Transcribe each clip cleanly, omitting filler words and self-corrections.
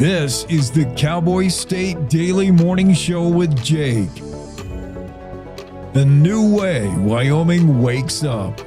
This is the Cowboy State Daily Morning Show with Jake. A new way Wyoming wakes up.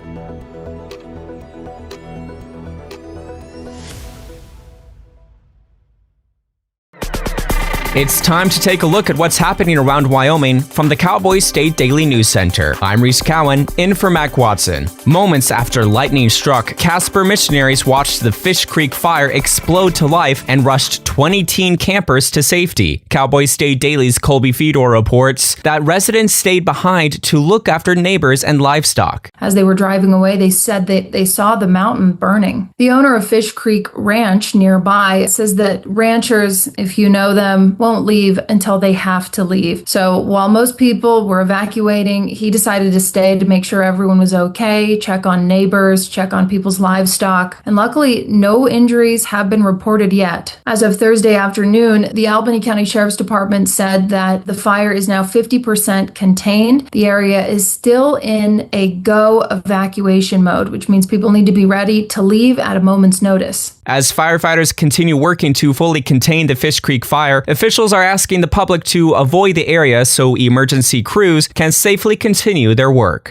It's time to take a look at what's happening around Wyoming from the Cowboy State Daily News Center. I'm Reese Cowan, in for Mac Watson. Moments after lightning struck, Casper missionaries watched the Fish Creek fire explode to life and rushed 20 teen campers to safety. Cowboy State Daily's Colby Fedor reports that residents stayed behind to look after neighbors and livestock. As they were driving away, they said that they saw the mountain burning. The owner of Fish Creek Ranch nearby says that ranchers, if you know them, won't leave until they have to leave. So while most people were evacuating, he decided to stay to make sure everyone was okay, check on neighbors, check on people's livestock. And luckily, no injuries have been reported yet. As of Thursday afternoon, the Albany County Sheriff's Department said that the fire is now 50% contained. The area is still in a go evacuation mode, which means people need to be ready to leave at a moment's notice. As firefighters continue working to fully contain the Fish Creek fire, officials are asking the public to avoid the area so emergency crews can safely continue their work.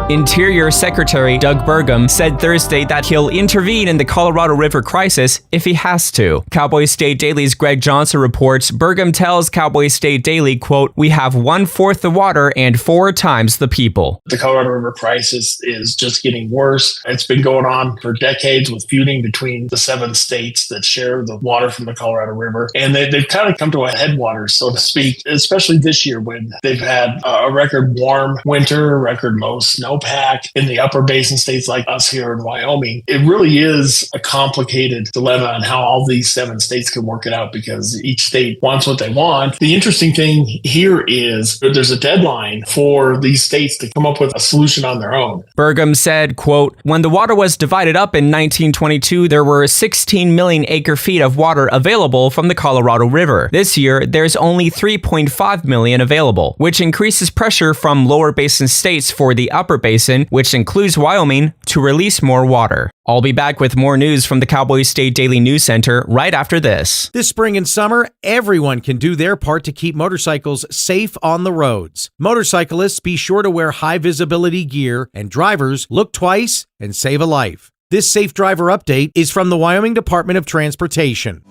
Interior Secretary Doug Burgum said Thursday that he'll intervene in the Colorado River crisis if he has to. Cowboy State Daily's Greg Johnson reports Burgum tells Cowboy State Daily, quote, "We have 1/4 the water and 4 times the people." The Colorado River crisis is just getting worse. It's been going on for decades with feuding between the 7 states that share the water from the Colorado River. And they've kind of come to a headwaters, so to speak, especially this year when they've had a record warm winter, record low snowpack in the upper basin states like us here in Wyoming. It really is a complicated dilemma on how all these 7 states can work it out because each state wants what they want. The interesting thing here is there's a deadline for these states to come up with a solution on their own. Burgum said, quote, "When the water was divided up in 1922, there were 16 million acre-feet of water available from the Colorado River. This year, there's only 3.5 million available, which increases pressure from lower basin states for the upper basin, which includes Wyoming, to release more water." I'll be back with more news from the Cowboy State Daily News Center right after this. This spring and summer, everyone can do their part to keep motorcycles safe on the roads. Motorcyclists, be sure to wear high visibility gear, and drivers, look twice and save a life. This Safe Driver Update is from the Wyoming Department of Transportation.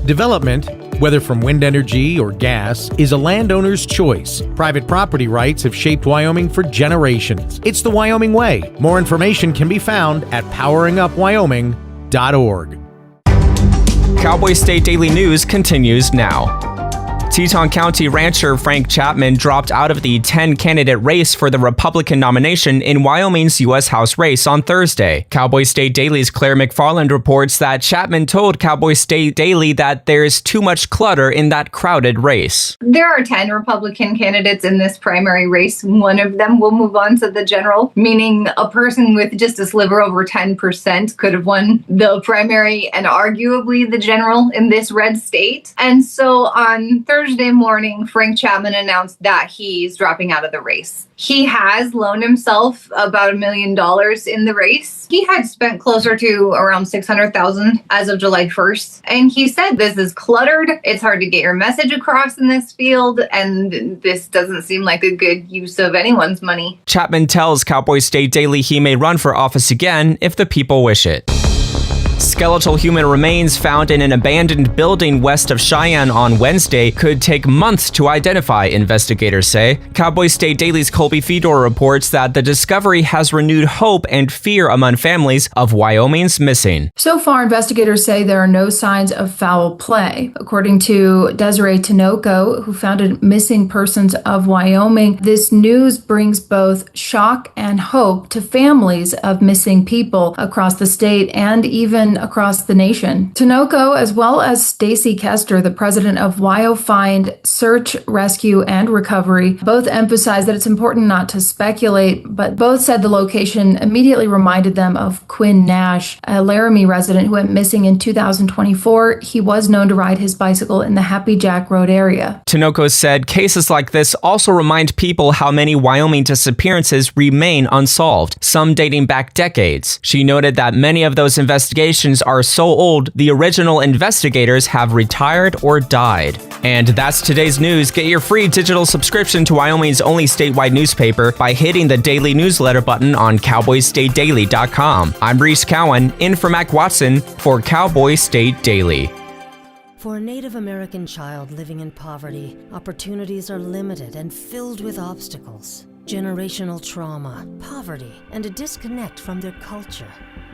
Development, whether from wind energy or gas, is a landowner's choice. Private property rights have shaped Wyoming for generations. It's the Wyoming way. More information can be found at poweringupwyoming.org. Cowboy State Daily News continues now. Teton County rancher Frank Chapman dropped out of the 10-candidate race for the Republican nomination in Wyoming's U.S. House race on Thursday. Cowboy State Daily's Claire McFarland reports that Chapman told Cowboy State Daily that there's too much clutter in that crowded race. There are 10 Republican candidates in this primary race. One of them will move on to the general, meaning a person with just a sliver over 10% could have won the primary and arguably the general in this red state. And so on Thursday morning, Frank Chapman announced that he's dropping out of the race. He has loaned himself about $1 million in the race. He had spent closer to around $600,000 as of July 1st. And he said, "This is cluttered. It's hard to get your message across in this field. And this doesn't seem like a good use of anyone's money." Chapman tells Cowboy State Daily he may run for office again if the people wish it. Skeletal human remains found in an abandoned building west of Cheyenne on Wednesday could take months to identify, investigators say. Cowboy State Daily's Colby Fedor reports that the discovery has renewed hope and fear among families of Wyoming's missing. So far, investigators say there are no signs of foul play. According to Desiree Tinoco, who founded Missing Persons of Wyoming, this news brings both shock and hope to families of missing people across the state and even across the nation. Tinoco, as well as Stacy Kester, the president of WyoFind Search, Rescue, and Recovery, both emphasized that it's important not to speculate, but both said the location immediately reminded them of Quinn Nash, a Laramie resident who went missing in 2024. He was known to ride his bicycle in the Happy Jack Road area. Tinoco said cases like this also remind people how many Wyoming disappearances remain unsolved, some dating back decades. She noted that many of those investigations locations are so old, the original investigators have retired or died. And that's today's news. Get your free digital subscription to Wyoming's only statewide newspaper by hitting the daily newsletter button on cowboystatedaily.com. I'm Reese Cowan, in for Mac Watson for Cowboy State Daily. For a Native American child living in poverty, opportunities are limited and filled with obstacles. Generational trauma, poverty, and a disconnect from their culture.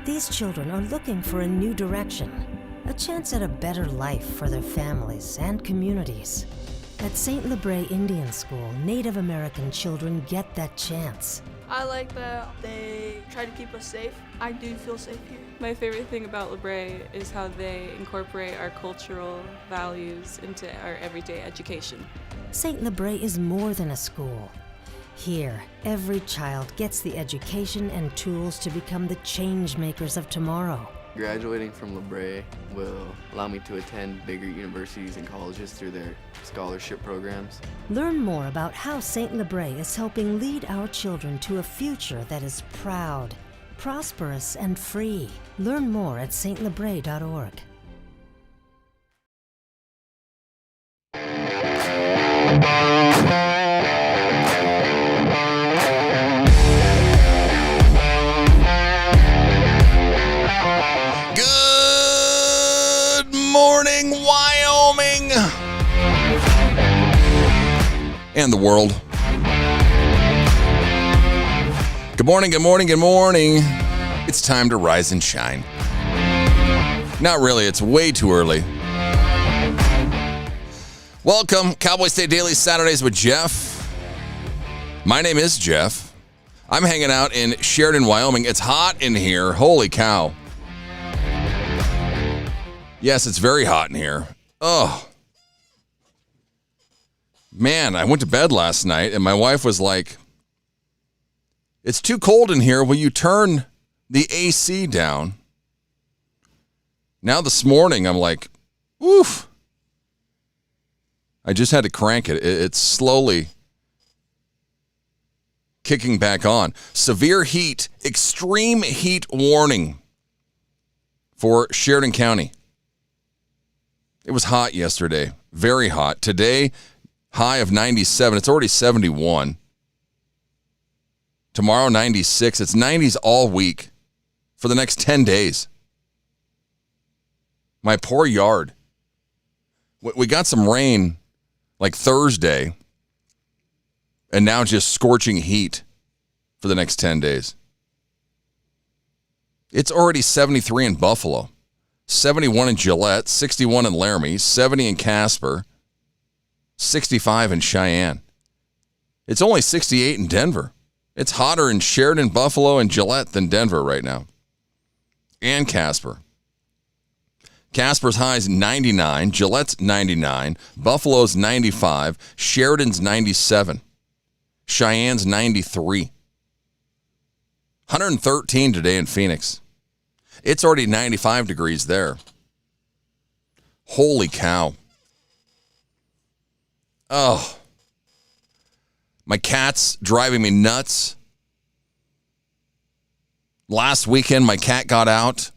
These children are looking for a new direction, a chance at a better life for their families and communities. At St. Lebre Indian School, Native American children get that chance. I like that they try to keep us safe. I do feel safe here. My favorite thing about Lebre is how they incorporate our cultural values into our everyday education. St. Lebre is more than a school. Here, every child gets the education and tools to become the change makers of tomorrow. Graduating from Lebre will allow me to attend bigger universities and colleges through their scholarship programs. Learn more about how St. Lebre is helping lead our children to a future that is proud, prosperous, and free. Learn more at stlebre.org. Good morning, Wyoming and the world. Good morning, good morning, good morning. It's time to rise and shine. Not really, it's way too early. Welcome, Cowboy State Daily Saturdays with Jeff. My name is Jeff. I'm hanging out in Sheridan, Wyoming. It's hot in here. Holy cow. Yes, it's very hot in here. Oh. Man, I went to bed last night and my wife was like, "It's too cold in here. Will you turn the AC down?" Now this morning, I'm like, oof. I just had to crank it. It's slowly kicking back on. Severe heat, extreme heat warning for Sheridan County. It was hot yesterday, very hot. Today, high of 97. It's already 71. Tomorrow, 96. It's 90s all week for the next 10 days. My poor yard. We got some rain like Thursday, and now just scorching heat for the next 10 days. It's already 73 in Buffalo, 71 in Gillette, 61 in Laramie, 70 in Casper, 65 in Cheyenne. It's only 68 in Denver. It's hotter in Sheridan, Buffalo, and Gillette than Denver right now. And Casper. Casper's high is 99, Gillette's 99, Buffalo's 95, Sheridan's 97, Cheyenne's 93. 113 today in Phoenix. It's already 95 degrees there. Holy cow. Oh. My cat's driving me nuts. Last weekend, my cat got out.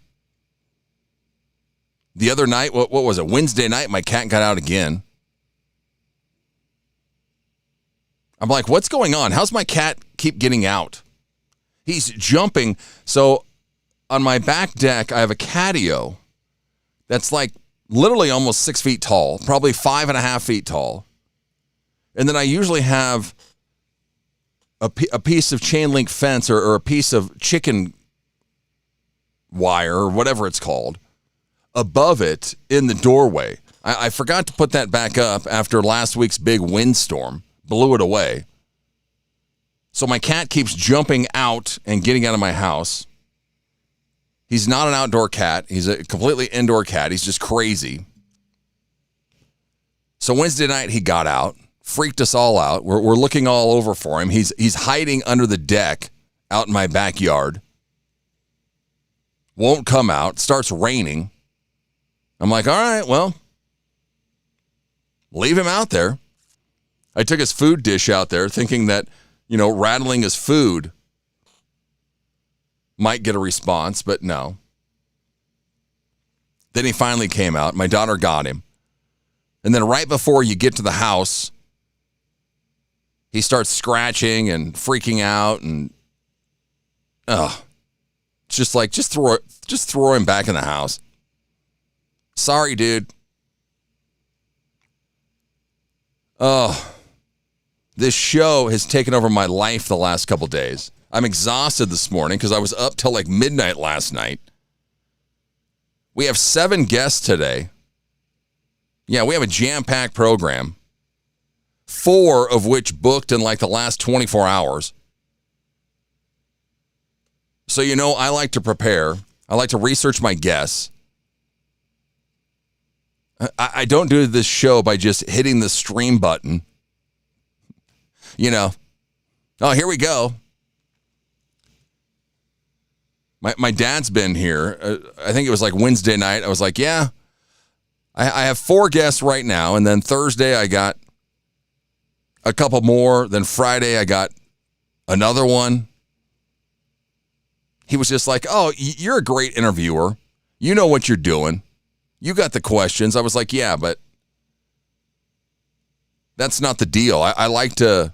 The other night, what was it? Wednesday night, my cat got out again. I'm like, what's going on? How's my cat keep getting out? He's jumping. So on my back deck, I have a catio that's like literally almost 6 feet tall, probably 5.5 feet tall. And then I usually have a piece of chain link fence or a piece of chicken wire or whatever it's called above it in the doorway. I forgot to put that back up after last week's big windstorm. Blew it away. So my cat keeps jumping out and getting out of my house. He's not an outdoor cat. He's a completely indoor cat. He's just crazy. So Wednesday night he got out, freaked us all out. We're looking all over for him. He's hiding under the deck out in my backyard. Won't come out. Starts raining. I'm like, all right, well, leave him out there. I took his food dish out there thinking that, rattling his food might get a response, but no. Then he finally came out. My daughter got him. And then right before you get to the house, he starts scratching and freaking out, and it's just like, just throw him back in the house. Sorry, dude. Oh, this show has taken over my life the last couple days. I'm exhausted this morning because I was up till like midnight last night. We have 7 guests today. Yeah, we have a jam-packed program. 4 of which booked in like the last 24 hours. So, I like to prepare. I like to research my guests. I don't do this show by just hitting the stream button. Oh, here we go. My dad's been here. I think it was like Wednesday night. I was like, yeah, I have 4 guests right now. And then Thursday I got a couple more. Then Friday I got another one. He was just like, oh, you're a great interviewer. You know what you're doing. You got the questions. I was like, yeah, but that's not the deal. I like to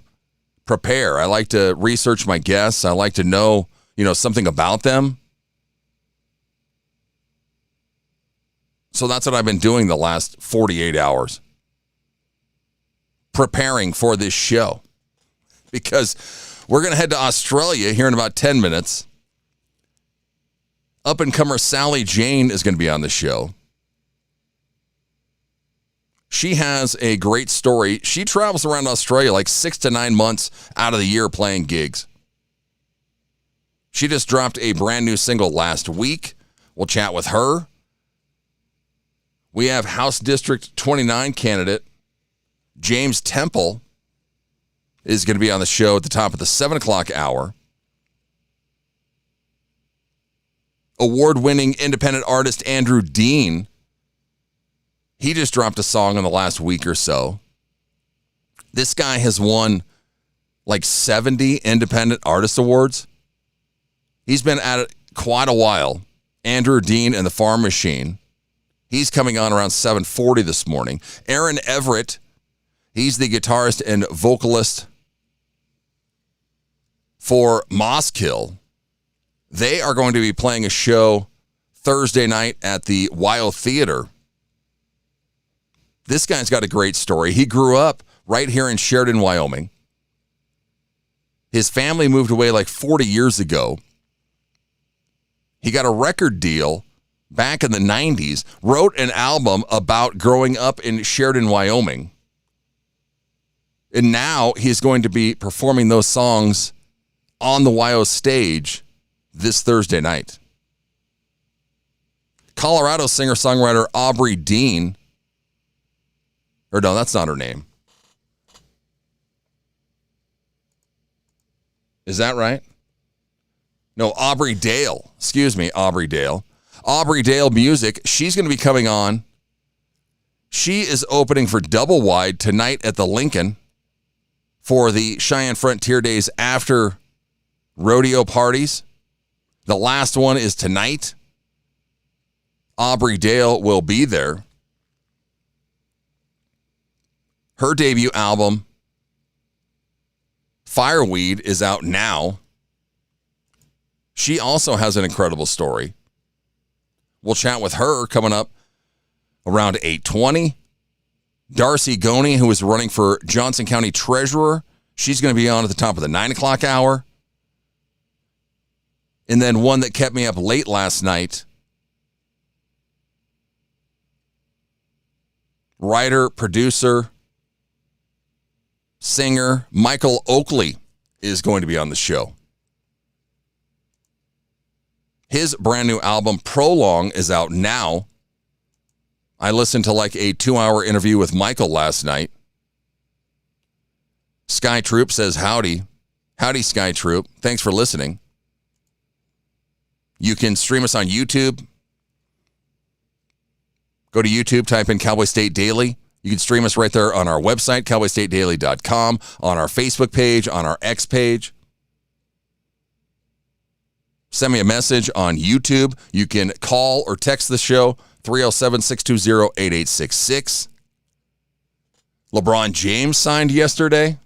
prepare. I like to research my guests. I like to know, something about them. So that's what I've been doing the last 48 hours. Preparing for this show. Because we're going to head to Australia here in about 10 minutes. Up-and-comer Sally Jane is going to be on the show. She has a great story. She travels around Australia like 6 to 9 months out of the year playing gigs. She just dropped a brand new single last week. We'll chat with her. We have House District 29 candidate James Temple is going to be on the show at the top of the 7 o'clock hour. Award-winning independent artist Andrew Dean, he just dropped a song in the last week or so. This guy has won like 70 independent artist awards. He's been at it quite a while. Andrew Dean and the Farm Machine. He's coming on around 7:40 this morning. Aaron Everett, he's the guitarist and vocalist for Mosskill. They are going to be playing a show Thursday night at the WYO Theater. This guy's got a great story. He grew up right here in Sheridan, Wyoming. His family moved away like 40 years ago. He got a record deal back in the 90s, wrote an album about growing up in Sheridan, Wyoming. And now he's going to be performing those songs on the WYO stage this Thursday night. Colorado singer-songwriter Aubrey Dean, or no, that's not her name. Is that right? No, Aubrey Dale. Excuse me, Aubrey Dale. Aubrey Dale Music, she's going to be coming on. She is opening for Double Wide tonight at the Lincoln for the Cheyenne Frontier Days after rodeo parties. The last one is tonight. Aubrey Dale will be there. Her debut album, Fireweed, is out now. She also has an incredible story. We'll chat with her coming up around 8:20. Darcy Goney, who is running for Johnson County Treasurer, she's going to be on at the top of the 9 o'clock hour. And then one that kept me up late last night, writer, producer, singer Michael Oakley is going to be on the show. His brand new album, Prolong, is out now. I listened to like a 2-hour interview with Michael last night. Sky Troop says howdy. Howdy, Sky Troop. Thanks for listening. You can stream us on YouTube. Go to YouTube, type in Cowboy State Daily. You can stream us right there on our website, cowboystatedaily.com, on our Facebook page, on our X page. Send me a message on YouTube. You can call or text the show, 307-620-8866. LeBron James signed yesterday.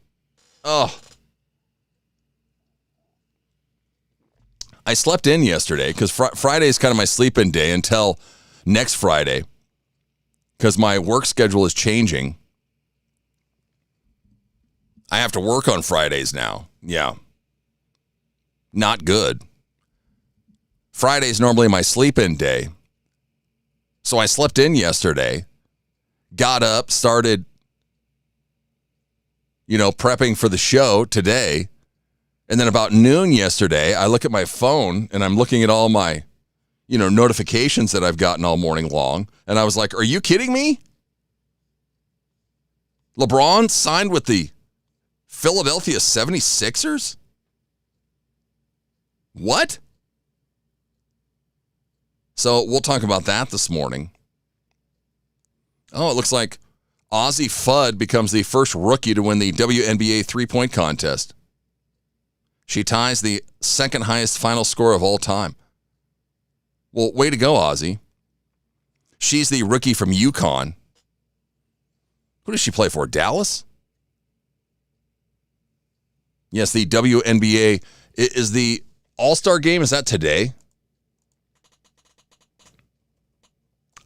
Oh. I slept in yesterday because Friday is kind of my sleep-in day until next Friday because my work schedule is changing. I have to work on Fridays now. Yeah. Not good. Friday's normally my sleep-in day. So I slept in yesterday, got up, started, prepping for the show today. And then about noon yesterday, I look at my phone and I'm looking at all my, notifications that I've gotten all morning long. And I was like, are you kidding me? LeBron signed with the Philadelphia 76ers? What? So we'll talk about that this morning. Oh, it looks like Ozzie Fudd becomes the first rookie to win the WNBA three-point contest. She ties the second highest final score of all time. Well, way to go, Ozzie. She's the rookie from UConn. Who does she play for? Dallas? Yes, the WNBA is the All-Star game. Is that today?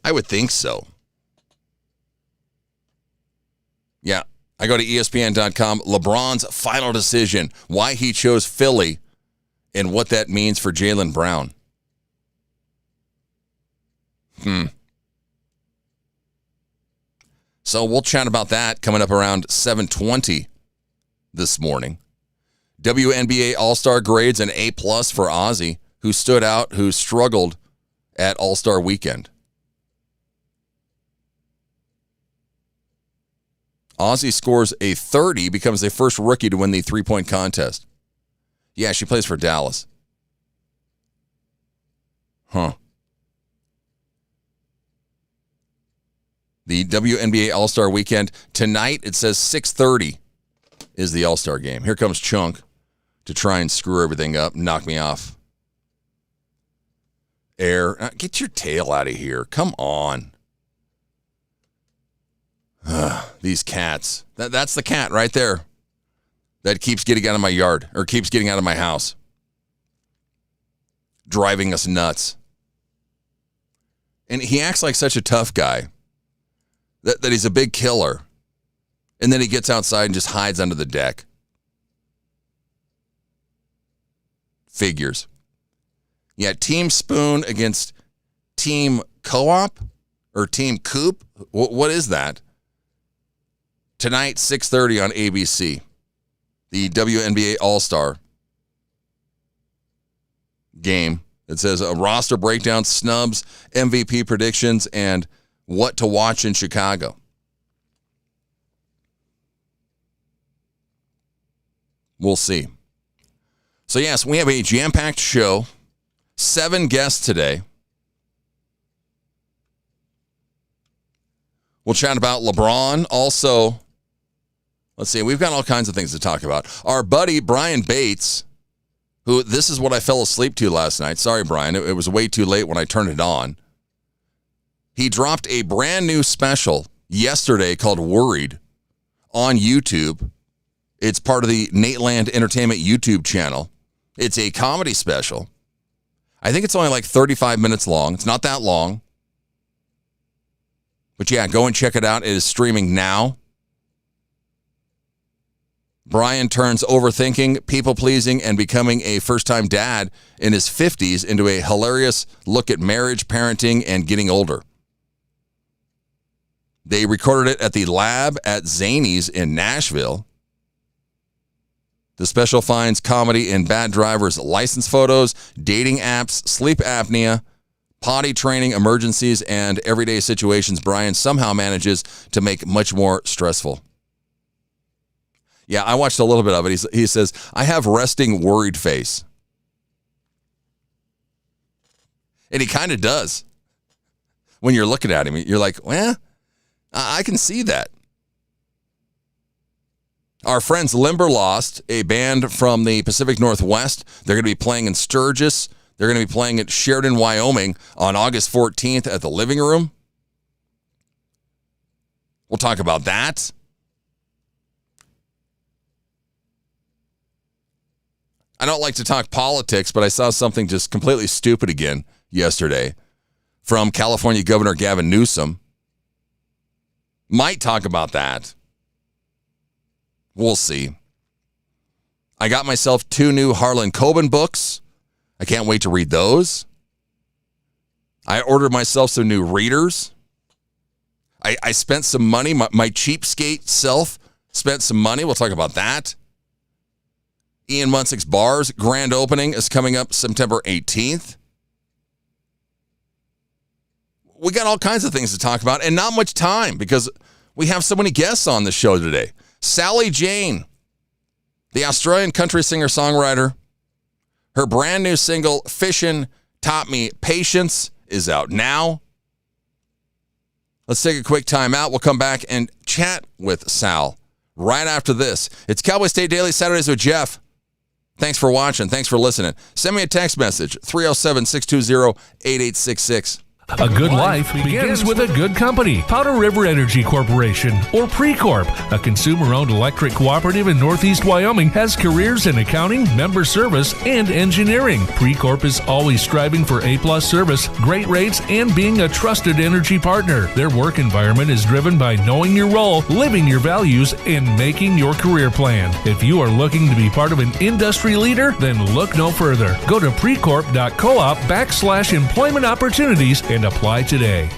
I would think so. Yeah, I go to ESPN.com. LeBron's final decision, why he chose Philly, and what that means for Jaylen Brown. So we'll chat about that coming up around 7:20 this morning. WNBA All-Star grades, an A+ for Ozzie, who stood out, who struggled at All-Star Weekend. Ozzie scores a 30, becomes the first rookie to win the three-point contest. Yeah, she plays for Dallas. The WNBA All-Star Weekend. Tonight, it says 6:30 is the All-Star game. Here comes Chunk to try and screw everything up, knock me off air. Get your tail out of here. Come on. These cats. That's the cat right there that keeps getting out of my yard or keeps getting out of my house. Driving us nuts. And he acts like such a tough guy that he's a big killer. And then he gets outside and just hides under the deck. Figures. Yeah, Team Spoon against Team Co-op or Team Coop. What is that? Tonight, 6:30 on ABC. The WNBA All-Star game. It says a roster breakdown, snubs, MVP predictions, and what to watch in Chicago. We'll see. So, yes, we have a jam-packed show. 7 guests today. We'll chat about LeBron. Also, let's see, we've got all kinds of things to talk about. Our buddy, Brian Bates, who this is what I fell asleep to last night. Sorry, Brian. It was way too late when I turned it on. He dropped a brand new special yesterday called Worried on YouTube. It's part of the Nateland Entertainment YouTube channel. It's a comedy special. I think it's only like 35 minutes long. It's not that long. But yeah, go and check it out. It is streaming now. Brian turns overthinking, people-pleasing, and becoming a first-time dad in his 50s into a hilarious look at marriage, parenting, and getting older. They recorded it at the lab at Zany's in Nashville. The special finds comedy in bad drivers' license photos, dating apps, sleep apnea, potty training, emergencies, and everyday situations Brian somehow manages to make much more stressful. Yeah, I watched a little bit of it. He says, I have resting worried face. And he kind of does. When you're looking at him, you're like, well, I can see that. Our friends Limberlost, a band from the Pacific Northwest, they're going to be playing in Sturgis They're going to be playing at Sheridan, Wyoming on August 14th at the Living Room. We'll talk about that. I don't like to talk politics, but I saw something just completely stupid again yesterday from California Governor Gavin Newsom. Might talk about that. We'll see. I got myself 2 new Harlan Coben books. I can't wait to read those. I ordered myself some new readers. I spent some money. My cheapskate self spent some money. We'll talk about that. Ian Munsick's Bar's grand opening is coming up September 18th. We got all kinds of things to talk about and not much time because we have so many guests on the show today. Sally Jane, the Australian country singer-songwriter. Her brand new single, Fishin' Taught Me Patience, is out now. Let's take a quick time out. We'll come back and chat with Sal right after this. It's Cowboy State Daily Saturdays with Jeff. Thanks for watching. Thanks for listening. Send me a text message, 307-620-8866. A good life begins with a good company. Powder River Energy Corporation, or Precorp, a consumer-owned electric cooperative in Northeast Wyoming, has careers in accounting, member service, and engineering. Precorp is always striving for A-plus service, great rates, and being a trusted energy partner. Their work environment is driven by knowing your role, living your values, and making your career plan. If you are looking to be part of an industry leader, then look no further. Go to precorp.coop/employment opportunities and apply today.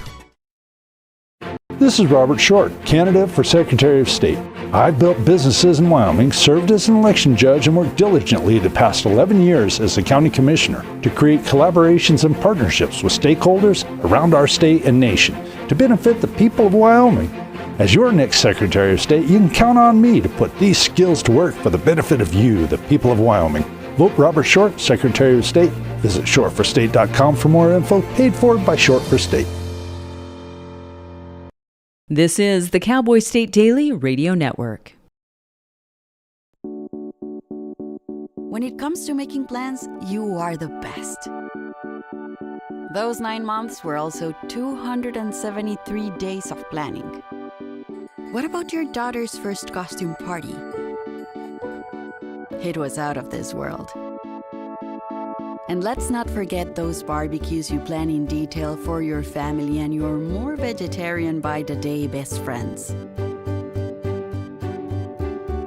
This is Robert Short, candidate for Secretary of State. I've built businesses in Wyoming, served as an election judge, and worked diligently the past 11 years as a county commissioner to create collaborations and partnerships with stakeholders around our state and nation to benefit the people of Wyoming. As your next Secretary of State, you can count on me to put these skills to work for the benefit of you, the people of Wyoming. Vote Robert Short, Secretary of State. Visit shortforstate.com for more info, paid for by Short for State. This is the Cowboy State Daily Radio Network. When it comes to making plans, you are the best. Those 9 months were also 273 days of planning. What about your daughter's first costume party? It was out of this world. And let's not forget those barbecues you plan in detail for your family and your more vegetarian by the day best friends.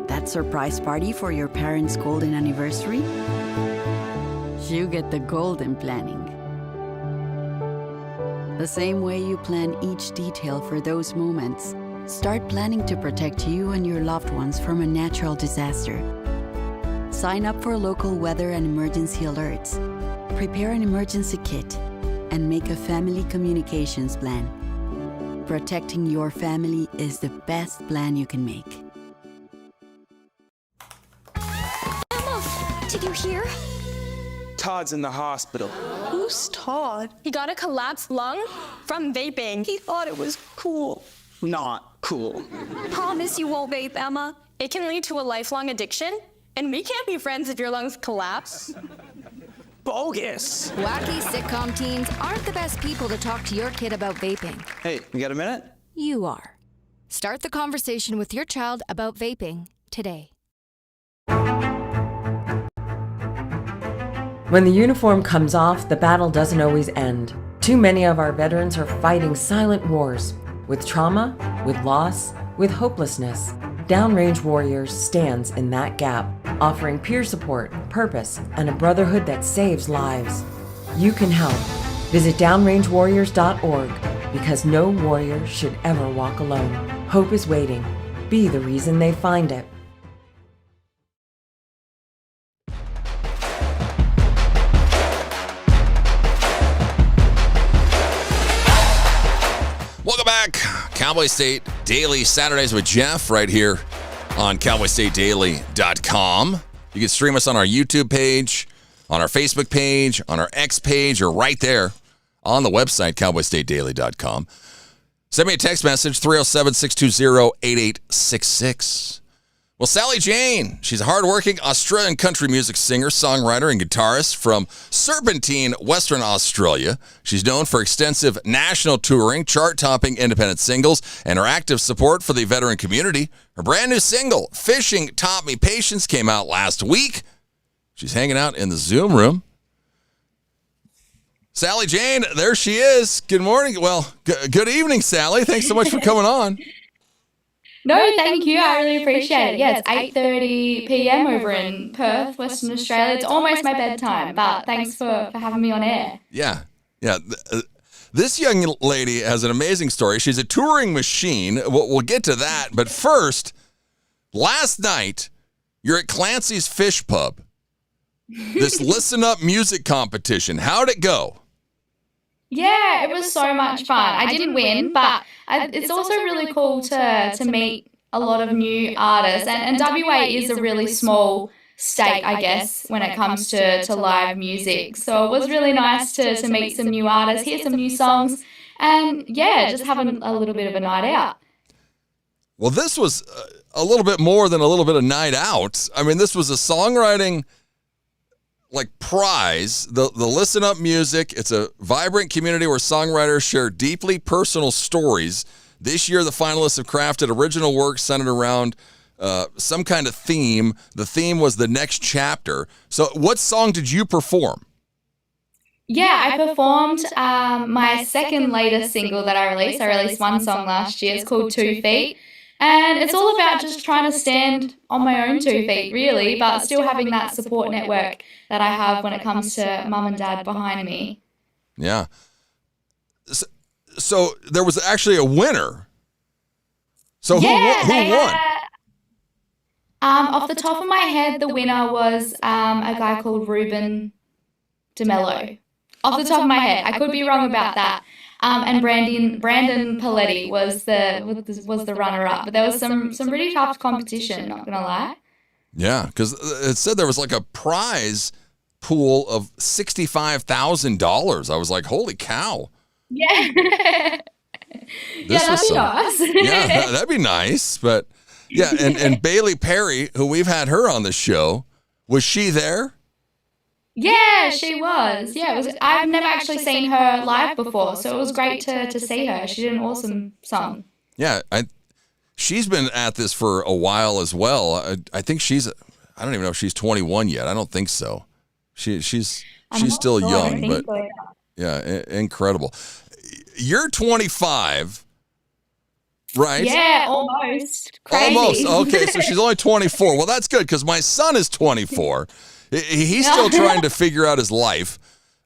That surprise party for your parents' golden anniversary? You get the golden planning. The same way you plan each detail for those moments, start planning to protect you and your loved ones from a natural disaster. Sign up for local weather and emergency alerts. Prepare an emergency kit and make a family communications plan. Protecting your family is the best plan you can make. Emma, did you hear? Todd's in the hospital. Who's Todd? He got a collapsed lung from vaping. He thought it was cool. Not cool. Promise you won't vape, Emma. It can lead to a lifelong addiction, and we can't be friends if your lungs collapse. Bogus. Wacky sitcom teens aren't the best people to talk to your kid about vaping. Hey, you got a minute? You are. Start the conversation with your child about vaping today. When the uniform comes off, the battle doesn't always end. Too many of our veterans are fighting silent wars with trauma, with loss, with hopelessness. Downrange Warriors stands in that gap, offering peer support, purpose, and a brotherhood that saves lives. You can help. Visit downrangewarriors.org because no warrior should ever walk alone. Hope is waiting. Be the reason they find it. Welcome back. Cowboy State Daily Saturdays with Jeff right here on cowboystatedaily.com. You can stream us on our YouTube page, on our Facebook page, on our X page, or right there on the website, cowboystatedaily.com. Send me a text message, 307-620-8866. Well, Sally Jane, she's a hardworking Australian country music singer, songwriter, and guitarist from Serpentine, Western Australia. She's known for extensive national touring, chart-topping independent singles, and her active support for the veteran community. Her brand new single, Fishing Taught Me Patience, came out last week. She's hanging out in the Zoom room. Sally Jane, there she is. Good morning. Well, good evening, Sally. Thanks so much for coming on. No, thank you. I really appreciate it. Yeah, it's 8:30 p.m. over in Perth, Western Australia. It's almost my bedtime, but thanks for having me on air. Yeah. This young lady has an amazing story. She's a touring machine. We'll get to that. But first, last night, you're at Clancy's Fish Pub. This Listen Up music competition. How'd it go? Yeah, it was so much fun. I didn't win, but it's also really cool to meet a lot of new artists. And WA is a really small state, I guess, when it comes to live music. So it was really nice to meet some new artists, hear some new songs, and yeah, just having a little bit of a night out. Well, this was a little bit more than a little bit of night out. I mean, this was a songwriting prize, the Listen Up music. It's a vibrant community where songwriters share deeply personal stories. This year, the finalists have crafted original work centered around some kind of theme. The theme was the next chapter. So what song did you perform? Yeah, I performed my second latest single that I released. I released one song last year. It's called 2 Feet. And it's all about just trying to stand on my own 2 feet, really, but still having that support network that I have when it comes to mum and dad behind me. Yeah. So there was actually a winner. So who won? Off the top of my head, the winner was a guy called Ruben DeMello. Off the top of my head. I could be wrong about that. And Brandon Paletti was the runner-up. But there was some pretty tough competition, not going to lie. Yeah, because it said there was like a prize pool of $65,000. I was like, holy cow. Yeah. That'd be nice. Yeah, that'd be nice. But yeah, and Bailey Perry, who we've had her on the show, was she there? Yeah, she was. Yeah, I've never actually seen her live before, so it was great to see her. She did an awesome song. Yeah, she's been at this for a while as well. I think I don't even know if she's 21 yet. I don't think so. She's still young, but so, yeah, incredible. You're 25, right? Yeah, almost. Crazy. Almost. Okay, so she's only 24. Well, that's good because my son is 24. He's still trying to figure out his life.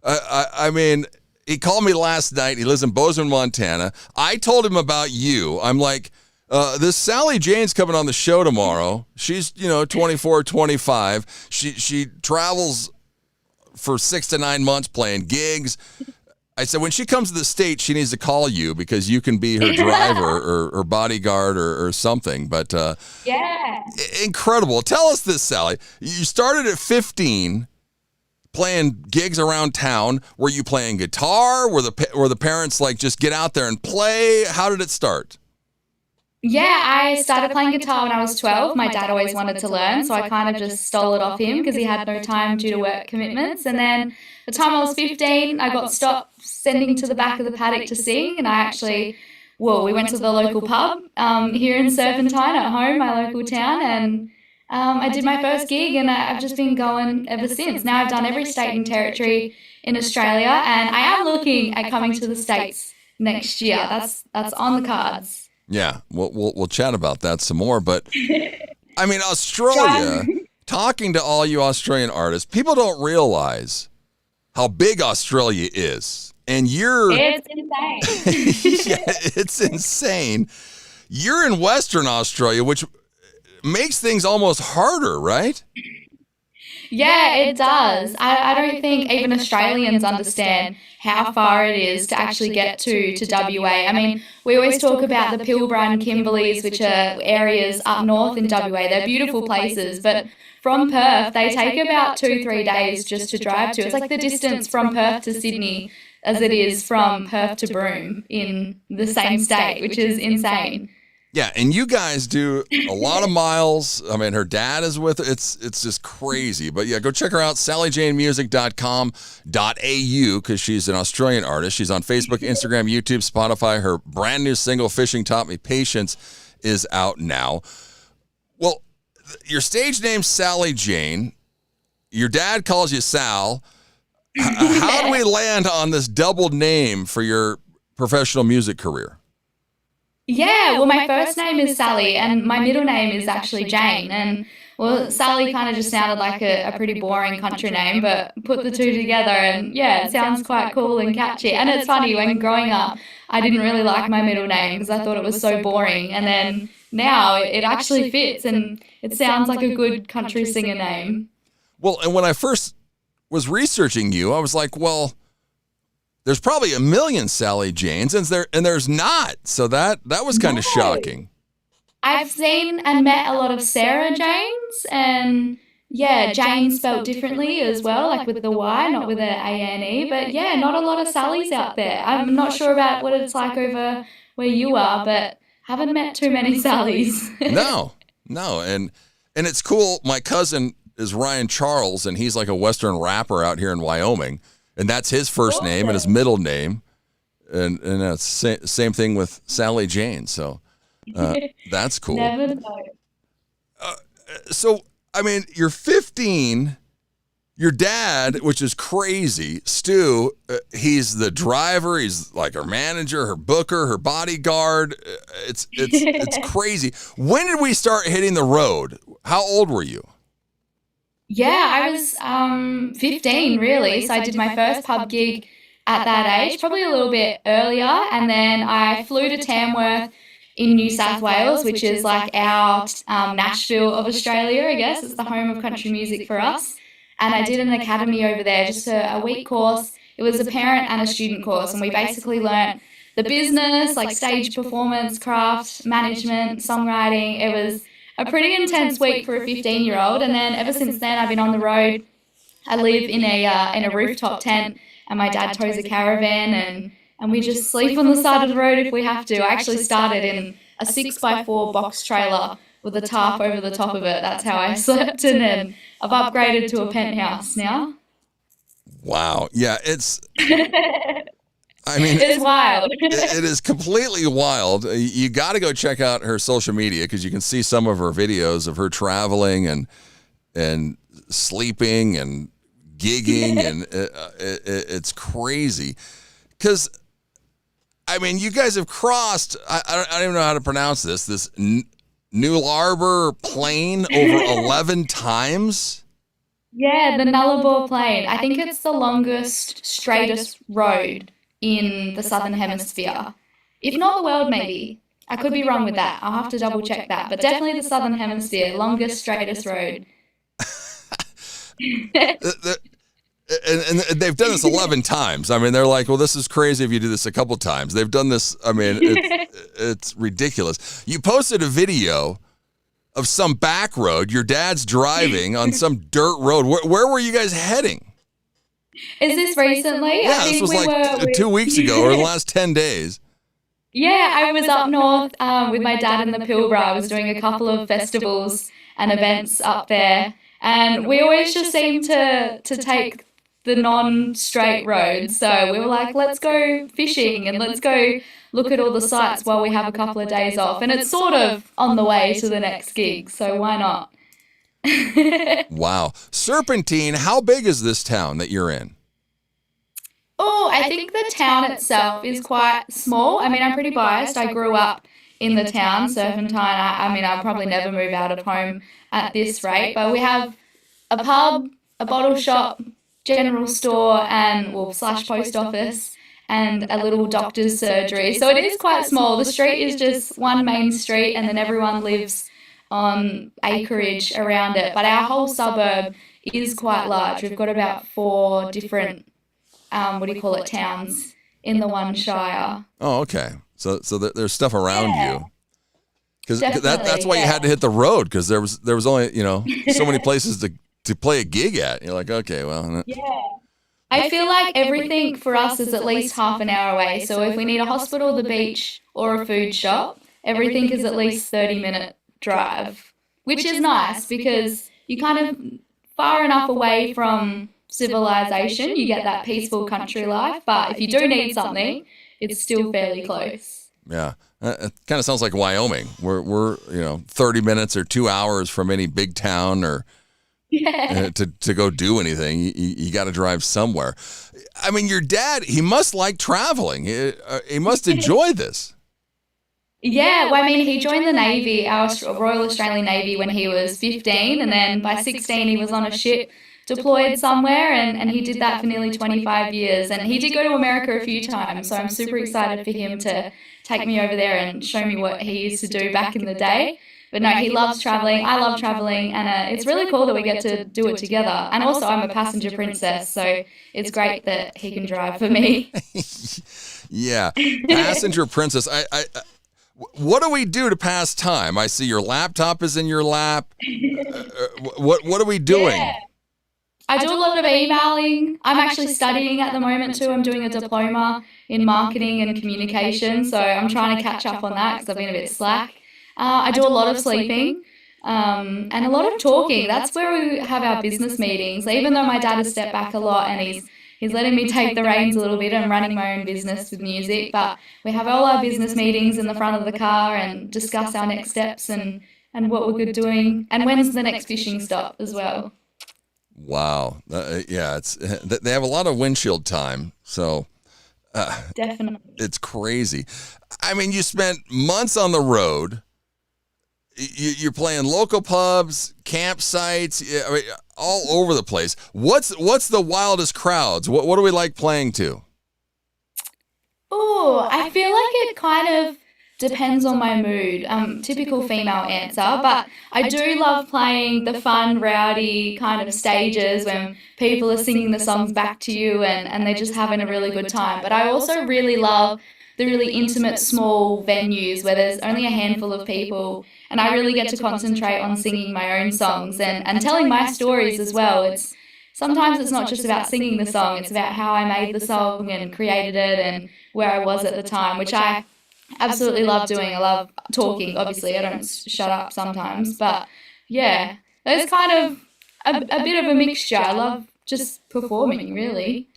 I mean, he called me last night. He lives in Bozeman, Montana. I told him about you. I'm like, this Sally Jane's coming on the show tomorrow. She's, 24, 25. She travels for 6 to 9 months playing gigs. I said, when she comes to the States, she needs to call you because you can be her driver or bodyguard or something. But yeah, incredible. Tell us this, Sally. You started at 15 playing gigs around town. Were you playing guitar? Were the parents like, just get out there and play? How did it start? Yeah, I started playing guitar when I was 12. My dad always wanted to learn, so I kind of just stole it off him because he had no time due to work commitments. And then the time I was 15, I got stopped sending to the back of the paddock to sing, and we went to the local pub here in Serpentine at home, my local town, and I did my first gig, and I've just been going ever since. Now I've done every state and territory in Australia, and I am looking at coming to the States next year. That's on the cards. Yeah, we'll chat about that some more. But I mean, Australia. Talking to all you Australian artists, people don't realize how big Australia is, and it's insane. Yeah, it's insane. You're in Western Australia, which makes things almost harder, right? Yeah, it does. I don't think even Australians understand how far it is to actually get to WA. I mean, we always talk about the Pilbara and Kimberleys, which are areas up north in WA. They're beautiful places, but from Perth, they take about 2-3 days just to drive to. It's like the distance from Perth to Sydney as it is from Perth to Broome in the same state, which is insane. Yeah, and you guys do a lot of miles. I mean, her dad is with her. It's just crazy. But yeah, go check her out, sallyjanemusic.com.au, because she's an Australian artist. She's on Facebook, Instagram, YouTube, Spotify. Her brand new single, Fishing Taught Me Patience, is out now. Well, your stage name's Sally Jane. Your dad calls you Sal. How do we land on this double name for your professional music career? Yeah, well, my first name is Sally, and my middle name is actually Jane. And well, Sally kind of just sounded like a pretty boring country name, but put the two together, and yeah, it sounds quite cool and catchy. And it's funny, when growing up, I didn't really like my middle name because I thought it was so boring. And then now it actually fits, and it sounds like a good country singer name. Well, and when I first was researching you, I was like, well, there's probably a million Sally Janes, and there's not. So that was kind of shocking. I've seen and met a lot of Sarah Janes, and yeah, Jane spelled differently as well, like with the Y, not with the A-N-E. But yeah, not a lot of Sallys out there. I'm not sure about what it's like over where you are, but haven't met too many Sallys. No, and it's cool. My cousin is Ryan Charles, and he's like a Western rapper out here in Wyoming. And that's his first name and his middle name. And it's same thing with Sally Jane. So that's cool. Never know. So, I mean, you're 15. Your dad, which is crazy, Stu, he's the driver. He's like her manager, her booker, her bodyguard. It's crazy. When did we start hitting the road? How old were you? Yeah, I was 15 really, so I did my first pub gig at that age, probably a little bit earlier, and then I flew to Tamworth in New South Wales, which is like our Nashville of Australia, I guess. It's the home of country music for us, and I did an academy over there, just a week course. It was a parent and a student course, and we basically learnt the business, like stage performance, craft, management, songwriting. It was a pretty intense week for a 15-year-old, and then ever since then I've been on the road. I live in a rooftop tent, and my dad tows a caravan, and we just sleep on the side of the road if we have to. I actually started in a 6x4 box trailer with a tarp over the top of it. That's how I slept, and then I've upgraded to a penthouse now. Wow. Yeah, it's... I mean, it's wild. It is completely wild. You got to go check out her social media, because you can see some of her videos of her traveling and sleeping and gigging, and it's crazy. Because, I mean, you guys have crossed, I don't even know how to pronounce this Nullarbor Plain over 11 times? Yeah, the Nullarbor Plain. I think it's the longest, straightest road in the Southern Hemisphere. If not the world, maybe. I could be wrong with that. I'll have to double check that. But definitely the Southern Hemisphere, longest, straightest road. And they've done this 11 times. I mean, they're like, well, this is crazy if you do this a couple times. They've done this. I mean, it's ridiculous. You posted a video of some back road. Your dad's driving on some dirt road. Where were you guys heading? Is this recently? Yeah, this was like 2 weeks ago, or the last 10 days. Yeah, I was up north with my dad in the Pilbara. I was doing a couple of festivals and events up there, and we always just seem to take the non-straight roads. So we were like, let's go fishing and let's go look at all the sites while we have a couple of days off. And it's sort of on the way to the next gig, so why not? Wow. Serpentine, how big is this town that you're in? Oh, I think the town itself is quite small. I mean, I'm pretty biased. I grew up in the town, Serpentine. I mean, I'll probably never move out of home at this rate, but we have a pub, a bottle shop, general store, and / post office, and a little doctor's surgery. So it is quite small. The street is just one main street, and then everyone lives on acreage around it. But our whole suburb is quite large. We've got about 4 different, towns in the one shire. Oh, okay. So there's stuff around you. Because that's why you had to hit the road, because there was only, so many places to play a gig at. You're like, okay, well. Yeah. I feel like everything for us is at least half an hour away. So if we need a hospital, the beach, or a food shop, everything is at least 30-minute drive, which is nice because you kind of far enough away from civilization, you get that peaceful country life. But if you do need something, it's still fairly close. Yeah. It kind of sounds like Wyoming. We're 30 minutes or 2 hours from any big town or to go do anything. You got to drive somewhere. I mean, your dad, he must like traveling. He must enjoy this. Yeah, well, I mean, he joined the Navy, our Royal Australian Navy, when he was 15, and then by 16 he was on a ship deployed somewhere, and he did that for nearly 25 years. And he did go to America a few times, so I'm super excited for him to take me over there and show me what he used to do back in the day. But no, he loves traveling. I love traveling, and it's really cool that we get to do it together. And also, I'm a passenger princess, so it's great that he can drive for me. Yeah, passenger princess. What do we do to pass time? I see your laptop is in your lap. What are we doing? Yeah. I do a lot of emailing. I'm actually studying at the moment too. I'm doing a diploma in marketing and communication, so I'm trying to catch up on that because I've been a bit slack. I do a lot of sleeping and a lot of talking. That's where we have our business meetings. Even though my dad has stepped back a lot and he's letting me take the reins a little bit. I'm running my own business with music, but we have all our business meetings in the front of the car and discuss our next steps and what we're good doing and when's the next fishing stop as well. Wow. Yeah, they have a lot of windshield time, so definitely it's crazy. I mean, you spent months on the road. You're playing local pubs, campsites, all over the place. What's the wildest crowds? What do we like playing to? Oh, I feel like it kind of depends on my mood. Typical female answer, but I do love playing the fun, rowdy kind of stages when people are singing the songs back to you and they're just having a really good time. But I also really love the really intimate, small venues where there's only a handful of people and I really get to concentrate on singing my own songs and telling my stories as well. Sometimes it's not just about singing the song, it's about how I made the song and created it and where I was at the time, which I absolutely love doing. I love talking, obviously. I don't shut up sometimes. But yeah, there's kind of a bit of a mixture. I love just performing, really.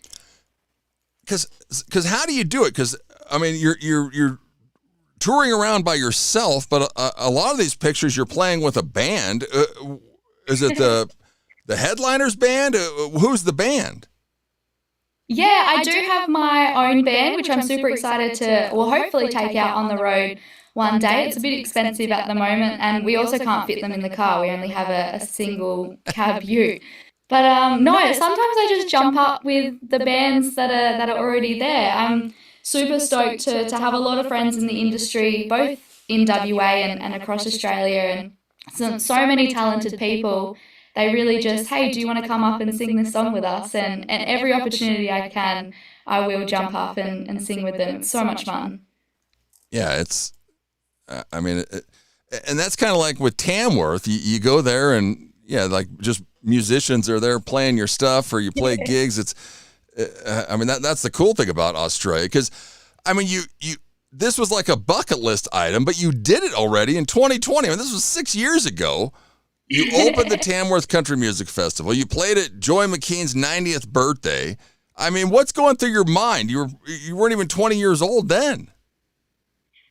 Because how do you do it? Because, I mean, you're touring around by yourself, but a lot of these pictures you're playing with a band. Is it the headliner's band? Who's the band? Yeah, I do have my own band, which I'm super excited to, hopefully take out on the road one day. It's a bit expensive at the moment, and we also can't fit them in the car. We only have a single cab ute. But no, sometimes I just jump up with the bands that are already there. I'm super stoked to have a lot of friends in the industry, both in WA and across Australia, and so many talented people. They really just, hey, do you want to come up and sing this song with us? And every opportunity I can, I will jump up and sing with them. It's so much fun. Yeah, I mean, and that's kind of like with Tamworth. You go there and, yeah, like just musicians are there playing your stuff or you play gigs. I mean, that's the cool thing about Australia. Because, I mean, this was like a bucket list item, but you did it already in 2020. I mean, this was 6 years ago. You opened the Tamworth Country Music Festival. You played at Joy McKean's 90th birthday. I mean, what's going through your mind? You weren't even 20 years old then.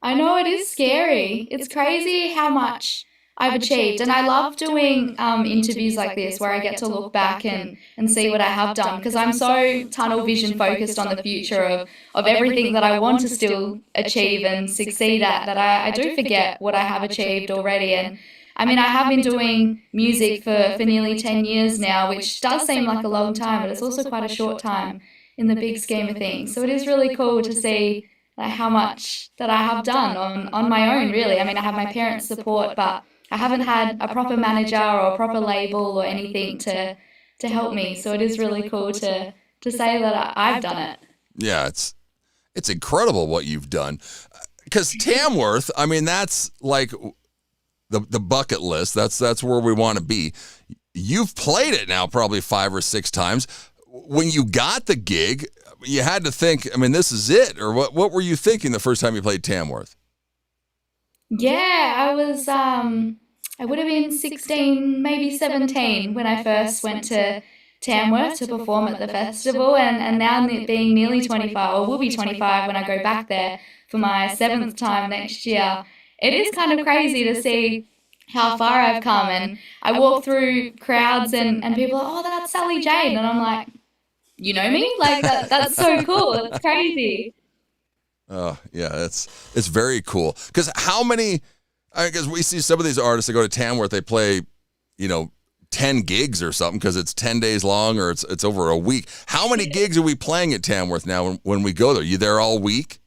I know, it is scary. It's crazy how much I've achieved. And I love doing interviews like this where I get to look back and see what I have done, because I'm so tunnel vision focused on the future of everything that I want to still achieve and succeed at that I do forget what I have achieved already. And I mean, I have been doing music for nearly 10 years now, which does seem like a long time, but it's also quite a short time in the big scheme of things. So it is really cool to see how much that I have done on my own, really. I mean, I have my parents' support, but I haven't had a proper manager or a proper label or anything to help me. So it is really cool to say that I've done it. Yeah, it's incredible what you've done. Because Tamworth, I mean, that's like the bucket list. That's where we want to be. You've played it now probably 5 or 6 times. When you got the gig, you had to think, I mean, this is it. Or what were you thinking the first time you played Tamworth? Yeah, I was, I would have been 16, maybe 17 when I first went to Tamworth to perform at the festival, and now being nearly 25, or will be 25 when I go back there for my 7th time next year. It is kind of crazy to see how far I've come, and I walk through crowds and people are, oh, that's Sally Jane, and I'm like, you know me? Like, that's so cool. It's crazy. Oh, yeah, it's very cool. Because how many, I guess we see some of these artists that go to Tamworth, they play, 10 gigs or something because it's 10 days long or it's over a week. How many gigs are we playing at Tamworth now when we go there? You there all week?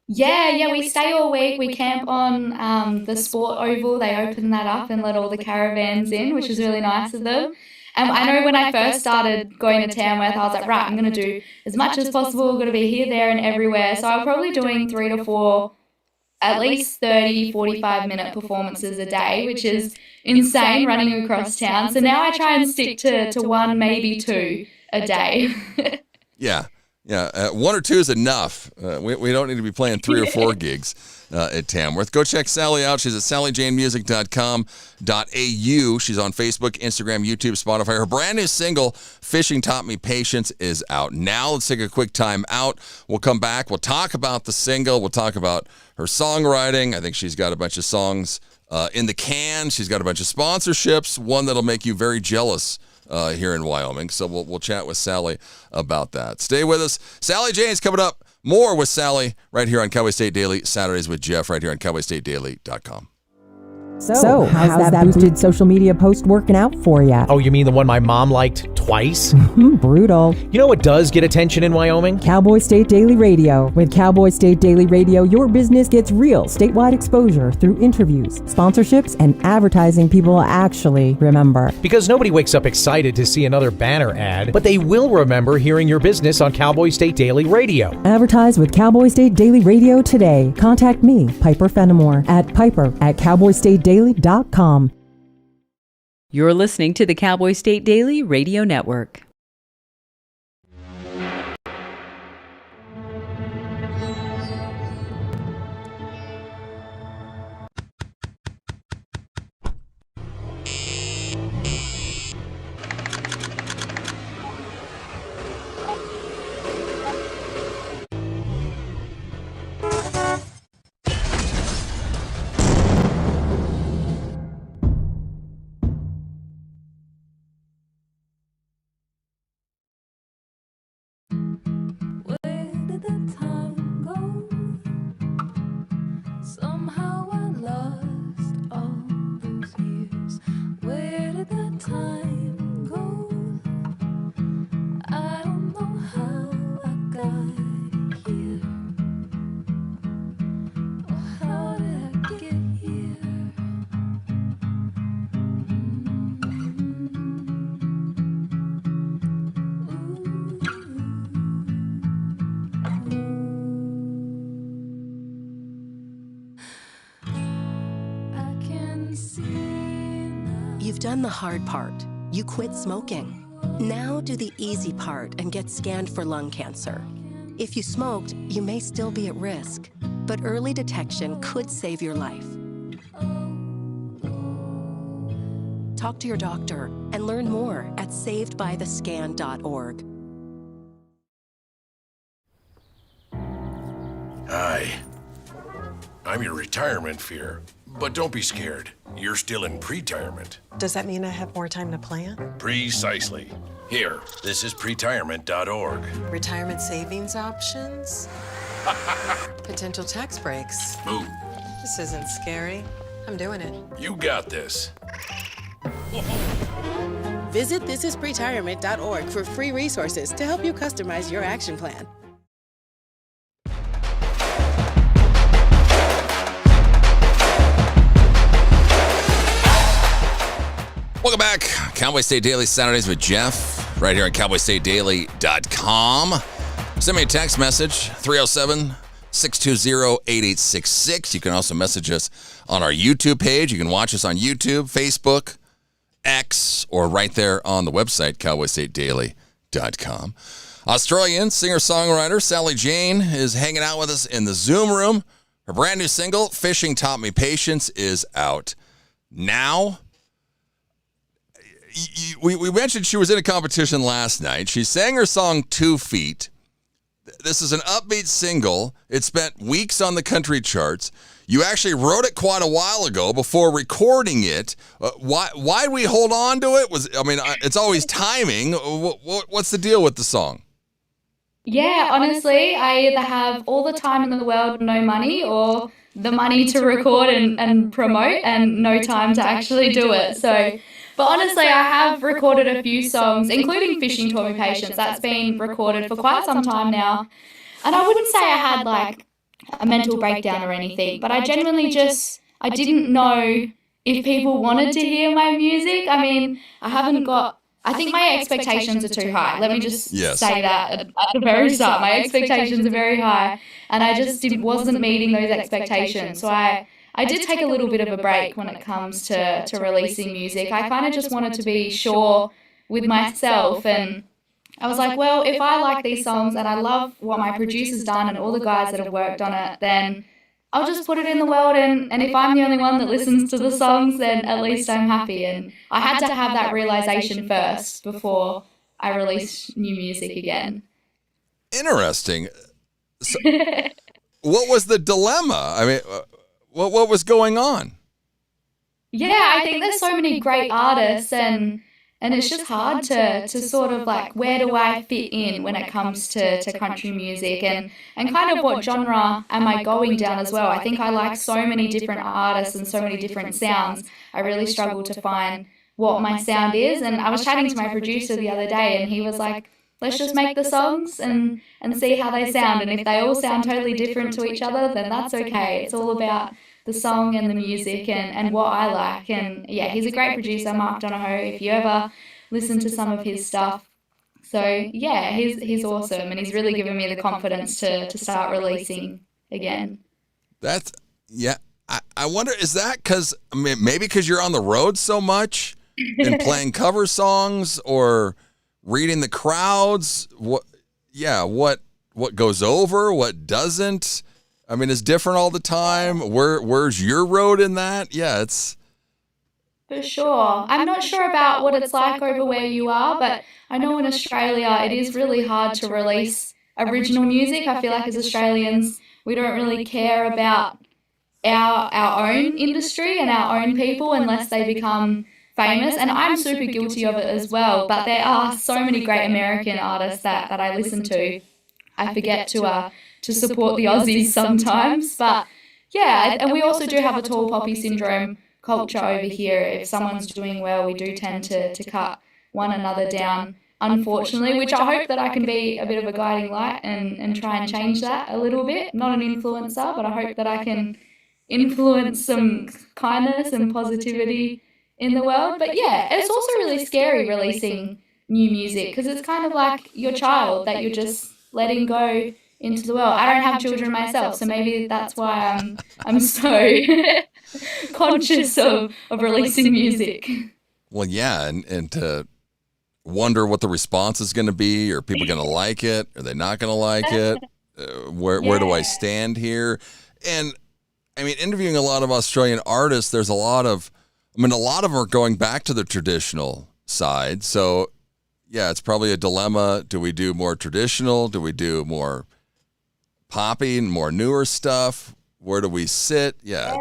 Yeah, we stay all week. We camp on the Sport Oval. They open that up and let all the caravans in, which is really nice of them. I know when I first started going to Tamworth, I was like, right, I'm going to do as much as possible. Going to be here, there, and everywhere. So I'm probably doing 3 to 4, at least 30, 45-minute performances a day, which is insane running across town. So now I try and stick to 1, maybe 2 a day. Yeah. 1 or 2 is enough. We don't need to be playing 3 or 4 gigs at Tamworth. Go check Sally out. She's at sallyjanemusic.com.au. She's on Facebook, Instagram, YouTube, Spotify. Her brand new single, Fishing Taught Me Patience, is out now. Let's take a quick time out. We'll come back. We'll talk about the single. We'll talk about her songwriting. I think she's got a bunch of songs in the can. She's got a bunch of sponsorships, one that'll make you very jealous here in Wyoming. So we'll chat with Sally about that. Stay with us. Sally Jane's coming up. More with Sally right here on Cowboy State Daily, Saturdays with Jeff right here on cowboystatedaily.com. So how's that boosted social media post working out for you? Oh, you mean the one my mom liked twice? Brutal. You know what does get attention in Wyoming? Cowboy State Daily Radio. With Cowboy State Daily Radio, your business gets real statewide exposure through interviews, sponsorships, and advertising people actually remember. Because nobody wakes up excited to see another banner ad, but they will remember hearing your business on Cowboy State Daily Radio. Advertise with Cowboy State Daily Radio today. Contact me, Piper Fenimore, at piper@cowboystatedaily.com. You're listening to the Cowboy State Daily Radio Network. You've done the hard part. You quit smoking. Now do the easy part and get scanned for lung cancer. If you smoked, you may still be at risk, but early detection could save your life. Talk to your doctor and learn more at savedbythescan.org. Hi. I'm your retirement fear, but don't be scared. You're still in pre-retirement. Does that mean I have more time to plan? Precisely. Here, this is pretirement.org. Retirement savings options? Potential tax breaks? Ooh. This isn't scary. I'm doing it. You got this. Visit thisispretirement.org for free resources to help you customize your action plan. Welcome back. Cowboy State Daily, Saturdays with Jeff, right here on cowboystatedaily.com. Send me a text message, 307-620-8866. You can also message us on our YouTube page. You can watch us on YouTube, Facebook, X, or right there on the website, cowboystatedaily.com. Australian singer-songwriter Sally Jane is hanging out with us in the Zoom room. Her brand new single, Fishing Taught Me Patience, is out now. We mentioned she was in a competition last night. She sang her song 2 Feet. This is an upbeat single. It spent weeks on the country charts. You actually wrote it quite a while ago before recording it. Why we hold on to it? It's always timing. What's the deal with the song? Yeah, honestly, I either have all the time in the world, no money, or the money to record and promote and no time to actually do it. But honestly, I have recorded a few songs, including Fishing Taught Me Patience. That's been recorded for quite some time now. And I wouldn't say I had like a mental breakdown or anything, but I genuinely I didn't know if people wanted to hear my music. I mean, I think my expectations are too high. Let me just say that at the very start. My expectations are very high, and I just wasn't meeting those expectations. So I did take a little bit of a break when it comes to releasing music. I kind of just wanted to be sure with myself, and I was like, well, if I like these songs and I love what my producer's done and all the guys that have worked on it, then I'll just put it in the world, and if I'm the only one that listens to the songs, then at least I'm happy. And I had to have that realization first before I release new music again. Interesting. So, what was the dilemma? I mean, what was going on? Yeah, I think there's so many great artists, and it's just hard to sort of like, where do I fit in when it comes to country music, and kind of what genre am I going down as well. I think I like so many different artists and so many different sounds. I really struggle to find what my sound is, and I was chatting to my producer the other day, and he was like, let's just make the songs and see how they sound, and if they all sound totally different to each other, then that's okay. It's all about the song and the music and what I like. And yeah, he's a great producer, Mark Donohoe, if you ever listen to some of his stuff. So yeah, he's awesome, and he's really given me the confidence to start releasing again. That's, yeah. I wonder, is that because, maybe because you're on the road so much and playing cover songs or reading the crowds? What goes over, what doesn't? I mean, it's different all the time. Where's your road in that? Yeah, it's... For sure. I'm not sure about what it's like over where you are, but I know in Australia it is really hard to release original music. I feel like as Australians, we don't really care about our own industry and our own people unless they become famous. And I'm super guilty of it as well, but there are so many great American artists that I listen to. I forget to support the Aussies sometimes, but yeah, and we also do have a tall poppy syndrome culture over here. If someone's doing well, we do tend to cut one another down, unfortunately, which I hope that I can be a bit of a guiding light and try and change that a little bit. Not an influencer, but I hope that I can influence some kindness and positivity in the world. But yeah, it's also really scary releasing new music, because it's kind of like your child that you're just letting go into the world. I don't have children myself, so maybe that's why I'm so conscious of releasing music. Well, yeah, and to wonder what the response is going to be. Are people going to like it? Are they not going to like it? Where do I stand here? And I mean, interviewing a lot of Australian artists, there's a lot of them are going back to the traditional side. So yeah, it's probably a dilemma. Do we do more traditional? Do we do more poppy and more newer stuff? Where do we sit? Yeah.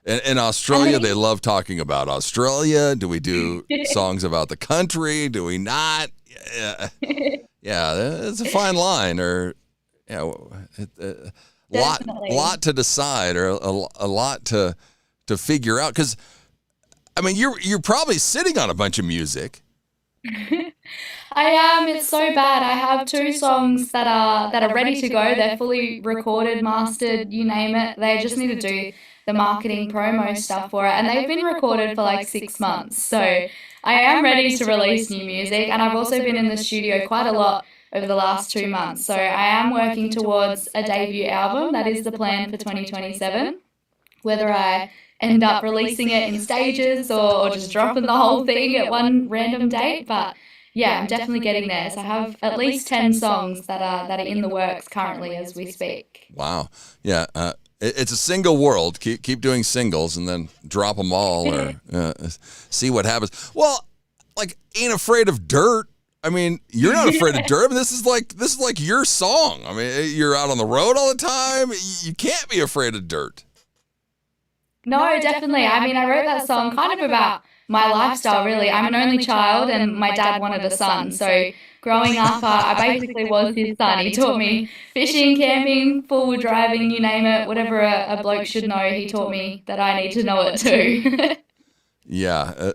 In Australia, they love talking about Australia. Do we do songs about the country? Do we not? Yeah, it's a fine line, or lot to decide, or a lot to figure out. Because I mean, you're probably sitting on a bunch of music. I am. It's so bad. I have 2 songs that are ready to go. They're fully recorded, mastered, you name it. They just need to do the marketing promo stuff for it, and they've been recorded for like 6 months. So I am ready to release new music, and I've also been in the studio quite a lot over the last 2 months. So I am working towards a debut album. That is the plan for 2027. Whether I end up releasing it in stages or just dropping the whole thing at one random date, but yeah, I'm definitely getting there. So I have at least 10 songs that are in the works currently as we speak. Wow. Yeah. It's a single world. Keep doing singles and then drop them all or see what happens. Well, like, ain't afraid of dirt. I mean, you're not afraid of dirt. I mean, this is like your song. I mean, you're out on the road all the time. You can't be afraid of dirt. No, definitely. I mean, I wrote that song kind of about my lifestyle, really. I'm an only child and my dad wanted a son. So growing up, I basically was his son. He taught me fishing, camping, four-wheel driving, you name it. Whatever a bloke should know, he taught me that I need to know it too. Yeah,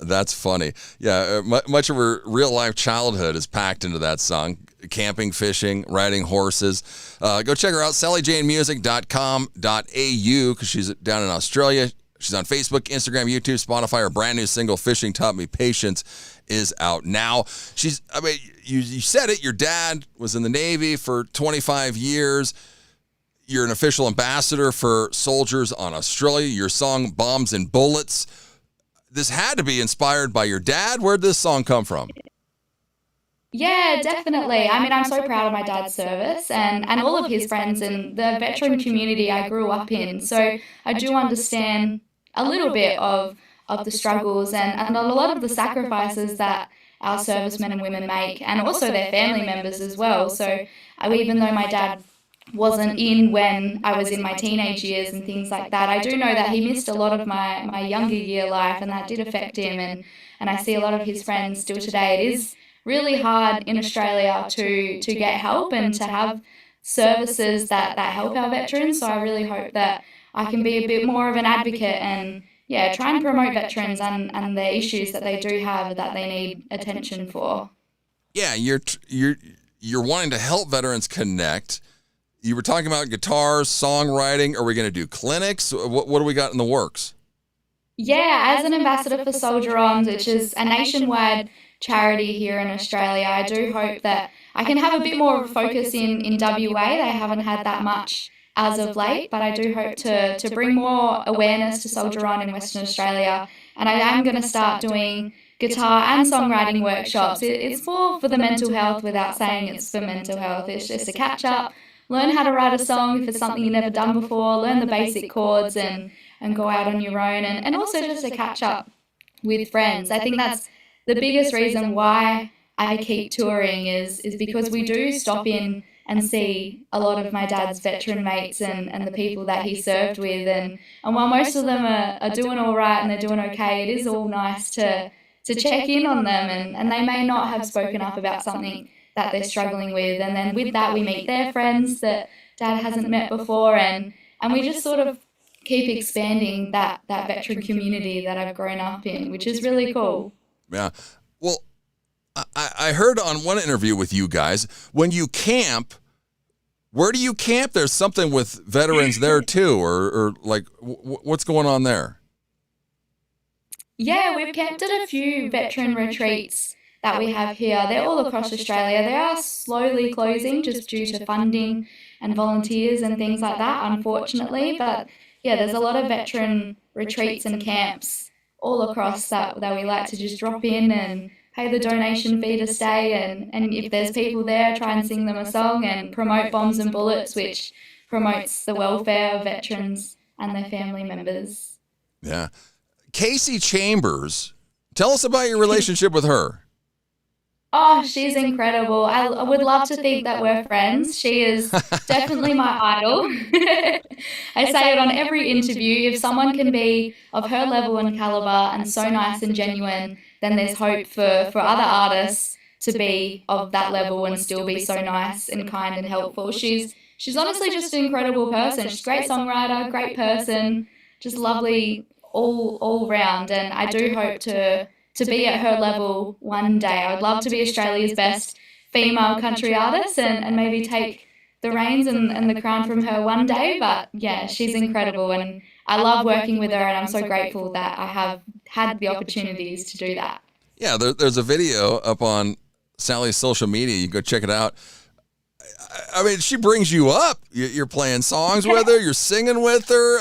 that's funny. Yeah, much of her real-life childhood is packed into that song. Camping, fishing, riding horses. Go check her out, sallyjanemusic.com.au, because she's down in Australia. She's on Facebook, Instagram, YouTube, Spotify. Her brand new single, Fishing Taught Me Patience, is out now. You said it, your dad was in the Navy for 25 years. You're an official ambassador for soldiers on Australia. Your song, Bombs and Bullets. This had to be inspired by your dad. Where'd this song come from? Yeah, definitely. I mean, I'm so proud of my dad's service and all of his friends and the veteran community I grew up in. So I do understand a little bit of the struggles and a lot of the sacrifices that our servicemen and women make, and also their family members as well. So even though my dad wasn't in when I was in my teenage years and things like that, I do know that he missed a lot of my younger year life, and that did affect him. And I see a lot of his friends still today. It is really hard in Australia to get help and to have services that help our veterans. So I really hope that I can be a bit more of an advocate and try and promote veterans and the issues that they do have that they need attention for. Yeah, you're wanting to help veterans connect. You were talking about guitars, songwriting. Are we going to do clinics? What do we got in the works? Yeah, as an ambassador for Soldier On, which is a nationwide charity here in Australia, I do hope that I can have a bit more of a focus in WA. They haven't had that much as of late, but I do hope to bring more awareness to Soldier On in Western Australia. And I am going to start doing guitar and songwriting workshops. It's for the mental health, without saying it's for mental health. It's just a catch up, learn how to write a song if it's something you've never done before, learn the basic chords and go out on your own, and also just a catch up with friends. I think that's the biggest reason why I keep touring is because we do stop in and see a lot of my dad's veteran mates and the people that he served with. And while most of them are doing all right and they're doing okay, it is all nice to check in on them. And they may not have spoken up about something that they're struggling with. And then with that, we meet their friends that Dad hasn't met before. And we just sort of keep expanding that veteran community that I've grown up in, which is really cool. Yeah. Well, I heard on one interview with you guys, when you camp, where do you camp? There's something with veterans there too, or like what's going on there? Yeah, we've camped at a few veteran retreats that we have here. They're all across Australia. They are slowly closing just due to funding and volunteers and things like that, unfortunately. But yeah, there's a lot of veteran retreats and camps all across that we like to just drop in and pay the donation fee to stay, and if there's people there, try and sing them a song and promote Bombs and Bullets, which promotes the welfare of veterans and their family members. Yeah. Casey Chambers, tell us about your relationship with her. Oh, she's incredible. I would love to think that we're friends. She is definitely my idol. I say it on every interview. If someone can be of her level and caliber and so nice and genuine, then there's hope for other artists to be of that level and still be so nice and kind and helpful. She's honestly just an incredible person. She's a great songwriter, great person, just lovely all round. And I do hope to be at her level one day. I would love to be Australia's best female country artist and maybe take the reins and the crown from her one day. But yeah, she's incredible and I love working with her, and I'm so grateful that I have had the opportunities to do that. Yeah, there's a video up on Sally's social media. You go check it out. I mean, she brings you up. You're playing songs with her. You're singing with her.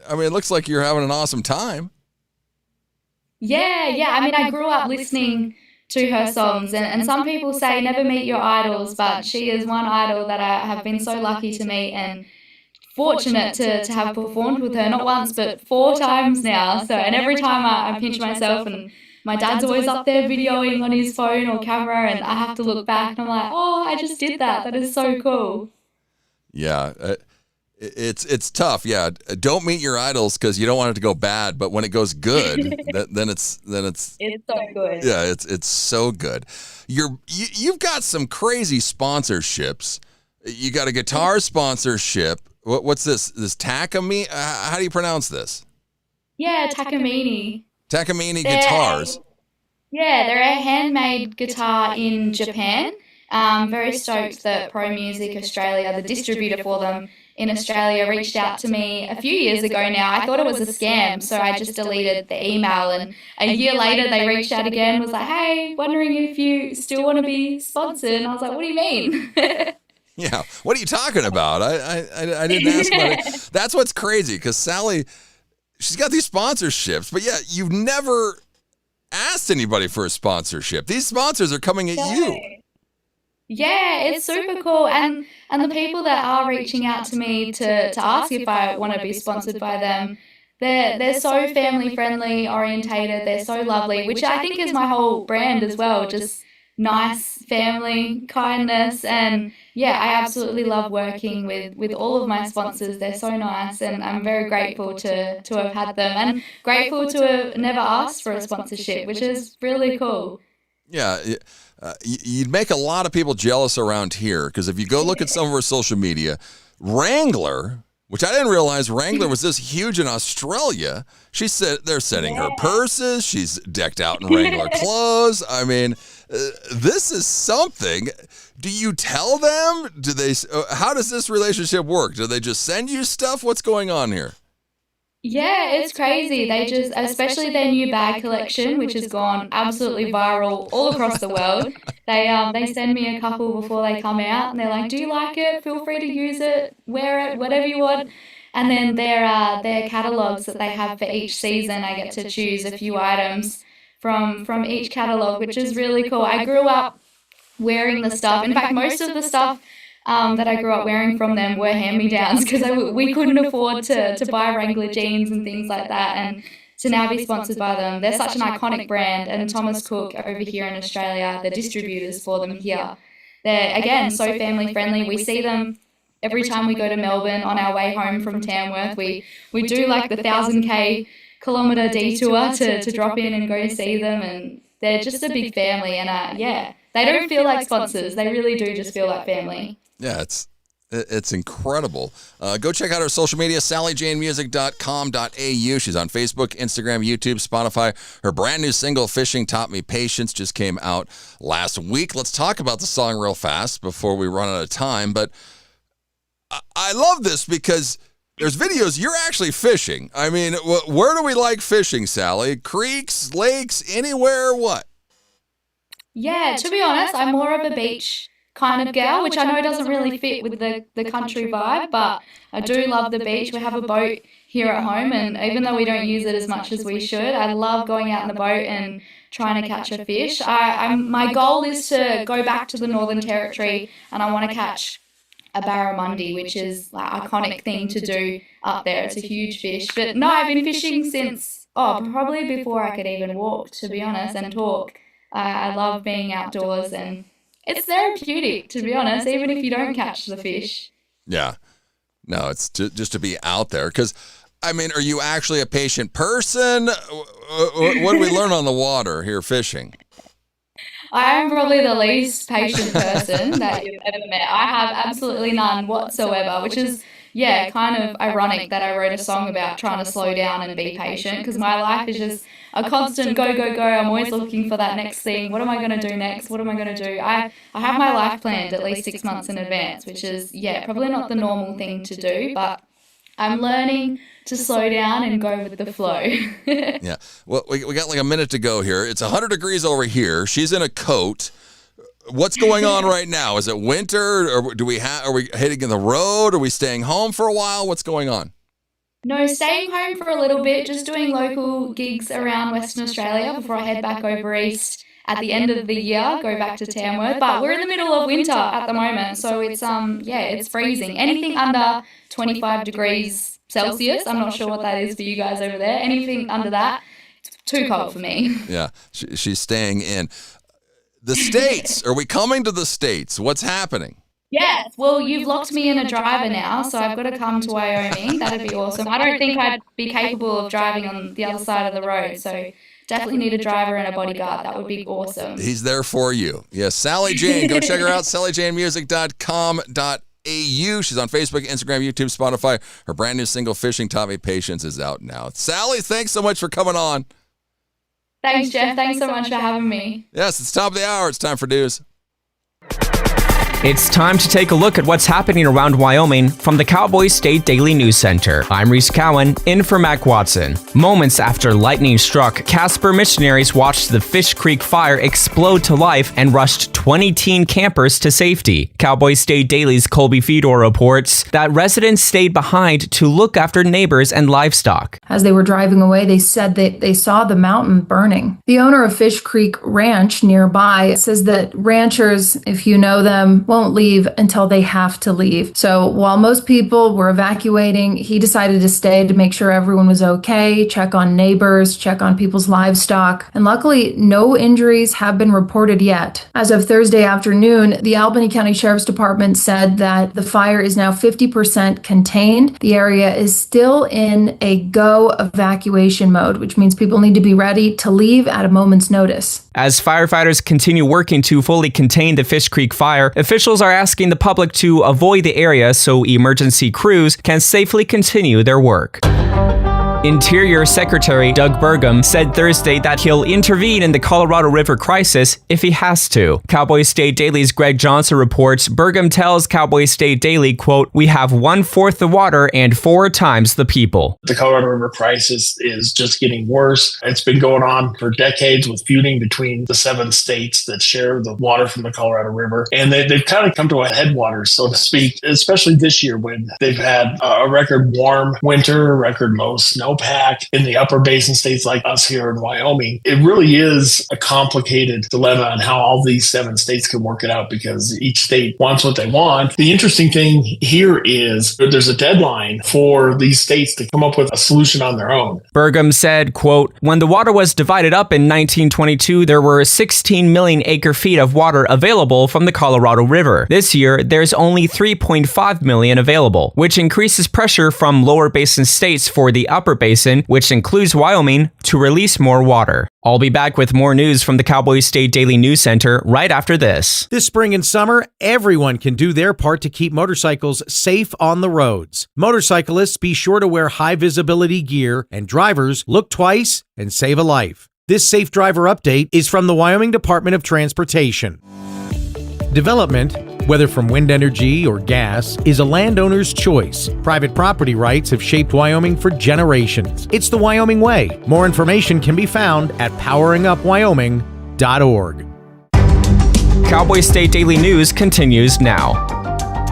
I mean, it looks like you're having an awesome time. Yeah. I mean, I grew up listening to her songs, and some people say never meet your idols, but she is one idol that I have been so lucky to meet, and fortunate to have performed with her, not once, but 4 times now. So, and every time I pinch myself, and my dad's always up there videoing on his phone or camera, and I have to look back and I'm like, oh, I just did that. That is so cool. Yeah. It's tough. Yeah. Don't meet your idols because you don't want it to go bad. But when it goes good, then it's It's so good. yeah, it's so good. You've got some crazy sponsorships. You got a guitar sponsorship. What's this? This Takamine? How do you pronounce this? Yeah, Takamine. Takamine guitars. Yeah, they're a handmade guitar in Japan. Very stoked that Pro Music Australia, the distributor for them in Australia, reached out to me a few years ago now. I thought it was a scam, so I just deleted the email, and a year later they reached out again, was like, hey, wondering if you still want to be sponsored. And I was like, what do you mean? Yeah, what are you talking about? I didn't ask about it. That's what's crazy, because Sally, she's got these sponsorships, but yeah, you've never asked anybody for a sponsorship. These sponsors are coming at you. Yeah, it's super cool. And the people that are reaching out to me to ask if I want to be sponsored by them, they're so family friendly orientated. They're so lovely, which I think is my whole brand as well. Just nice family, kindness, and yeah, I absolutely love working with all of my sponsors. They're so nice, and I'm very grateful to have had them, and grateful to have never asked for a sponsorship, which is really cool. Yeah, you'd make a lot of people jealous around here, because if you go look at some of her social media, Wrangler, which I didn't realize Wrangler was this huge in Australia. They're sending her purses. She's decked out in Wrangler clothes. I mean, this is something. Do you tell them? How does this relationship work? Do they just send you stuff? What's going on here? Yeah, it's crazy. They just, especially their new bag collection, which has gone absolutely viral all across the world. They send me a couple before they come out, and they're like, "Do you like it? Feel free to use it, wear it, whatever you want." And then their catalogs that they have for each season, I get to choose a few items from each catalog, which is really cool. I grew up wearing the stuff. In fact, most of the stuff that I grew up wearing from them were hand-me-downs, because we couldn't afford to buy Wrangler jeans and things like that, and to now be sponsored by them. They're such an iconic brand, and Thomas Cook over here in Australia, the distributors for them here, they're, again, so family-friendly. We see them every time we go to Melbourne on our way home from Tamworth. We do like the 1,000 kilometre detour to drop in and go see them, and they're just a big family, and yeah, they don't feel like sponsors. They really do just feel like family. Yeah, it's incredible. Go check out her social media, sallyjanemusic.com.au. She's on Facebook, Instagram, YouTube, Spotify. Her brand new single, Fishing Taught Me Patience, just came out last week. Let's talk about the song real fast before we run out of time. But I love this because there's videos. You're actually fishing. I mean, where do we like fishing, Sally? Creeks, lakes, anywhere, what? Yeah, to be honest, I'm more of a beach kind of gal, which I know doesn't really fit with the country vibe, but I do love the beach. We have a boat here at home, and even though we don't use it as much as we should, I love going out in the boat and trying to catch a fish. My goal is to go back to the Northern Territory, and I want to catch a barramundi, which is like iconic thing to do up there. It's a huge fish. But no, I've been fishing since, probably before I could even walk, to be honest, and talk. I love being outdoors, and it's therapeutic, to be honest, even if you don't catch the fish. Yeah. No, it's just to be out there. Because, I mean, are you actually a patient person? What do we learn on the water here fishing? I am probably the least patient person that you've ever met. I have absolutely none whatsoever, which is, yeah, kind of ironic that I wrote a song about trying to slow down and be patient, because my life is just a constant go, go, go. I'm always looking for that next thing. What am I going to do next? What am I going to do? I have my life planned at least 6 months in advance, which is, yeah, probably not the normal thing to do, but I'm learning to slow down and go with the flow. Yeah. Well, we got like a minute to go here. It's 100 degrees over here. She's in a coat. What's going on right now? Is it winter, or are we hitting the road? Are we staying home for a while? What's going on? No, staying home for a little bit, just doing local gigs around Western Australia before I head back over east at the end of the year go back to Tamworth. But we're in the middle of winter at the moment, so it's it's freezing. Anything under 25 degrees Celsius, I'm not sure what that is for you guys over there. Anything under that, it's too cold for me. Yeah, she's staying in. The States, are we coming to the States? What's happening? Yes, well, you've locked me in a driver now, so I've got to come to Wyoming. That'd be awesome. I don't think I'd be capable of driving on the other side of the road, so definitely need a driver and a bodyguard. That would be awesome. He's there for you. Yes, Sally Jane. Go check her out, sallyjanemusic.com.au. She's on Facebook, Instagram, YouTube, Spotify. Her brand new single, Fishing Taught Me Patience, is out now. Sally, thanks so much for coming on. Thanks, Jeff. Thanks so much for having me. Yes, it's top of the hour. It's time for news. It's time to take a look at what's happening around Wyoming from the Cowboy State Daily News Center. I'm Reese Cowan, in for Mac Watson. Moments after lightning struck, Casper missionaries watched the Fish Creek fire explode to life and rushed 20 teen campers to safety. Cowboy State Daily's Colby Fedor reports that residents stayed behind to look after neighbors and livestock. As they were driving away, they said that they saw the mountain burning. The owner of Fish Creek Ranch nearby says that ranchers, if you know them, won't leave until they have to leave. So while most people were evacuating, he decided to stay to make sure everyone was okay, check on neighbors, check on people's livestock. And luckily, no injuries have been reported yet. As of Thursday afternoon, the Albany County Sheriff's Department said that the fire is now 50% contained. The area is still in a go evacuation mode, which means people need to be ready to leave at a moment's notice. As firefighters continue working to fully contain the Fish Creek fire, officials are asking the public to avoid the area so emergency crews can safely continue their work. Interior Secretary Doug Burgum said Thursday that he'll intervene in the Colorado River crisis if he has to. Cowboy State Daily's Greg Johnson reports Burgum tells Cowboy State Daily, quote, "We have 1/4 the water and 4 times the people." The Colorado River crisis is just getting worse. It's been going on for decades with feuding between the 7 states that share the water from the Colorado River. And they've kind of come to a headwaters, so to speak, especially this year when they've had a record warm winter, record low snowpack in the upper basin states like us here in Wyoming. It really is a complicated dilemma on how all these 7 states can work it out because each state wants what they want. The interesting thing here is that there's a deadline for these states to come up with a solution on their own. Burgum said, quote, "When the water was divided up in 1922, there were 16 million acre-feet of water available from the Colorado River. This year, there's only 3.5 million available, which increases pressure from lower basin states for the upper basin, which includes Wyoming, to release more water." I'll be back with more news from the Cowboy State Daily News Center right after this. This spring and summer, everyone can do their part to keep motorcycles safe on the roads. Motorcyclists, be sure to wear high visibility gear, and drivers, look twice and save a life. This Safe Driver update is from the Wyoming Department of Transportation. Development, whether from wind energy or gas, is a landowner's choice. Private property rights have shaped Wyoming for generations. It's the Wyoming way. More information can be found at poweringupwyoming.org. Cowboy State Daily News continues now.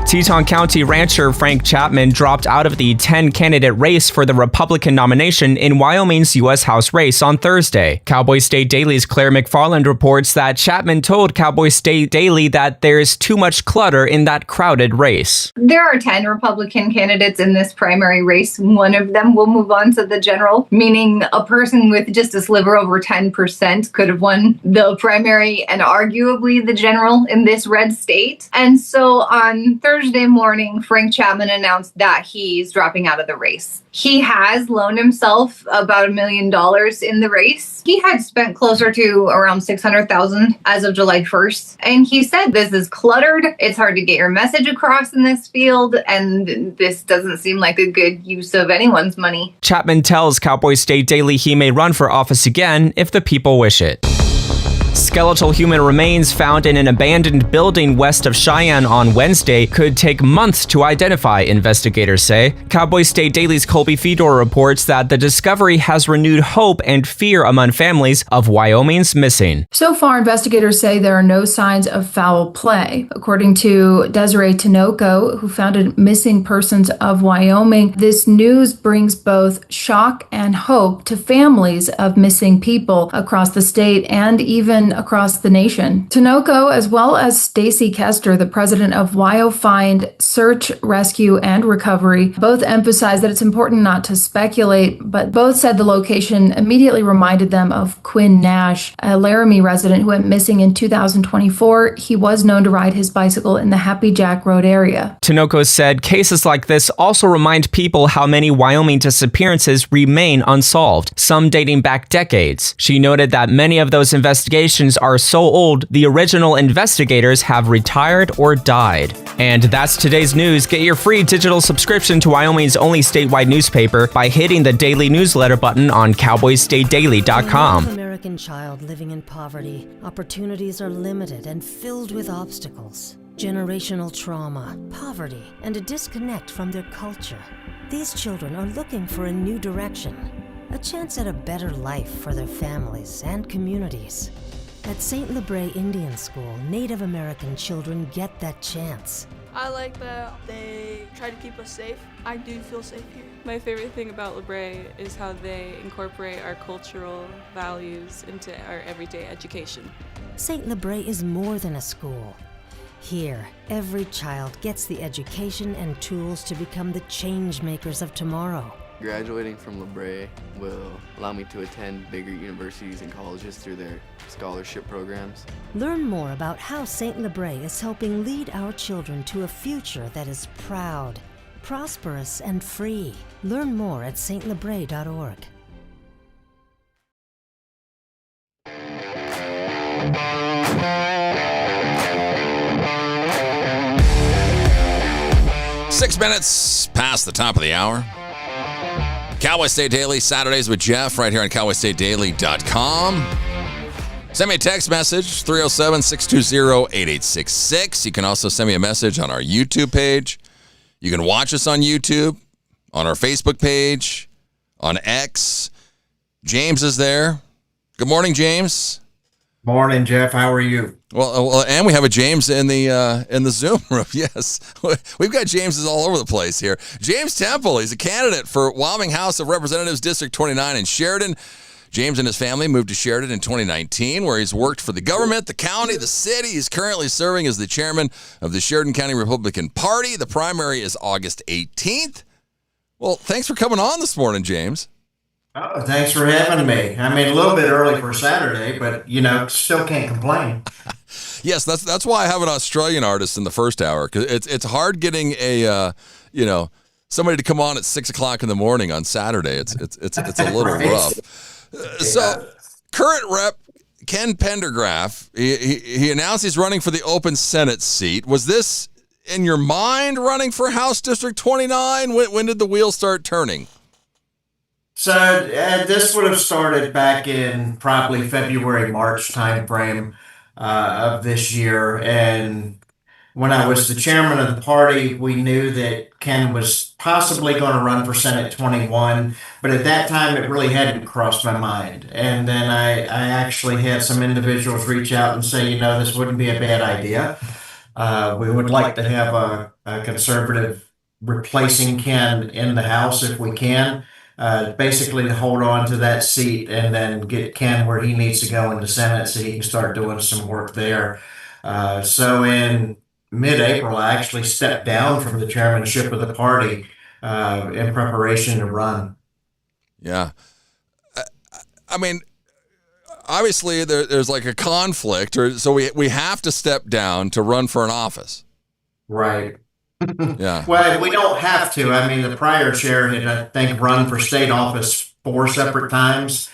Teton County rancher Frank Chapman dropped out of the 10-candidate race for the Republican nomination in Wyoming's U.S. House race on Thursday. Cowboy State Daily's Claire McFarland reports that Chapman told Cowboy State Daily that there's too much clutter in that crowded race. There are 10 Republican candidates in this primary race. One of them will move on to the general, meaning a person with just a sliver over 10% could have won the primary and arguably the general in this red state. And so on Thursday morning, Frank Chapman announced that he's dropping out of the race. He has loaned himself about $1 million in the race. He had spent closer to around $600,000 as of July 1st. And he said, "This is cluttered. It's hard to get your message across in this field. And this doesn't seem like a good use of anyone's money." Chapman tells Cowboy State Daily he may run for office again if the people wish it. Skeletal human remains found in an abandoned building west of Cheyenne on Wednesday could take months to identify, investigators say. Cowboy State Daily's Colby Fedor reports that the discovery has renewed hope and fear among families of Wyoming's missing. So far, investigators say there are no signs of foul play. According to Desiree Tinoco, who founded Missing Persons of Wyoming, this news brings both shock and hope to families of missing people across the state and even even across the nation. Tinoco, as well as Stacy Kester, the president of WyoFind Search, Rescue, and Recovery, both emphasized that it's important not to speculate, but both said the location immediately reminded them of Quinn Nash, a Laramie resident who went missing in 2024. He was known to ride his bicycle in the Happy Jack Road area. Tinoco said cases like this also remind people how many Wyoming disappearances remain unsolved, some dating back decades. She noted that many of those investigations are so old, the original investigators have retired or died. And that's today's news. Get your free digital subscription to Wyoming's only statewide newspaper by hitting the daily newsletter button on cowboystatedaily.com. American child living in poverty, opportunities are limited and filled with obstacles. Generational trauma, poverty, and a disconnect from their culture. These children are looking for a new direction, a chance at a better life for their families and communities. At St. Lebre Indian School, Native American children get that chance. I like that they try to keep us safe. I do feel safe here. My favorite thing about Lebre is how they incorporate our cultural values into our everyday education. St. Lebre is more than a school. Here, every child gets the education and tools to become the change makers of tomorrow. Graduating from Lebre will allow me to attend bigger universities and colleges through their scholarship programs. Learn more about how St. Lebre is helping lead our children to a future that is proud, prosperous, and free. Learn more at stlebre.org. Six minutes past the top of the hour. Cowboy State Daily, Saturdays with Jeff, right here on cowboystatedaily.com. Send me a text message, 307-620-8866. You can also send me a message on our YouTube page. You can watch us on YouTube, on our Facebook page, on X. James is there. Good morning, James. Morning, Jeff. How are you? Well, and we have a James in the Zoom room. Yes, we've got Jameses all over the place here. James Temple, he's a candidate for Wyoming House of Representatives District 29 in Sheridan. James and his family moved to Sheridan in 2019, where he's worked for the government, the county, the city. He's currently serving as the chairman of the Sheridan County Republican Party. The primary is August 18th. Well, thanks for coming on this morning, James. Oh, thanks for having me. I mean, a little bit early for Saturday, but, still can't complain. Yes, that's why I have an Australian artist in the first hour, because it's hard getting somebody to come on at 6 o'clock in the morning on Saturday. It's a little Right. rough. So, current rep Ken Pendergraft, he announced he's running for the open Senate seat. Was this in your mind, running for House District 29? When did the wheels start turning? So this would have started back in probably February, March timeframe of this year. And when I was the chairman of the party, we knew that Ken was possibly going to run for Senate 21. But at that time, it really hadn't crossed my mind. And then I actually had some individuals reach out and say, this wouldn't be a bad idea. We would like to have a conservative replacing Ken in the House if we can. Basically to hold on to that seat and then get Ken where he needs to go in the Senate so he can start doing some work there. So in mid-April, I actually stepped down from the chairmanship of the party in preparation to run. Yeah. I mean, obviously there's like a conflict, so we have to step down to run for an office. Right. Yeah. Well, we don't have to. I mean, the prior chair had, I think, run for state office 4 separate times,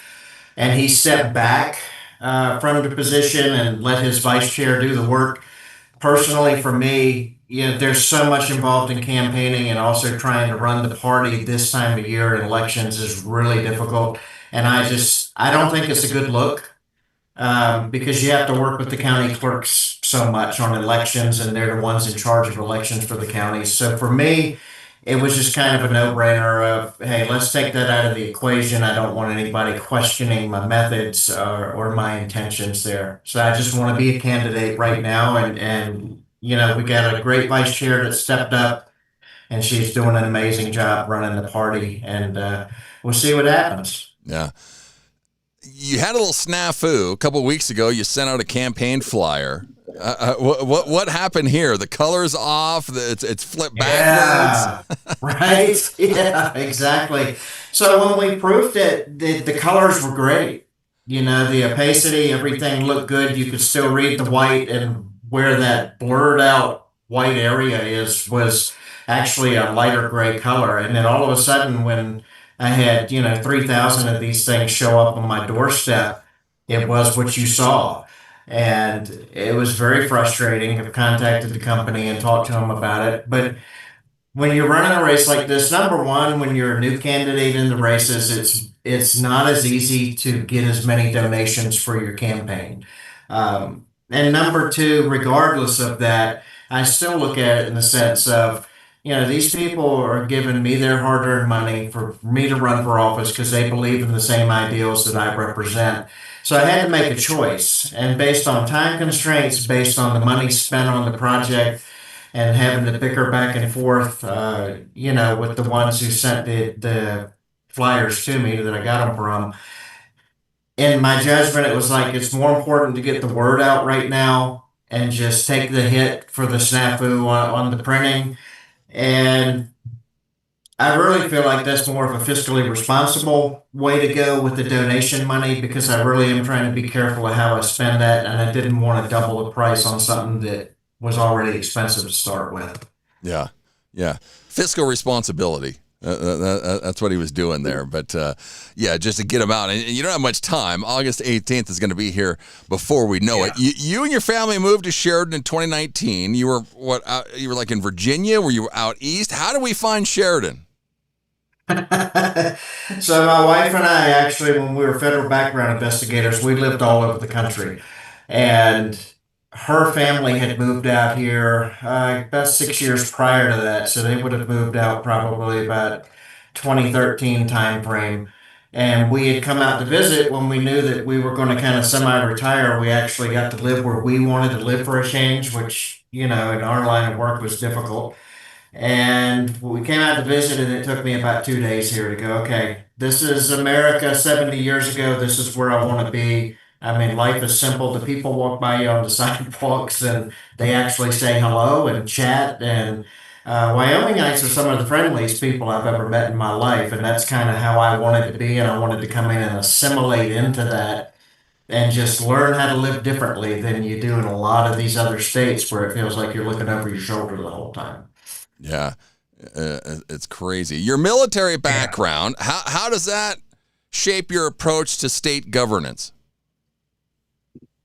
and he stepped back from the position and let his vice chair do the work. Personally, for me, there's so much involved in campaigning and also trying to run the party this time of year in elections is really difficult. And I don't think it's a good look because you have to work with the county clerks so much on elections, and they're the ones in charge of elections for the counties. So for me, it was just kind of a no-brainer of, hey, let's take that out of the equation. I don't want anybody questioning my methods or my intentions there. So I just want to be a candidate right now. And we got a great vice chair that stepped up, and she's doing an amazing job running the party. And we'll see what happens. Yeah. you had a little snafu a couple of weeks ago. You sent out a campaign flyer. What happened here? The color's off. It's flipped backwards. Yeah, right. Yeah, exactly. So when we proofed it, the colors were great. You know, the opacity, everything looked good. You could still read the white, and where that blurred out white area was actually a lighter gray color. And then all of a sudden, when I had 3,000 of these things show up on my doorstep, it was what you saw. And it was very frustrating. I've contacted the company and talked to them about it. But when you're running a race like this, number one, when you're a new candidate in the races, it's not as easy to get as many donations for your campaign. And number two, regardless of that, I still look at it in the sense of, these people are giving me their hard-earned money for me to run for office because they believe in the same ideals that I represent. So I had to make a choice. And based on time constraints, based on the money spent on the project, and having to bicker back and forth, with the ones who sent the flyers to me that I got them from, in my judgment, it was like it's more important to get the word out right now and just take the hit for the snafu on the printing. And I really feel like that's more of a fiscally responsible way to go with the donation money, because I really am trying to be careful of how I spend that, and I didn't want to double the price on something that was already expensive to start with. Yeah. Fiscal responsibility. That's what he was doing there. But just to get him out. And you don't have much time. August 18th is going to be here before we know it. You and your family moved to Sheridan in 2019. You were you were like in Virginia? Were you out east? How do we find Sheridan? So my wife and I, actually, when we were federal background investigators, we lived all over the country. And her family had moved out here about 6 years prior to that, so they would have moved out probably about 2013 time frame. And we had come out to visit when we knew that we were going to kind of semi-retire. We actually got to live where we wanted to live for a change, which, in our line of work was difficult. And we came out to visit, and it took me about 2 days here to go, okay, this is America 70 years ago. This is where I want to be. I mean, life is simple. The people walk by you on the sidewalks, and they actually say hello and chat. And Wyomingites are some of the friendliest people I've ever met in my life. And that's kind of how I wanted to be. And I wanted to come in and assimilate into that and just learn how to live differently than you do in a lot of these other states where it feels like you're looking over your shoulder the whole time. Yeah, it's crazy. Your military background, how does that shape your approach to state governance?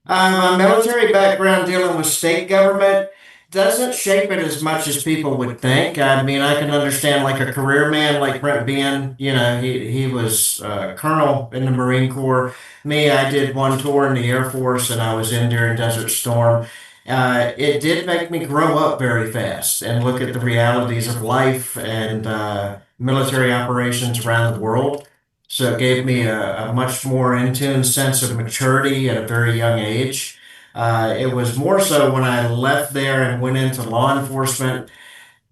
My military background dealing with state government doesn't shape it as much as people would think. I mean, I can understand like a career man like Brent Bean, he was a colonel in the Marine Corps. Me, I did one tour in the Air Force, and I was in during Desert Storm. It did make me grow up very fast and look at the realities of life and military operations around the world. So it gave me a much more in-tune sense of maturity at a very young age. It was more so when I left there and went into law enforcement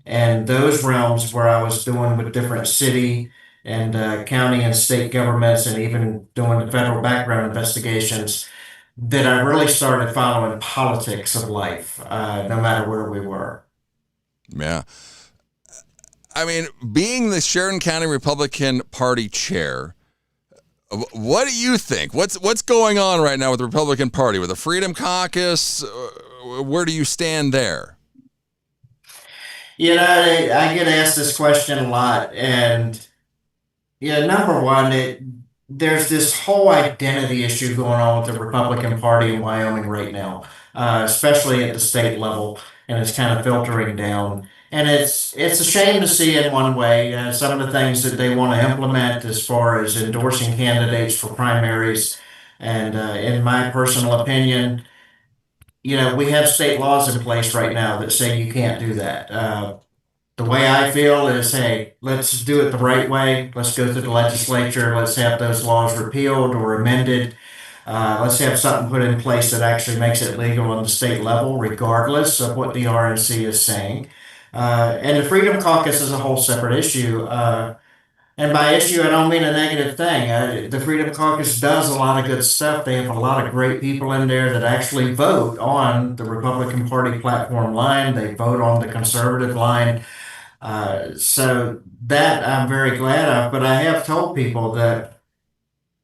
and those realms where I was doing with different city and county and state governments, and even doing the federal background investigations, that I really started following politics of life, no matter where we were. Yeah. I mean, being the Sheridan County Republican Party chair, what do you think? What's going on right now with the Republican Party, with the Freedom Caucus? Where do you stand there? I get asked this question a lot, and number one, there's this whole identity issue going on with the Republican Party in Wyoming right now, especially at the state level, and it's kind of filtering down. And it's a shame to see in one way some of the things that they want to implement as far as endorsing candidates for primaries. And in my personal opinion, we have state laws in place right now that say you can't do that. The way I feel is, hey, let's do it the right way. Let's go through the legislature. Let's have those laws repealed or amended. Let's have something put in place that actually makes it legal on the state level, regardless of what the RNC is saying. And the Freedom Caucus is a whole separate issue. And And by issue, I don't mean a negative thing. The Freedom Caucus does a lot of good stuff. They have a lot of great people in there that actually vote on the Republican Party platform line. They vote on the conservative line. So that I'm very glad of. But I have told people that,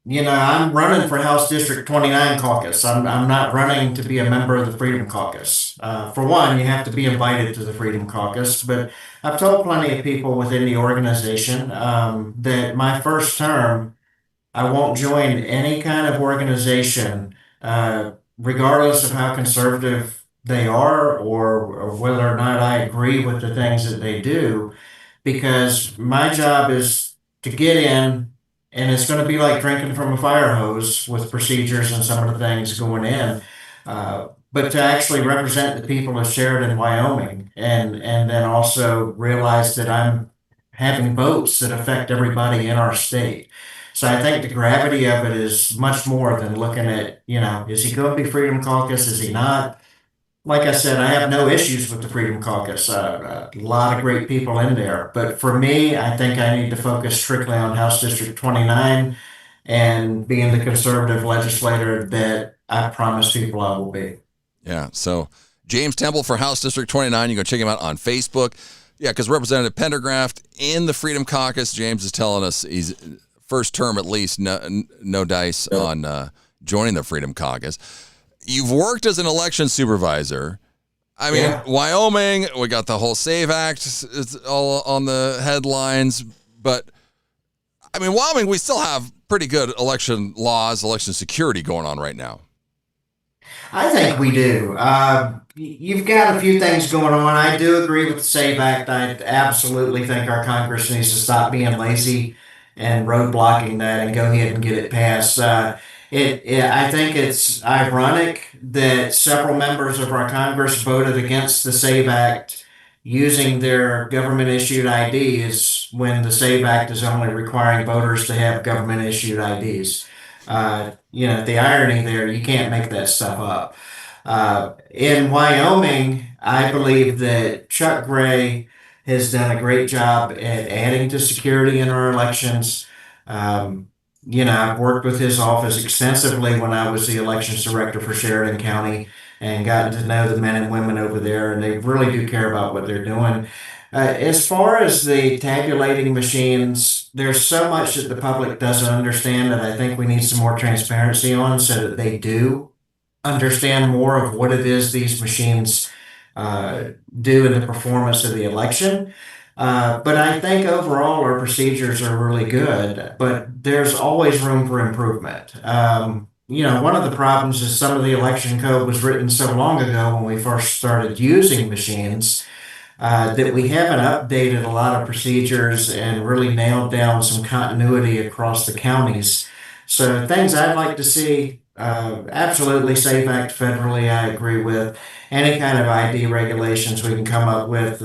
I'm running for House District 29 caucus. I'm not running to be a member of the Freedom Caucus. For one, you have to be invited to the Freedom Caucus, but I've told plenty of people within the organization that my first term, I won't join any kind of organization, regardless of how conservative they are or whether or not I agree with the things that they do, because my job is to get in, and it's going to be like drinking from a fire hose with procedures and some of the things going in. But to actually represent the people of Sheridan, Wyoming, and then also realize that I'm having votes that affect everybody in our state. So I think the gravity of it is much more than looking at, is he going to be Freedom Caucus? Is he not? Like I said, I have no issues with the Freedom Caucus. A lot of great people in there. But for me, I think I need to focus strictly on House District 29 and being the conservative legislator that I promised people I will be. Yeah, so James Temple for House District 29. You can check him out on Facebook. Yeah, because Representative Pendergraft in the Freedom Caucus, James is telling us he's first term at least, no dice on joining the Freedom Caucus. You've worked as an election supervisor. I mean, Wyoming, we got the whole SAVE Act. It's all on the headlines. But, I mean, Wyoming, we still have pretty good election laws, election security going on right now. I think we do. You've got a few things going on. I do agree with the SAVE Act. I absolutely think our Congress needs to stop being lazy and roadblocking that and go ahead and get it passed. I think it's ironic that several members of our Congress voted against the SAVE Act using their government-issued IDs when the SAVE Act is only requiring voters to have government-issued IDs. The irony there, you can't make that stuff up. In Wyoming, I believe that Chuck Gray has done a great job at adding to security in our elections. I've worked with his office extensively when I was the elections director for Sheridan County and gotten to know the men and women over there, and they really do care about what they're doing. As far as the tabulating machines, there's so much that the public doesn't understand that I think we need some more transparency on so that they do understand more of what it is these machines do in the performance of the election. But I think overall our procedures are really good, but there's always room for improvement. One of the problems is some of the election code was written so long ago when we first started using machines that we haven't updated a lot of procedures and really nailed down some continuity across the counties. So things I'd like to see, absolutely SAVE Act federally, I agree with. Any kind of ID regulations we can come up with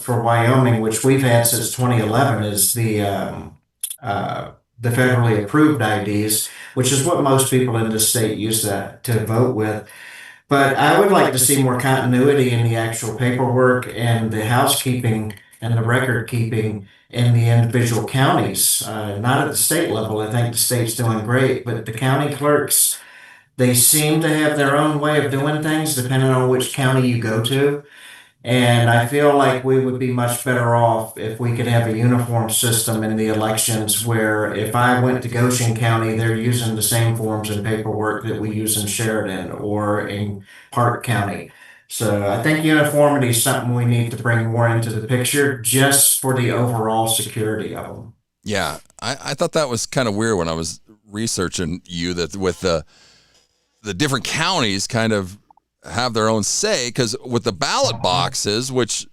for Wyoming, which we've had since 2011, is the federally approved IDs, which is what most people in the state use to vote with. But I would like to see more continuity in the actual paperwork and the housekeeping and the record keeping in the individual counties, not at the state level. I think the state's doing great, but the county clerks, they seem to have their own way of doing things depending on which county you go to. And I feel like we would be much better off if we could have a uniform system in the elections where if I went to Goshen County, they're using the same forms and paperwork that we use in Sheridan or in Park County. So I think uniformity is something we need to bring more into the picture just for the overall security of them. Yeah, I thought that was kind of weird when I was researching you, that with the different counties kind of have their own say, because with the ballot boxes, which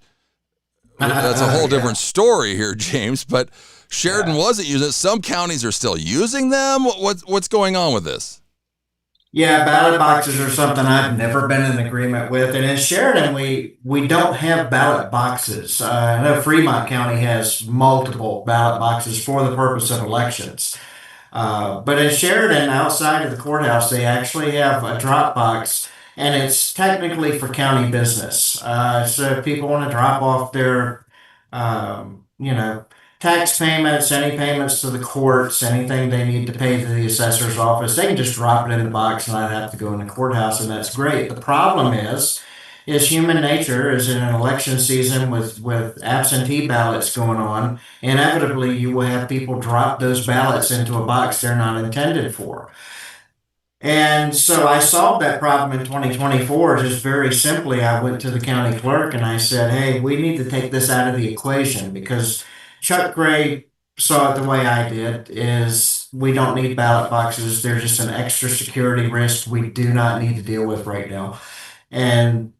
that's a whole different story here, James, but Sheridan wasn't using it. Some counties are still using them. What's going on with this? Yeah, ballot boxes are something I've never been in agreement with. And in Sheridan, we don't have ballot boxes. I know Fremont County has multiple ballot boxes for the purpose of elections. But in Sheridan, outside of the courthouse, they actually have a drop box, and it's technically for county business. So if people want to drop off their, tax payments, any payments to the courts, anything they need to pay to the assessor's office, they can just drop it in the box and not have to go in the courthouse, and that's great. The problem is human nature is in an election season with absentee ballots going on. Inevitably, you will have people drop those ballots into a box they're not intended for. And so I solved that problem in 2024 just very simply. I went to the county clerk and I said, hey, we need to take this out of the equation because Chuck Gray saw it the way I did, is we don't need ballot boxes. They're just an extra security risk we do not need to deal with right now. And,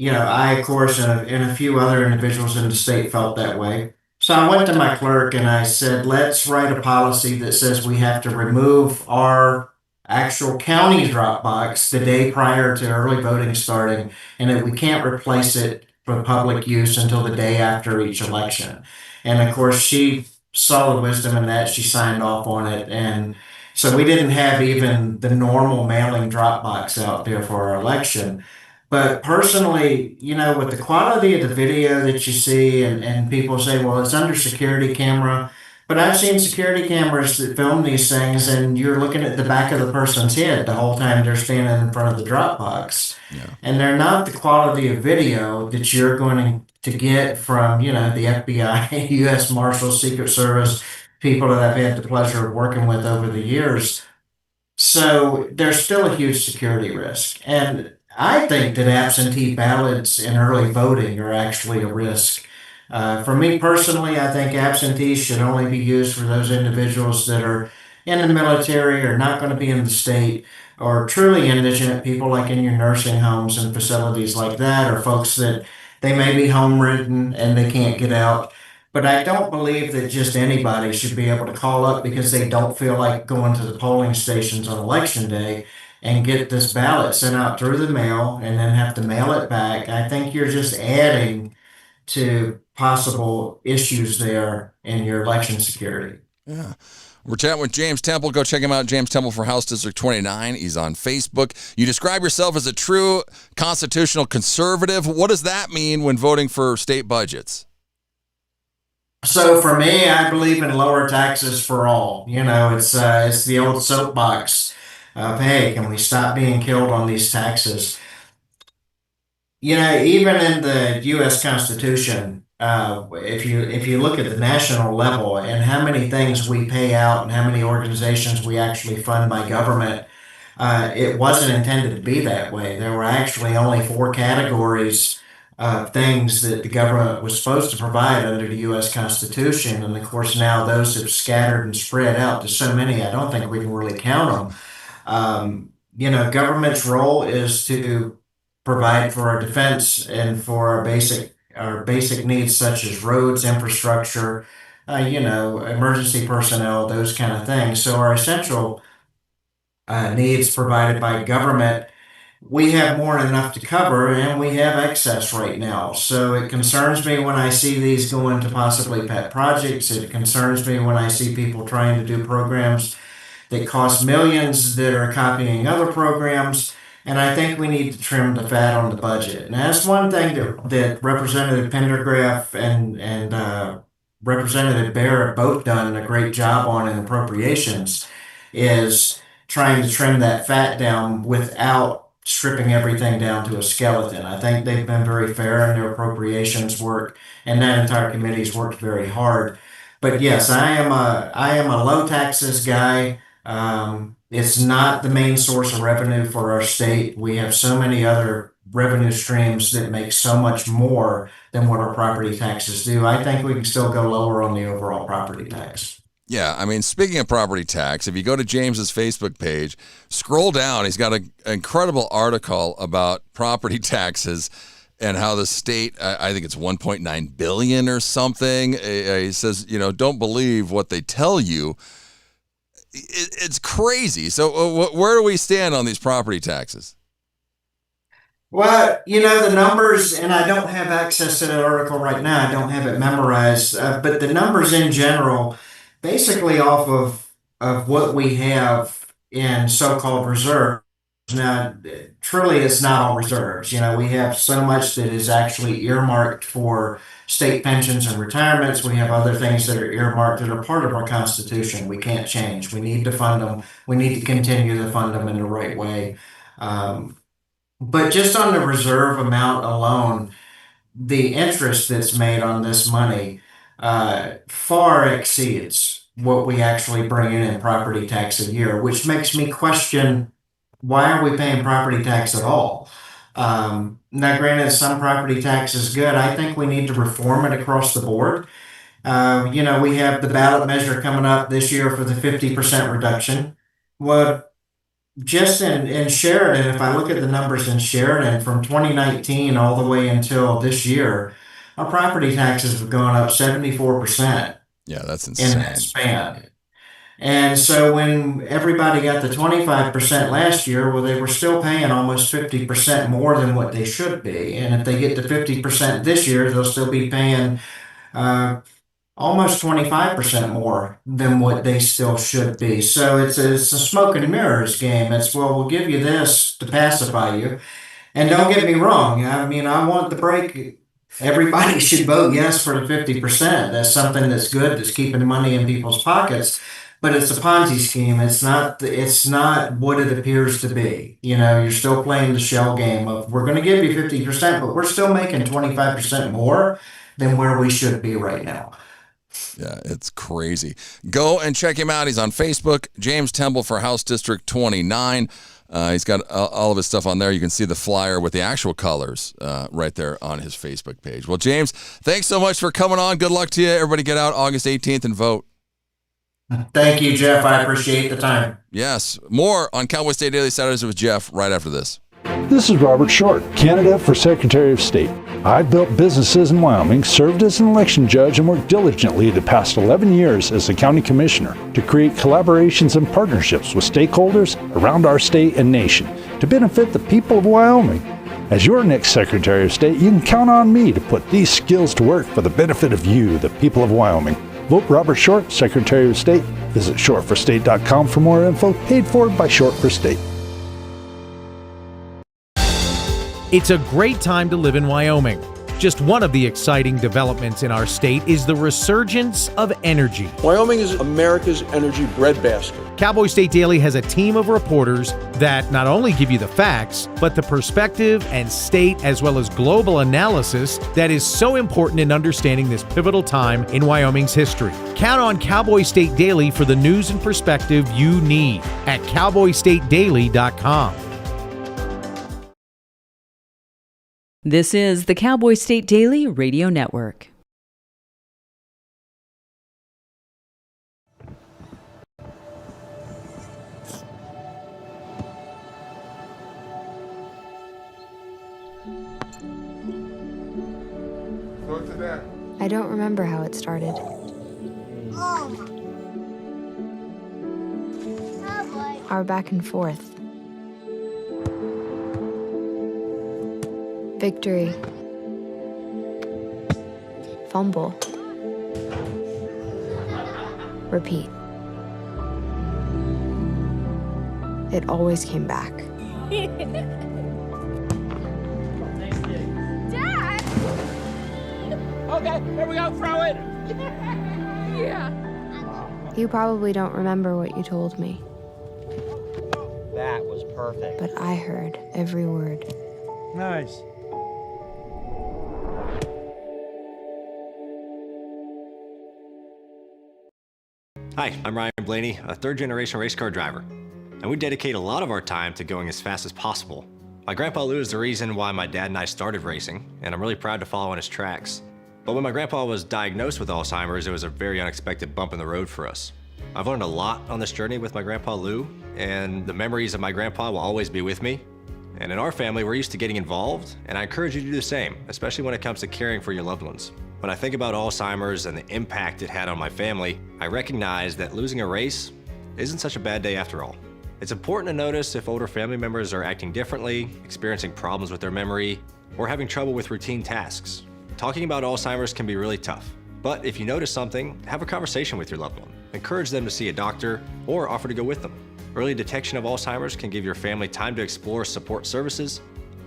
I, of course, and a few other individuals in the state felt that way. So I went to my clerk and I said, let's write a policy that says we have to remove our actual county drop box the day prior to early voting starting, and that we can't replace it for public use until the day after each election. And of course, she saw the wisdom in that. She signed off on it. And so we didn't have even the normal mailing drop box out there for our election. But personally, with the quality of the video that you see, and people say, well, it's under security camera. But I've seen security cameras that film these things, and you're looking at the back of the person's head the whole time they're standing in front of the drop box. Yeah. And they're not the quality of video that you're going to get from, the FBI, U.S. Marshals, Secret Service, people that I've had the pleasure of working with over the years. So there's still a huge security risk. And I think that absentee ballots in early voting are actually a risk. For me personally, I think absentees should only be used for those individuals that are in the military or not going to be in the state, or truly indigent people like in your nursing homes and facilities like that, or folks that they may be home-ridden and they can't get out. But I don't believe that just anybody should be able to call up because they don't feel like going to the polling stations on election day and get this ballot sent out through the mail and then have to mail it back. I think you're just adding to possible issues there in your election security. Yeah. We're chatting with James Temple. Go check him out, James Temple for House District 29. He's on Facebook. You describe yourself as a true constitutional conservative. What does that mean when voting for state budgets? So for me, I believe in lower taxes for all. It's the old soapbox of, hey, can we stop being killed on these taxes? Even in the U.S. Constitution, if you look at the national level and how many things we pay out and how many organizations we actually fund by government, it wasn't intended to be that way. There were actually only 4 categories of things that the government was supposed to provide under the U.S. Constitution. And of course, now those have scattered and spread out to so many, I don't think we can really count them. Government's role is to provide for our defense and for our basic needs such as roads, infrastructure, emergency personnel, those kind of things. So our essential needs provided by government, we have more than enough to cover, and we have excess right now. So it concerns me when I see these go into possibly pet projects. It concerns me when I see people trying to do programs that cost millions that are copying other programs. And I think we need to trim the fat on the budget. And that's one thing that Representative Pendergraft and Representative Bear have both done a great job on in appropriations, is trying to trim that fat down without stripping everything down to a skeleton. I think they've been very fair in their appropriations work, and that entire committee's worked very hard. But yes, I am a low taxes guy. It's not the main source of revenue for our state. We have so many other revenue streams that make so much more than what our property taxes do. I think we can still go lower on the overall property tax. Yeah, I mean, speaking of property tax, if you go to James's Facebook page, scroll down, he's got an incredible article about property taxes and how the state, I think it's 1.9 billion or something. He says, don't believe what they tell you. It's crazy. So where do we stand on these property taxes? Well, the numbers, and I don't have access to that article right now. I don't have it memorized, but the numbers in general, basically off of what we have in so-called reserves, Now, truly, it's not all reserves. We have so much that is actually earmarked for state pensions and retirements. We have other things that are earmarked that are part of our Constitution. We can't change. We need to fund them. We need to continue to fund them in the right way. But just on the reserve amount alone, the interest that's made on this money far exceeds what we actually bring in property tax a year, which makes me question, why are we paying property tax at all? Now, granted, some property tax is good. I think we need to reform it across the board. We have the ballot measure coming up this year for the 50% reduction. Well, just in Sheridan, if I look at the numbers in Sheridan from 2019 all the way until this year, our property taxes have gone up 74%. Yeah, that's insane. In that span. And so when everybody got the 25% last year, well, they were still paying almost 50% more than what they should be. And if they get to 50% this year, they'll still be paying almost 25% more than what they still should be. So it's a smoke and mirrors game. It's, well, we'll give you this to pacify you. And don't get me wrong. I mean, I want the break. Everybody should vote yes for the 50%. That's something that's good, that's keeping money in people's pockets. But it's a Ponzi scheme. It's not what it appears to be. You're still playing the shell game of, we're going to give you 50%, but we're still making 25% more than where we should be right now. Yeah, it's crazy. Go and check him out. He's on Facebook, James Temple for House District 29. He's got all of his stuff on there. You can see the flyer with the actual colors right there on his Facebook page. Well, James, thanks so much for coming on. Good luck to you. Everybody get out August 18th and vote. Thank you, Jeff. I appreciate the time. Yes. More on Cowboy State Daily Saturdays with Jeff right after this. This is Robert Short, candidate for Secretary of State. I've built businesses in Wyoming, served as an election judge, and worked diligently the past 11 years as a county commissioner to create collaborations and partnerships with stakeholders around our state and nation to benefit the people of Wyoming. As your next Secretary of State, you can count on me to put these skills to work for the benefit of you, the people of Wyoming. Vote Robert Short, Secretary of State. Visit shortforstate.com for more info, paid for by Short for State. It's a great time to live in Wyoming. Just one of the exciting developments in our state is the resurgence of energy. Wyoming is America's energy breadbasket. Cowboy State Daily has a team of reporters that not only give you the facts, but the perspective and state as well as global analysis that is so important in understanding this pivotal time in Wyoming's history. Count on Cowboy State Daily for the news and perspective you need at cowboystatedaily.com. This is the Cowboy State Daily Radio Network. I don't remember how it started. Our back and forth. Victory. Fumble. Repeat. It always came back. Dad! Okay, here we go, throw it! Yeah. You probably don't remember what you told me, That was perfect. but I heard every word. Nice. Hi, I'm Ryan Blaney, a third-generation race car driver, and we dedicate a lot of our time to going as fast as possible. My grandpa Lou is the reason why my dad and I started racing, and I'm really proud to follow in his tracks. But when my grandpa was diagnosed with Alzheimer's, it was a very unexpected bump in the road for us. I've learned a lot on this journey with my grandpa Lou, and the memories of my grandpa will always be with me. And in our family, we're used to getting involved, and I encourage you to do the same, especially when it comes to caring for your loved ones. When I think about Alzheimer's and the impact it had on my family, I recognize that losing a race isn't such a bad day after all. It's important to notice if older family members are acting differently, experiencing problems with their memory, or having trouble with routine tasks. Talking about Alzheimer's can be really tough, but if you notice something, have a conversation with your loved one. Encourage them to see a doctor or offer to go with them. Early detection of Alzheimer's can give your family time to explore support services,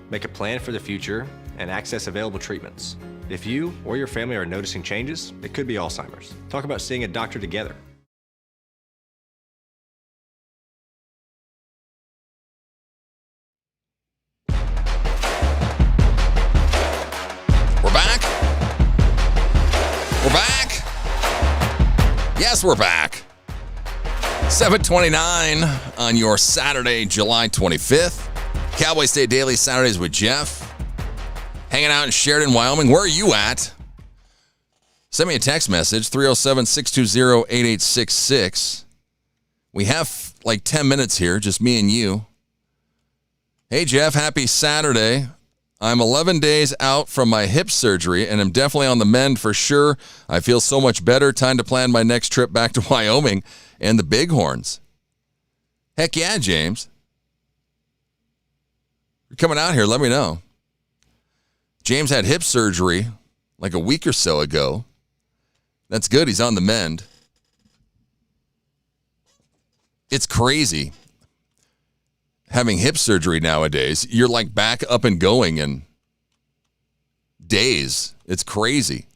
make a plan for the future, and access available treatments. If you or your family are noticing changes, it could be Alzheimer's. Talk about seeing a doctor together. We're back. We're back. Yes, we're back. 7:29 on your Saturday, July 25th. Cowboy State Daily Saturdays with Jeff. Hanging out in Sheridan, Wyoming. Where are you at? Send me a text message, 307-620-8866. We have like 10 minutes here, just me and you. Hey, Jeff, happy Saturday. I'm 11 days out from my hip surgery, and I'm definitely on the mend for sure. I feel so much better. Time to plan my next trip back to Wyoming and the Bighorns. Heck yeah, James. You're coming out here, let me know. James had hip surgery like a week or so ago. That's good. He's on the mend. It's crazy having hip surgery nowadays. You're like back up and going in days. It's crazy.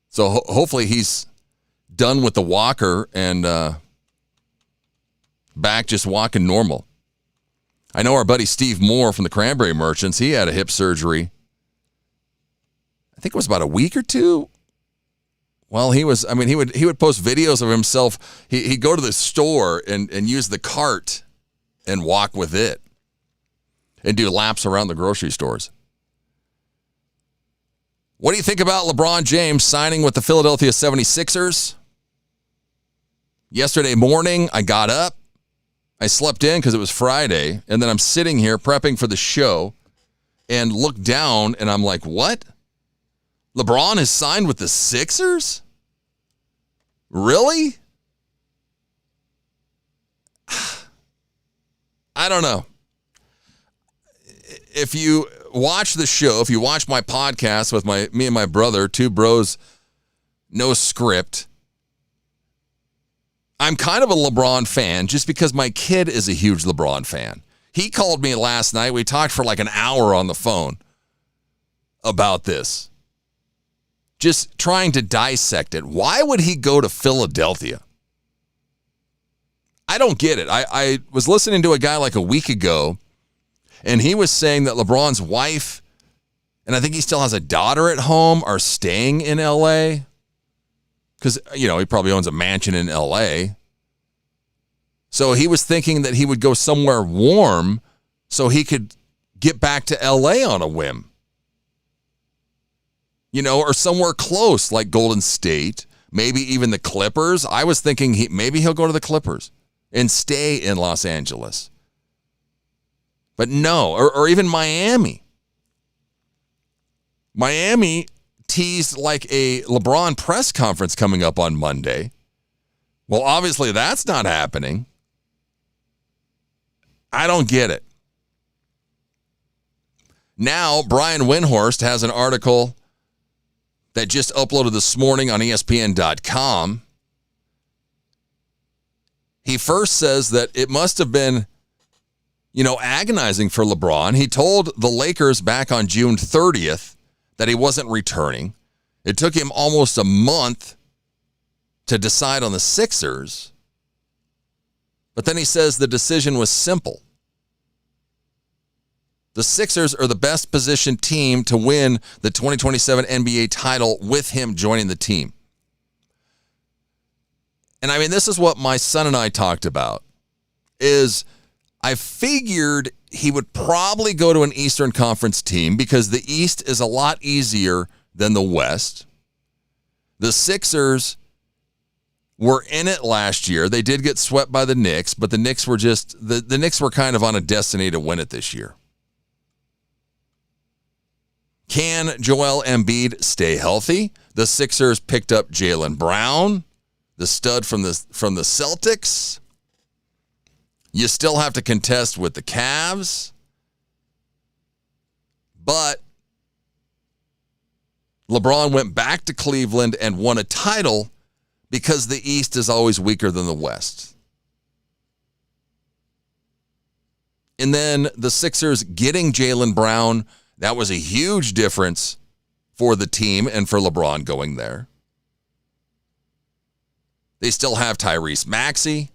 So hopefully he's done with the walker and back just walking normal. I know our buddy Steve Moore from the Cranberry Merchants, he had a hip surgery. I think it was about a week or two. Well, he would post videos of himself. He'd go to the store and use the cart and walk with it and do laps around the grocery stores. What do you think about LeBron James signing with the Philadelphia 76ers? Yesterday morning, I got up. I slept in because it was Friday, and then I'm sitting here prepping for the show and look down, and I'm like, what? LeBron has signed with the Sixers? Really? I don't know. If you watch the show, if you watch my podcast with me and my brother, Two Bros, No Script, I'm kind of a LeBron fan just because my kid is a huge LeBron fan. He called me last night. We talked for like an hour on the phone about this. Just trying to dissect it. Why would he go to Philadelphia? I don't get it. I was listening to a guy like a week ago, and he was saying that LeBron's wife, and I think he still has a daughter at home, are staying in L.A., because, he probably owns a mansion in L.A. So he was thinking that he would go somewhere warm so he could get back to L.A. on a whim. Or somewhere close like Golden State, maybe even the Clippers. I was thinking maybe he'll go to the Clippers and stay in Los Angeles. But no, or even Miami. Miami teased like a LeBron press conference coming up on Monday. Well, obviously that's not happening. I don't get it. Now, Brian Windhorst has an article that just uploaded this morning on ESPN.com. He first says that it must have been, agonizing for LeBron. He told the Lakers back on June 30th that he wasn't returning. It took him almost a month to decide on the Sixers. But then he says the decision was simple. The Sixers are the best positioned team to win the 2027 NBA title with him joining the team. And this is what my son and I talked about, is I figured he would probably go to an Eastern Conference team because the East is a lot easier than the West. The Sixers were in it last year. They did get swept by the Knicks, but the Knicks were the Knicks were kind of on a destiny to win it this year. Can Joel Embiid stay healthy? The Sixers picked up Jaylen Brown, the stud from the Celtics. You still have to contest with the Cavs. But LeBron went back to Cleveland and won a title because the East is always weaker than the West. And then the Sixers getting Jaylen Brown, that was a huge difference for the team and for LeBron going there. They still have Tyrese Maxey.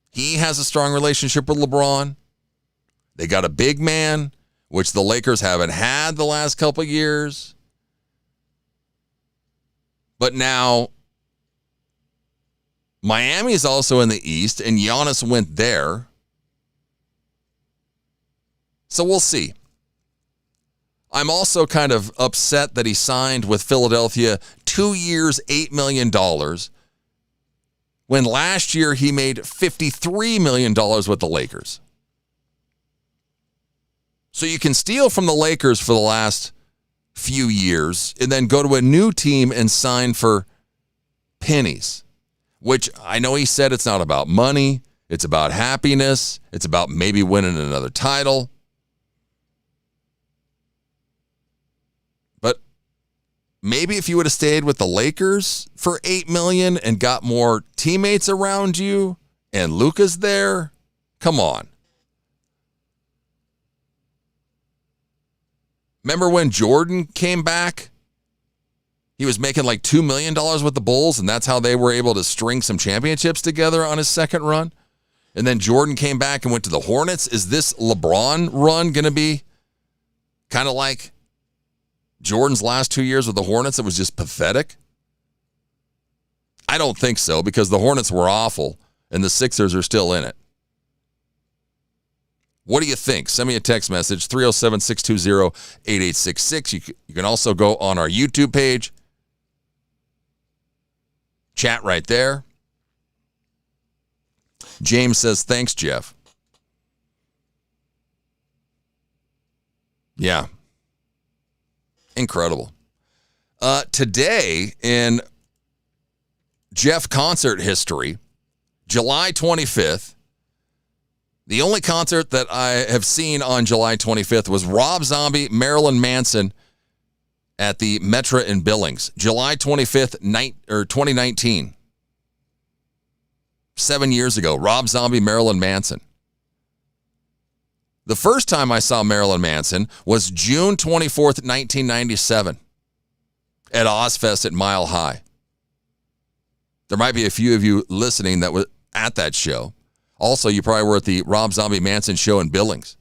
He has a strong relationship with LeBron. They got a big man, which the Lakers haven't had the last couple of years. But now, Miami is also in the East, and Giannis went there. So we'll see. I'm also kind of upset that he signed with Philadelphia 2 years, $8 million, when last year he made $53 million with the Lakers. So you can steal from the Lakers for the last few years and then go to a new team and sign for pennies, which I know he said it's not about money. It's about happiness. It's about maybe winning another title. But maybe if you would have stayed with the Lakers for $8 million and got more teammates around you and Luka's there, come on. Remember when Jordan came back? He was making like $2 million with the Bulls, and that's how they were able to string some championships together on his second run. And then Jordan came back and went to the Hornets. Is this LeBron run going to be kind of like Jordan's last 2 years with the Hornets? It was just pathetic. I don't think so, because the Hornets were awful, and the Sixers are still in it. What do you think? Send me a text message, 307-620-8866. You can also go on our YouTube page. Chat right there. James says, thanks, Jeff. Yeah. Incredible. Today, in Jeff concert history, July 25th, the only concert that I have seen on July 25th was Rob Zombie, Marilyn Manson at the Metra in Billings. July 25th, 2019. 7 years ago, Rob Zombie, Marilyn Manson. The first time I saw Marilyn Manson was June 24th, 1997 at Ozfest at Mile High. There might be a few of you listening that were at that show. Also, you probably were at the Rob Zombie Manson show in Billings.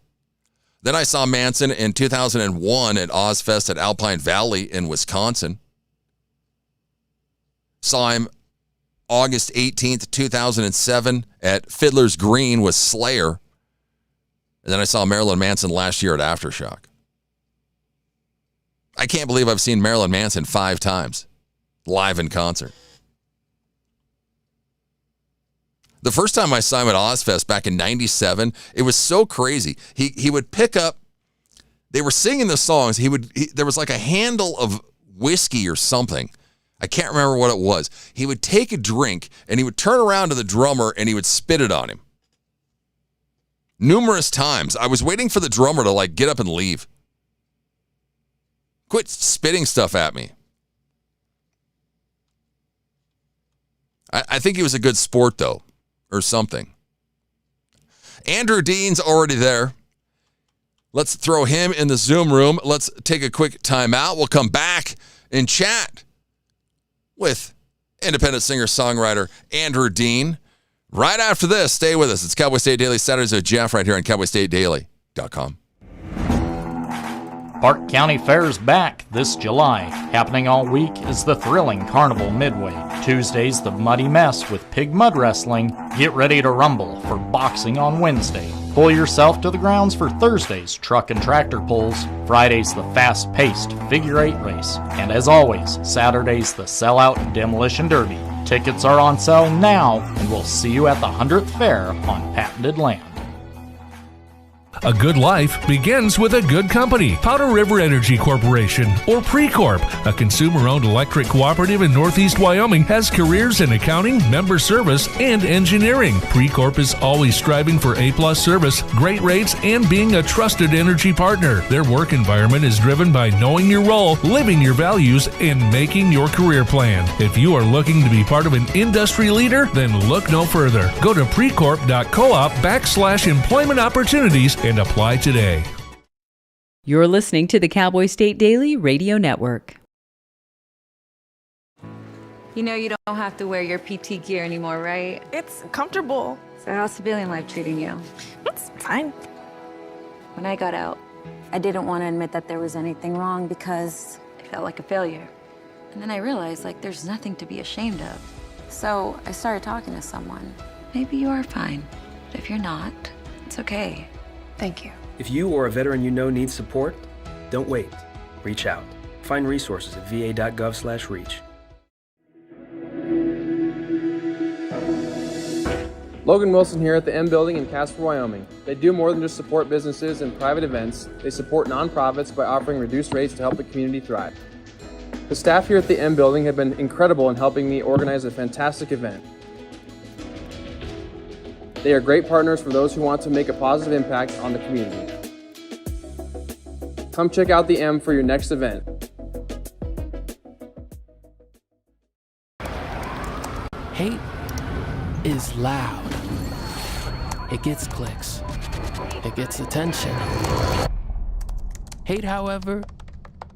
Then I saw Manson in 2001 at Ozfest at Alpine Valley in Wisconsin. Saw him August 18th, 2007 at Fiddler's Green with Slayer. And then I saw Marilyn Manson last year at Aftershock. I can't believe I've seen Marilyn Manson 5 times live in concert. The first time I saw him at Ozfest back in 97, it was so crazy. He would pick up, they were singing the songs. There was like a handle of whiskey or something. I can't remember what it was. He would take a drink and he would turn around to the drummer and he would spit it on him. Numerous times. I was waiting for the drummer to like get up and leave. Quit spitting stuff at me. I think he was a good sport though. Or something. Andrew Dean's already there. Let's throw him in the Zoom room. Let's take a quick time out. We'll come back and chat with independent singer-songwriter Andrew Dean. Right after this, stay with us. It's Cowboy State Daily Saturdays with Jeff right here on CowboyStateDaily.com. Park County Fair's back this July. Happening all week is the thrilling Carnival Midway. Tuesday's the Muddy Mess with pig mud wrestling. Get ready to rumble for boxing on Wednesday. Pull yourself to the grounds for Thursday's truck and tractor pulls. Friday's the fast-paced figure 8 race. And as always, Saturday's the sellout demolition derby. Tickets are on sale now, and we'll see you at the 100th Fair on patented land. A good life begins with a good company. Powder River Energy Corporation, or Precorp, a consumer-owned electric cooperative in Northeast Wyoming, has careers in accounting, member service, and engineering. Precorp is always striving for A-plus service, great rates, and being a trusted energy partner. Their work environment is driven by knowing your role, living your values, and making your career plan. If you are looking to be part of an industry leader, then look no further. Go to precorp.coop/employment opportunities and apply today. You're listening to the Cowboy State Daily Radio Network. You know you don't have to wear your PT gear anymore, right? It's comfortable. So how's civilian life treating you? It's fine. When I got out, I didn't want to admit that there was anything wrong because I felt like a failure. And then I realized, there's nothing to be ashamed of. So I started talking to someone. Maybe you are fine, but if you're not, it's okay. Thank you. If you or a veteran you know needs support, don't wait. Reach out. Find resources at va.gov/reach. Logan Wilson here at the M Building in Casper, Wyoming. They do more than just support businesses and private events. They support nonprofits by offering reduced rates to help the community thrive. The staff here at the M Building have been incredible in helping me organize a fantastic event. They are great partners for those who want to make a positive impact on the community. Come check out the M for your next event. Hate is loud. It gets clicks. It gets attention. Hate, however,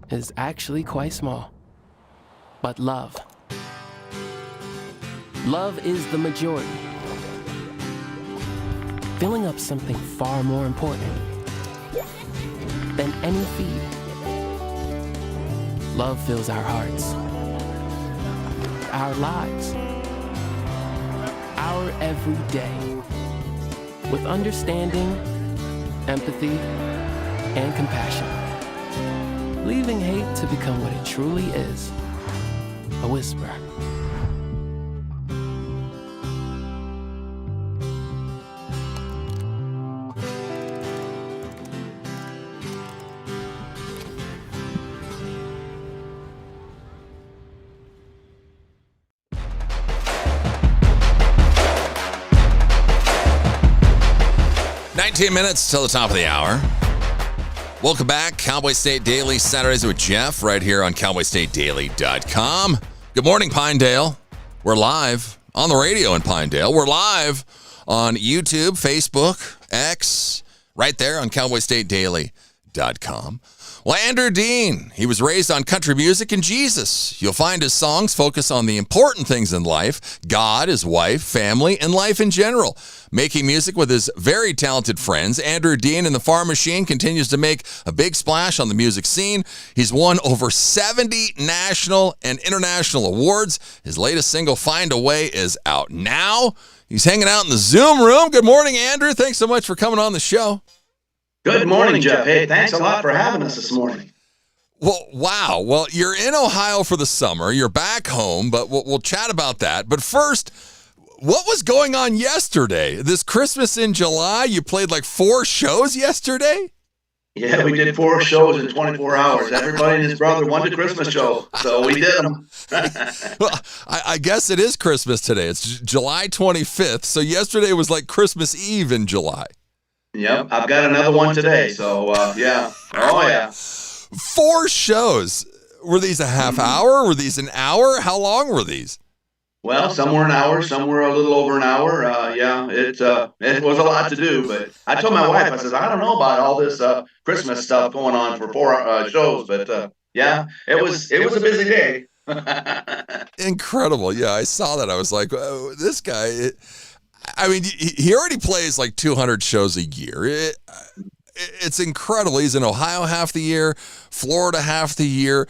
is actually quite small. But love is the majority. Filling up something far more important than any feed. Love fills our hearts, our lives, our every day with understanding, empathy, and compassion. Leaving hate to become what it truly is, a whisper. Minutes till the top of the hour. Welcome back. Cowboy State Daily, Saturdays with Jeff, right here on cowboystatedaily.com. Good morning, Pinedale. We're live on the radio in Pinedale. We're live on YouTube, Facebook, X, right there on cowboystatedaily.com. Well, Andrew Dean, he was raised on country music and Jesus. You'll find his songs focus on the important things in life, God, his wife, family, and life in general. Making music with his very talented friends, Andrew Dean and the Farm Machine continues to make a big splash on the music scene. He's won over 70 national and international awards. His latest single, Find a Way, is out now. He's hanging out in the Zoom room. Good morning, Andrew. Thanks so much for coming on the show. Good morning, Jeff. Hey, thanks a lot for having us this morning. Well, wow. Well, you're in Ohio for the summer. You're back home, but we'll chat about that. But first, what was going on yesterday? This Christmas in July, you played like 4 shows yesterday? Yeah, we did 4 shows in 24 hours. Everybody and his brother wanted a Christmas show, so we did them. Well, I guess it is Christmas today. It's July 25th, so yesterday was like Christmas Eve in July. Yep, I've got another one today, so yeah. Oh, yeah. 4 shows. Were these a half hour? Were these an hour? How long were these? Well, some were an hour, some were a little over an hour. Yeah, it was a lot to do, but I told my wife, I said, I don't know about all this Christmas stuff going on for 4 shows, but yeah, it was a busy day. Incredible. Yeah, I saw that. I was like, oh, this guy, I mean, he already plays like 200 shows a year. It's incredible. He's in Ohio half the year, Florida half the year.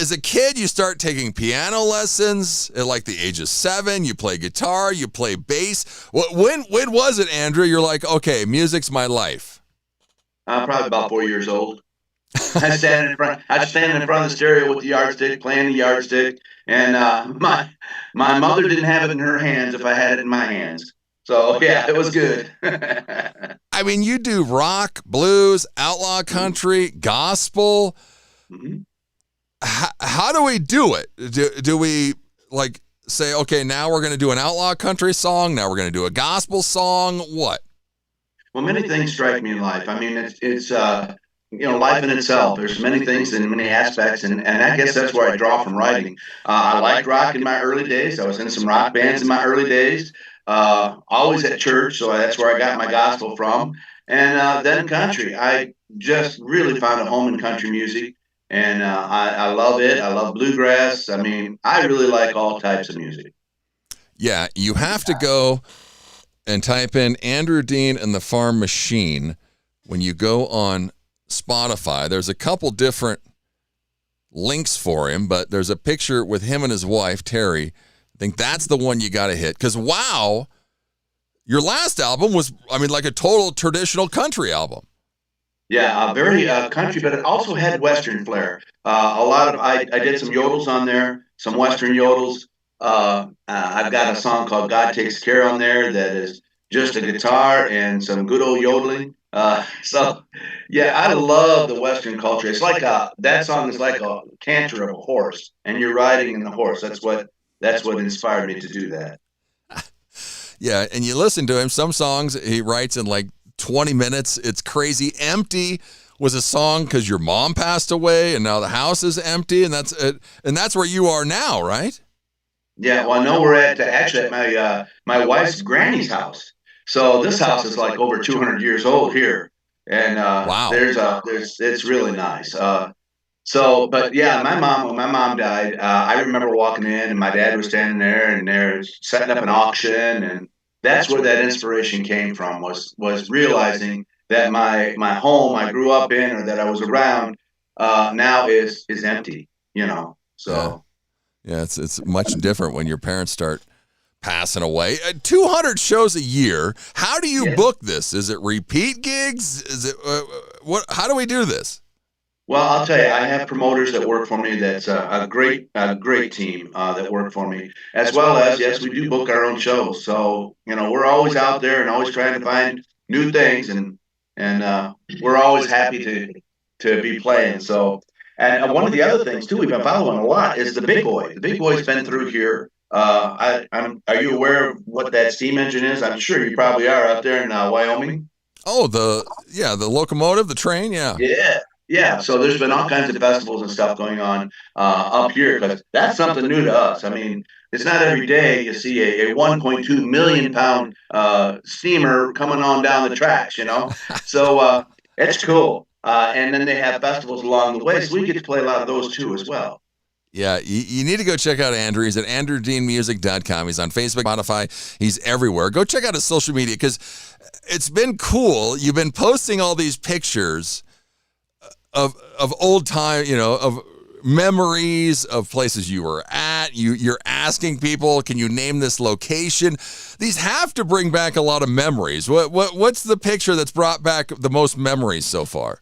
As a kid, you start taking piano lessons at like the age of 7. You play guitar, you play bass. When was it, Andrew? You're like, okay, music's my life. Probably about 4 years old. I'd stand in front of the stereo with the yardstick, playing the yardstick, and my mother didn't have it in her hands if I had it in my hands. So yeah, it was good. I mean, you do rock, blues, outlaw country, gospel. Mm-hmm. How do we do it? Do we like say, okay, now we're going to do an outlaw country song. Now we're going to do a gospel song. What? Well, many things strike me in life. I mean, it's life in itself. There's many things and many aspects, and I guess that's where I draw from writing. I liked rock in my early days. I was in some rock bands in my early days. Always at church, so that's where I got my gospel from. And then country. I just really found a home in country music, and I love it. I love bluegrass. I mean, I really like all types of music. Yeah, you have to go and type in Andrew Dean and the Farm Machine when you go on Spotify. There's a couple different links for him, but there's a picture with him and his wife, Terry. I think that's the one you got to hit. Because, wow, your last album was, like a total traditional country album. Yeah, very country, but it also had Western flair. I did some yodels on there, some Western yodels. I've got a song called God Takes Care on there that is just a guitar and some good old yodeling. So, yeah, I love the Western culture. It's like that song is like a canter of a horse, and you're riding in the horse. That's what inspired me to do that. Yeah, and you listen to him. Some songs he writes in like 20 minutes. It's crazy. Empty was a song because your mom passed away, and now the house is empty, and that's it. And that's where you are now, right? Yeah, well, no, we're actually at my wife's granny's house. So this house is like over 200 years old here, and wow, it's really nice. But yeah, when my mom died, I remember walking in, and my dad was standing there, and they're setting up an auction, and that's where that inspiration came from. Was realizing that my home I grew up in or that I was around now is empty. So. Yeah, it's much different when your parents start passing away. 200 shows a year. How do you book this? Is it repeat gigs? Is it what? How do we do this? Well, I'll tell you, I have promoters that work for me. That's a great team that work for me, as well as yes, we do book our own shows. So we're always out there and always trying to find new things, and we're always happy to be playing. So. And one of the other things too we've been following a lot is the Big Boy. The Big Boy's been through here. Are you aware of what that steam engine is? I'm sure you probably are out there in Wyoming. Oh, the locomotive, the train, yeah. Yeah. So there's been all kinds of festivals and stuff going on up here because that's something new to us. I mean, it's not every day you see a 1.2 million pound steamer coming on down the tracks. So it's cool. And then they have festivals along the way, so we get to play a lot of those too as well. Yeah, you need to go check out Andrew. He's at andrewdeanmusic.com. He's on Facebook, Spotify. He's everywhere. Go check out his social media because it's been cool. You've been posting all these pictures of old time, of memories of places you were at. You're asking people, can you name this location? These have to bring back a lot of memories. What's the picture that's brought back the most memories so far?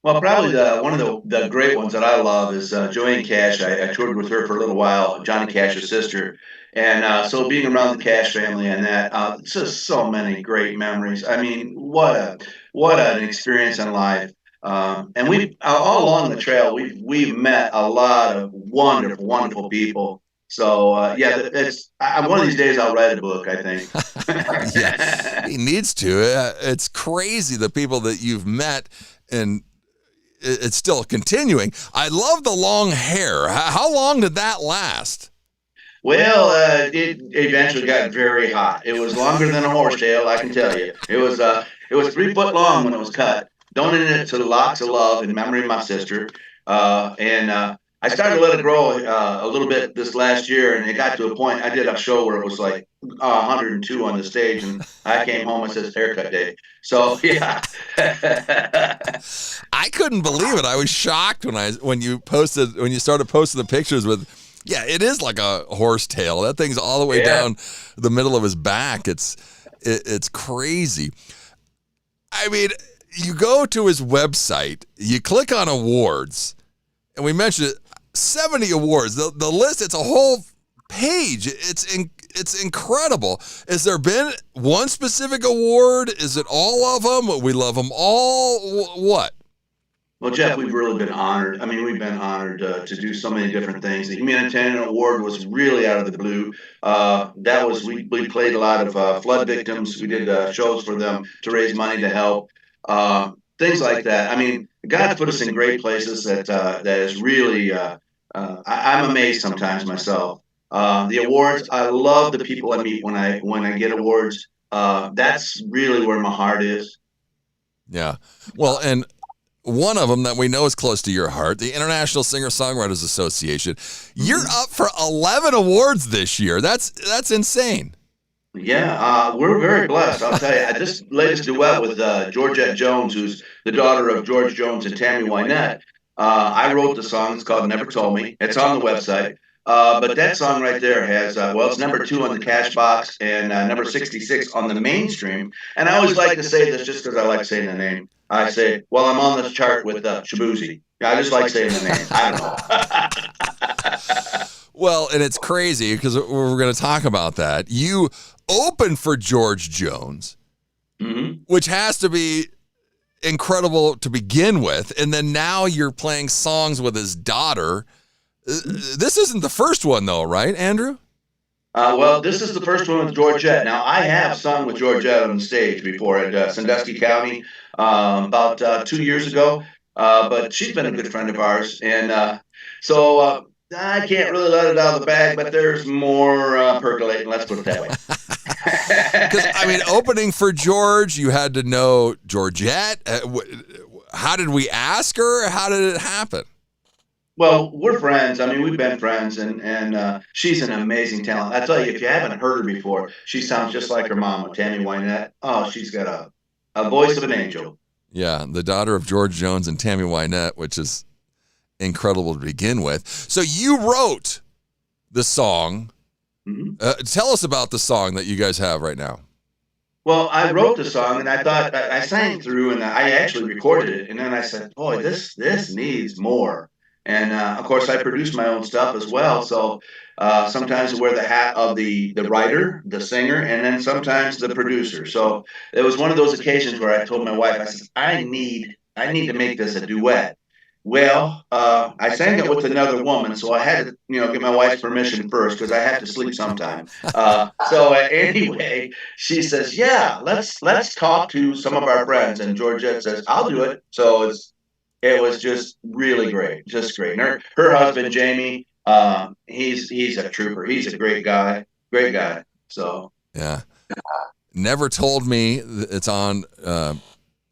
Well, probably one of the great ones that I love is Joanne Cash. I toured with her for a little while, Johnny Cash's sister. And so being around the Cash family and that, it's just so many great memories. I mean, what an experience in life. And we all along the trail, we've met a lot of wonderful, wonderful people. So one of these days I'll write a book, I think. Yeah, he needs to. It's crazy the people that you've met, and it's still continuing. I love the long hair. How long did that last? Well, it eventually got very hot. It was longer than a horsetail, I can tell you. It was 3 foot long when it was cut. Donated it to the Locks of Love in memory of my sister. I started to let it grow a little bit this last year, and it got to a point. I did a show where it was like 102 on the stage, and I came home and said haircut day. So yeah, I couldn't believe it. I was shocked when you started posting the pictures with. Yeah, it is like a horsetail. That thing's all the way down the middle of his back. It's crazy. I mean, you go to his website, you click on awards, and we mentioned it, 70 awards. The list, it's a whole page. it's incredible. Has there been one specific award? Is it all of them? We love them all. What? Well, Jeff, we've really been honored. I mean, we've been honored to do so many different things. The Humanitarian Award was really out of the blue. We played a lot of flood victims. We did shows for them to raise money to help, things like that. I mean, God's put us in great places that is really. I'm amazed sometimes myself. The awards, I love the people I meet when I get awards. That's really where my heart is. Yeah. Well, and one of them that we know is close to your heart, the International Singer-Songwriters Association. You're up for 11 awards this year. That's insane. Yeah, we're very blessed. I'll tell you, this latest duet with Georgette Jones, who's the daughter of George Jones and Tammy Wynette. I wrote the song. It's called Never Told Me. It's on the website. But that song right there has, it's number 2 on the cash box and number 66 on the mainstream. And I always like to say this just because I like saying the name. I say, well, I'm on this chart with Shabuzi. I just like saying the name. I don't know. Well, and it's crazy because we're going to talk about that. You opened for George Jones, which has to be incredible to begin with. And then now you're playing songs with his daughter. This isn't the first one, though, right, Andrew? Well, this is the first one with Georgette. Now, I have sung with Georgette on the stage before at Sandusky County about 2 years ago, but she's been a good friend of ours. And so I can't really let it out of the bag, but there's more percolating. Let's put it that way. Because, I mean, opening for George, you had to know Georgette. How did we ask her? How did it happen? Well, we're friends. I mean, we've been friends, and she's an amazing talent. I tell you, if you haven't heard her before, she sounds just like her mama, Tammy Wynette. Oh, she's got a voice of an angel. Yeah, the daughter of George Jones and Tammy Wynette, which is incredible to begin with. So you wrote the song. Tell us about the song that you guys have right now. Well, I wrote the song, and I thought I sang through, and I actually recorded it, and then I said, boy, this needs more. And, of course, I produce my own stuff as well. So sometimes I wear the hat of the writer, the singer, and then sometimes the producer. So it was one of those occasions where I told my wife, I said, I need to make this a duet. Well, I sang it with another woman, so I had to, get my wife's permission first because I have to sleep sometime. Anyway, she says, yeah, let's talk to some of our friends. And Georgette says, I'll do it. So it was just really great, just great. And her husband, Jamie, he's a trooper. He's a great guy. So yeah, Never Told Me. It's on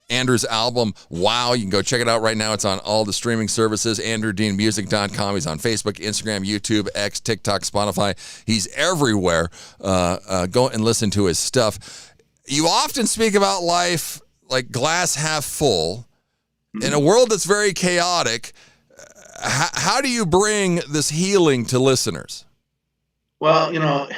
Andrew's album. Wow, you can go check it out right now. It's on all the streaming services. AndrewDeanMusic.com. He's on Facebook, Instagram, YouTube, X, TikTok, Spotify. He's everywhere. Go and listen to his stuff. You often speak about life like glass half full. In a world that's very chaotic, how do you bring this healing to listeners? Well,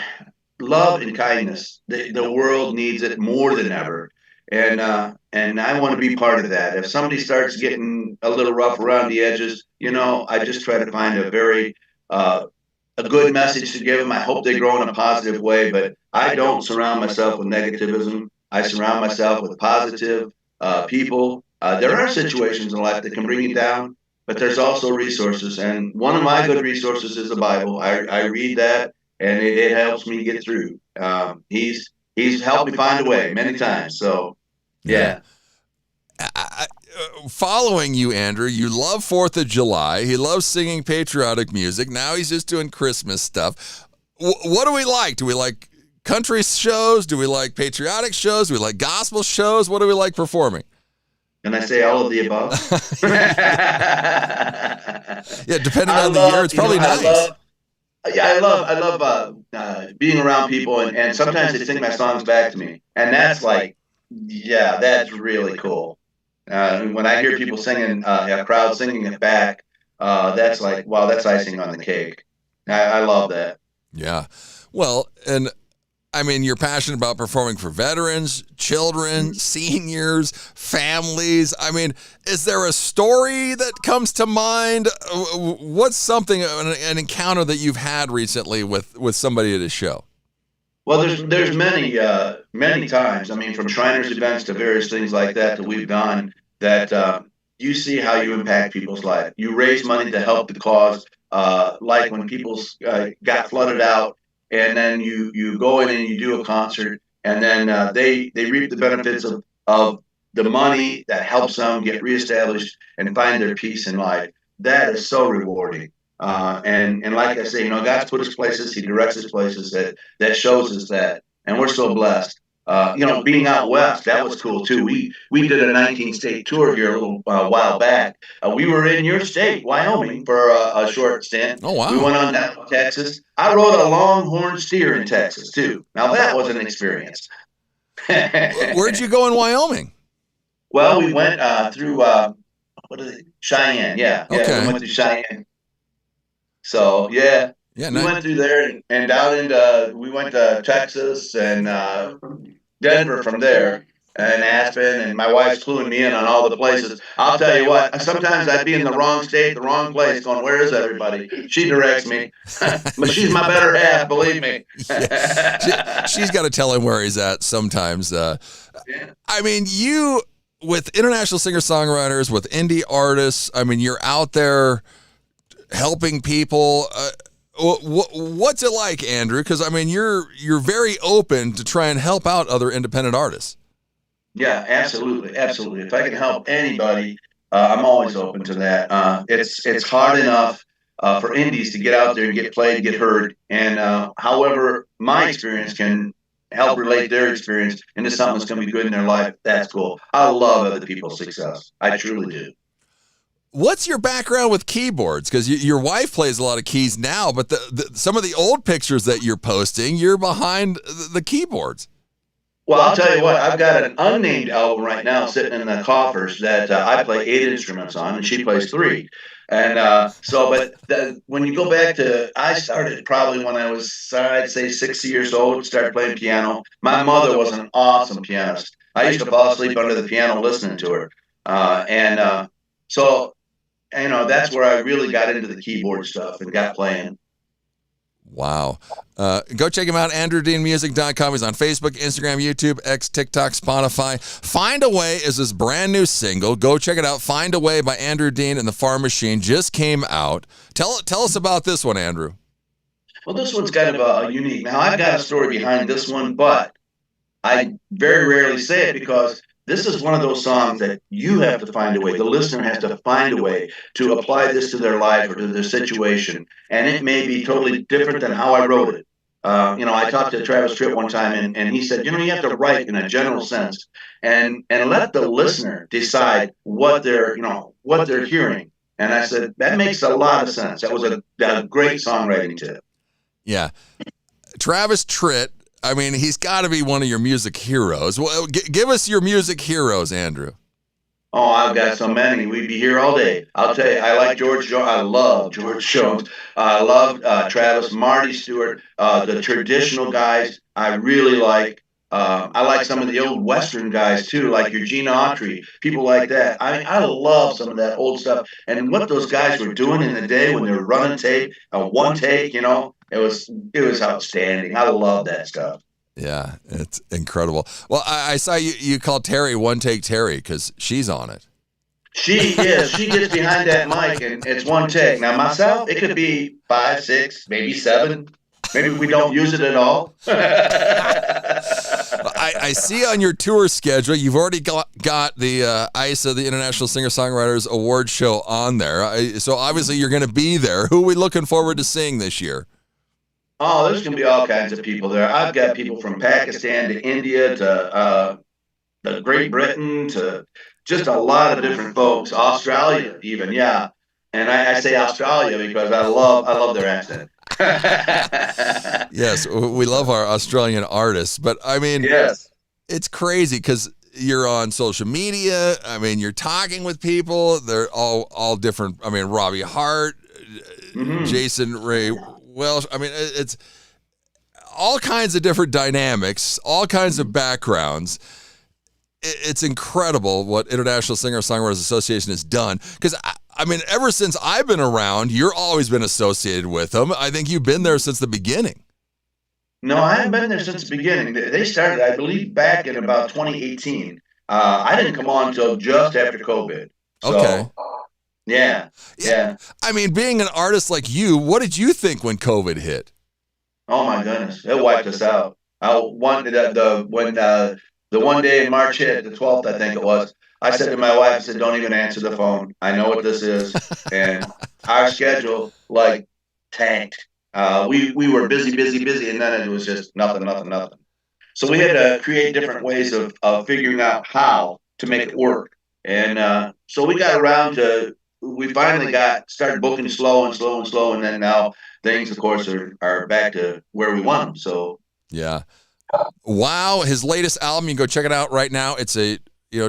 love and kindness. The world needs it more than ever. And I want to be part of that. If somebody starts getting a little rough around the edges, I just try to find a very a good message to give them. I hope they grow in a positive way, but I don't surround myself with negativism. I surround myself with positive people. There are situations in life that can bring you down, but there's also resources. And one of my good resources is the Bible. I read that, and it helps me get through. He's helped me find a way many times. So, yeah. Following you, Andrew, you love 4th of July. He loves singing patriotic music. Now he's just doing Christmas stuff. What do we like? Do we like country shows? Do we like patriotic shows? Do we like gospel shows? What do we like performing? Can I say all of the above? Yeah, depending on the year, it's probably nice. I love being around people, and sometimes they sing my songs back to me, and that's that's really cool. When I hear people singing, a crowd singing it back, that's like, wow, that's icing on the cake. I love that. Yeah, well, and I mean, you're passionate about performing for veterans, children, seniors, families. I mean, is there a story that comes to mind? What's something, an encounter that you've had recently with somebody at a show? Well, there's many times. I mean, from Shriners events to various things like that we've done. That you see how you impact people's life. You raise money to help the cause. Like when people got flooded out, and then you go in and you do a concert, and then they reap the benefits of the money that helps them get reestablished and find their peace in life. That is so rewarding. And like I say, God's put us places. He directs us places that shows us that, and we're so blessed. Being out west, that was cool too. We did a 19-state tour here a little while back. We were in your state, Wyoming, for a short stint. Oh wow! We went on down to Texas. I rode a longhorn steer in Texas too. Now that was an experience. Where'd you go in Wyoming? Well, we went through Cheyenne. Yeah, okay. We went through Cheyenne. So yeah, we went through there and down into we went to Texas and Denver from there and Aspen, and my wife's cluing me in on all the places. I'll tell you what, sometimes I'd be in the wrong state, the wrong place, going, "Where is everybody?" She directs me, but she's my better half, believe me. She's got to tell him where he's at sometimes. I mean, you with international singer-songwriters, with indie artists. I mean, you're out there helping people. What's it like, Andrew? Because I mean, you're very open to try and help out other independent artists. Yeah, absolutely. If I can help anybody, I'm always open to that. It's hard enough for indies to get out there and get played, get heard, and however my experience can help relate their experience into something that's going to be good in their life. That's cool. I love other people's success. I truly do. What's your background with keyboards? Because your wife plays a lot of keys now, but some of the old pictures that you're posting, you're behind the keyboards. Well, I'll tell you what, I've got an unnamed album right now sitting in the coffers that I play 8 instruments on, and she plays 3. And when you go back to, I started probably when I was, I'd say 60 years old, started playing piano. My mother was an awesome pianist. I used to fall asleep under the piano listening to her. So that's where I really got into the keyboard stuff and got playing. Wow. Go check him out, AndrewDeanMusic.com. He's on Facebook, Instagram, YouTube, X, TikTok, Spotify. Find a Way is his brand new single. Go check it out. Find a Way by Andrew Dean and the Farm Machine just came out. Tell us about this one, Andrew. Well, this one's kind of a unique. Now, I've got a story behind this one, but I very rarely say it because this is one of those songs that you have to find a way. The listener has to find a way to apply this to their life or to their situation. And it may be totally different than how I wrote it. I talked to Travis Tritt one time, and he said, you have to write in a general sense and let the listener decide what they're hearing. And I said, that makes a lot of sense. That was a great songwriting tip. Yeah. Travis Tritt, I mean, he's got to be one of your music heroes. Well, give us your music heroes, Andrew. Oh, I've got so many. We'd be here all day. I'll tell you, I like George Jones. I love George Jones. I love Travis, Marty Stewart, the traditional guys. I really like. I like some of the old Western guys too, like your Gene Autry, people like that. I love some of that old stuff. And what those guys were doing in the day when they were running tape, one take, it was outstanding. I love that stuff. Yeah, it's incredible. Well, I saw you call Terry One Take Terry because she's on it. She is. She gets behind that mic and it's one take. Now myself, it could be 5, 6, maybe 7. Maybe we don't use it at all. I see on your tour schedule, you've already got the ISA, the International Singer-Songwriters Award Show on there. So obviously you're going to be there. Who are we looking forward to seeing this year? Oh, there's going to be all kinds of people there. I've got people from Pakistan to India to Great Britain to just a lot of different folks. Australia even, yeah. And I say Australia because I love their accent. Yes, we love our Australian artists, but I mean, yes, it's crazy because you're on social media. I mean, you're talking with people. They're all different. I mean, Robbie Hart, Jason Ray Welsh. I mean, it's all kinds of different dynamics, all kinds of backgrounds. It's incredible what International Singer-Songwriters Association has done because I mean, ever since I've been around, you've always been associated with them. I think you've been there since the beginning. No, I haven't been there since the beginning. They started, I believe, back in about 2018. I didn't come on until just after COVID. So, Okay. Yeah. I mean, being an artist like you, what did you think when COVID hit? Oh my goodness, it wiped us out. When the one day in March hit, the 12th, I think it was. I said to my wife, I said, "Don't even answer the phone. I know what this is." And our schedule like tanked. We were busy, and then it was just nothing. So we had to create different ways of figuring out how to make it work. And so we got around to, we finally started booking slow, and then now things, of course, are back to where we want them. So yeah, wow! His latest album, you can go check it out right now. It's a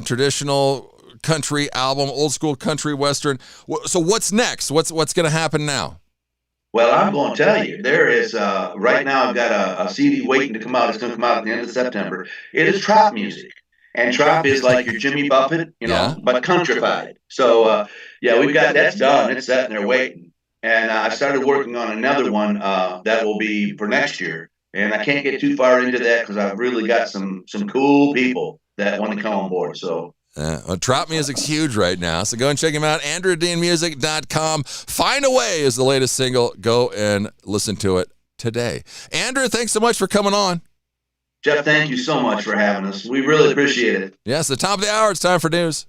traditional country album, old school country western. So what's next? What's going to happen now? Well, I'm going to tell you, there is right now I've got a CD waiting to come out. It's going to come out at the end of September. It is trap music. And trap is like your Jimmy Buffett, but countrified. So, we've got that's done. It's sitting there waiting. And I started working on another one that will be for next year. And I can't get too far into that because I've really got some cool people that want to come on board. So. Trap music's huge right now, so go and check him out. AndrewDeanMusic.com. Find a Way is the latest single. Go and listen to it today. Andrew, thanks so much for coming on. Jeff, thank you so much for having us. We really appreciate it. Yes, the top of the hour. It's time for news.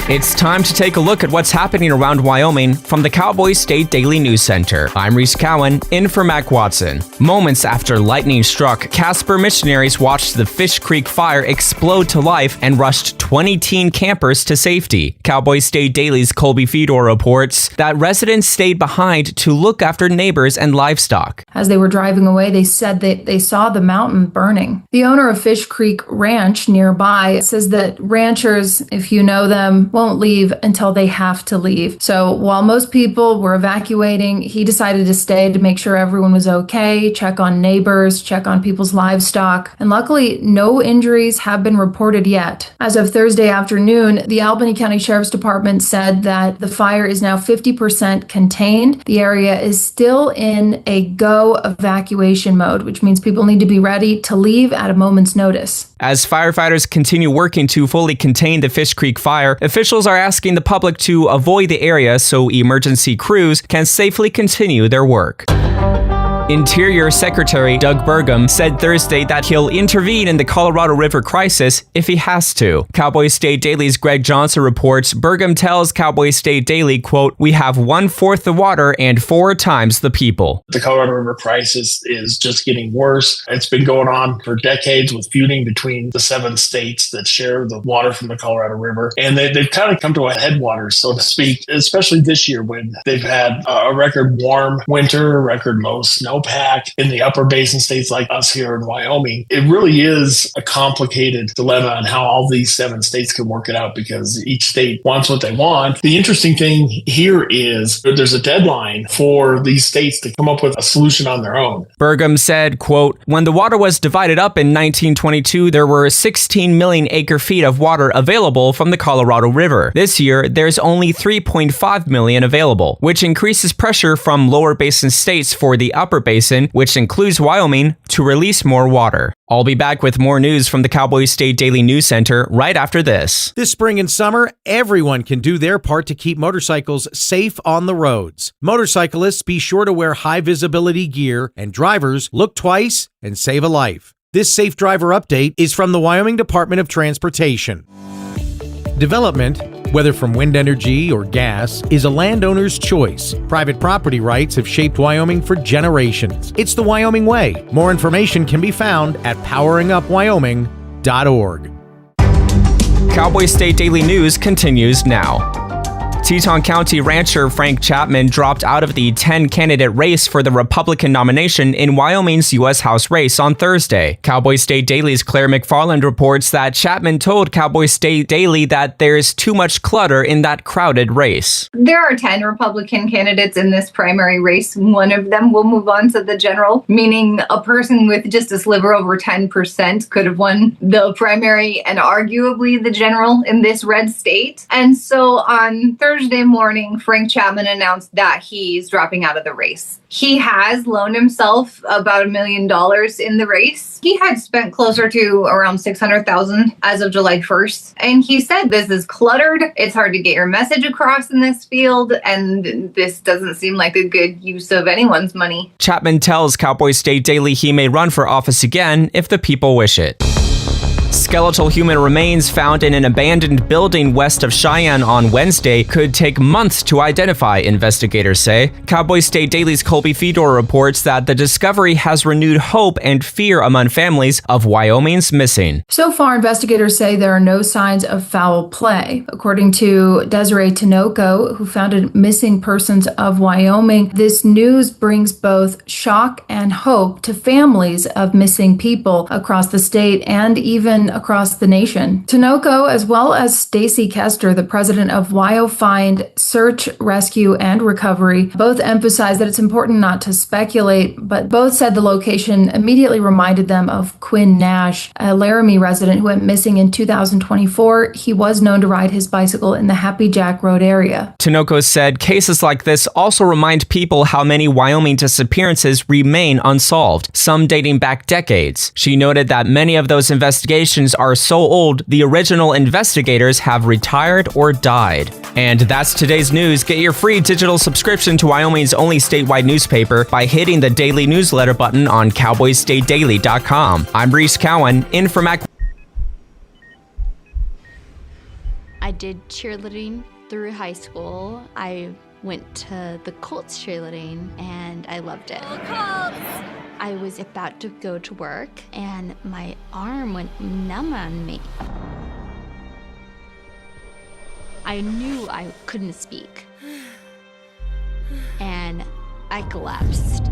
It's time to take a look at what's happening around Wyoming from the Cowboy State Daily News Center. I'm Reese Cowan, in for Mac Watson. Moments after lightning struck, Casper missionaries watched the Fish Creek fire explode to life and rushed 20 teen campers to safety. Cowboy State Daily's Colby Fedor reports that residents stayed behind to look after neighbors and livestock. As they were driving away, they said that they saw the mountain burning. The owner of Fish Creek Ranch nearby says that ranchers, if you know them, won't leave until they have to leave. So while most people were evacuating, he decided to stay to make sure everyone was okay, check on neighbors, check on people's livestock. And luckily, no injuries have been reported yet. As of Thursday afternoon, the Albany County Sheriff's Department said that the fire is now 50% contained. The area is still in a go evacuation mode, which means people need to be ready to leave at a moment's notice. As firefighters continue working to fully contain the Fish Creek fire, officials are asking the public to avoid the area so emergency crews can safely continue their work. Interior Secretary Doug Burgum said Thursday that he'll intervene in the Colorado River crisis if he has to. Cowboy State Daily's Greg Johnson reports Burgum tells Cowboy State Daily, quote, "We have 1/4 the water and 4 times the people." The Colorado River crisis is just getting worse. It's been going on for decades with feuding between the 7 states that share the water from the Colorado River. And they've kind of come to a headwaters, so to speak, especially this year when they've had a record warm winter, record low snowpack in the upper basin states like us here in Wyoming. It really is a complicated dilemma on how all these 7 states can work it out because each state wants what they want. The interesting thing here is there's a deadline for these states to come up with a solution on their own. Burgum said, quote, "When the water was divided up in 1922, there were 16 million acre-feet of water available from the Colorado River. This year, there's only 3.5 million available, which increases pressure from lower basin states for the upper basin, which includes Wyoming, to release more water." I'll be back with more news from the Cowboy State Daily News Center right after this. This spring and summer, everyone can do their part to keep motorcycles safe on the roads. Motorcyclists, be sure to wear high visibility gear, and drivers, look twice and save a life. This Safe Driver Update is from the Wyoming Department of Transportation. Development, whether from wind energy or gas, is a landowner's choice. Private property rights have shaped Wyoming for generations. It's the Wyoming way. More information can be found at poweringupwyoming.org. Cowboy State Daily News continues now. Teton County rancher Frank Chapman dropped out of the 10-candidate race for the Republican nomination in Wyoming's U.S. House race on Thursday. Cowboy State Daily's Claire McFarland reports that Chapman told Cowboy State Daily that there's too much clutter in that crowded race. There are 10 Republican candidates in this primary race. One of them will move on to the general, meaning a person with just a sliver over 10% could have won the primary and arguably the general in this red state. And so on Thursday, Thursday morning, Frank Chapman announced that he's dropping out of the race. He has loaned himself about $1 million in the race. He had spent closer to around $600,000 as of July 1st. And he said, this is cluttered. It's hard to get your message across in this field. And this doesn't seem like a good use of anyone's money. Chapman tells Cowboy State Daily he may run for office again if the people wish it. Skeletal human remains found in an abandoned building west of Cheyenne on Wednesday could take months to identify, investigators say. Cowboy State Daily's Colby Fedor reports that the discovery has renewed hope and fear among families of Wyoming's missing. So far, investigators say there are no signs of foul play. According to Desiree Tinoco, who founded Missing Persons of Wyoming, this news brings both shock and hope to families of missing people across the state and even across the nation. Tinoco, as well as Stacy Kester, the president of WyoFind Search, Rescue, and Recovery, both emphasized that it's important not to speculate, but both said the location immediately reminded them of Quinn Nash, a Laramie resident who went missing in 2024. He was known to ride his bicycle in the Happy Jack Road area. Tinoco said cases like this also remind people how many Wyoming disappearances remain unsolved, some dating back decades. She noted that many of those investigations are so old, the original investigators have retired or died. And that's today's news. Get your free digital subscription to Wyoming's only statewide newspaper by hitting the daily newsletter button on cowboystatedaily.com. I'm Reese Cowan, in for Mac. I did cheerleading through high school. I went to the Colts cheerleading and I loved it. I was about to go to work and my arm went numb on me. I knew I couldn't speak and I collapsed.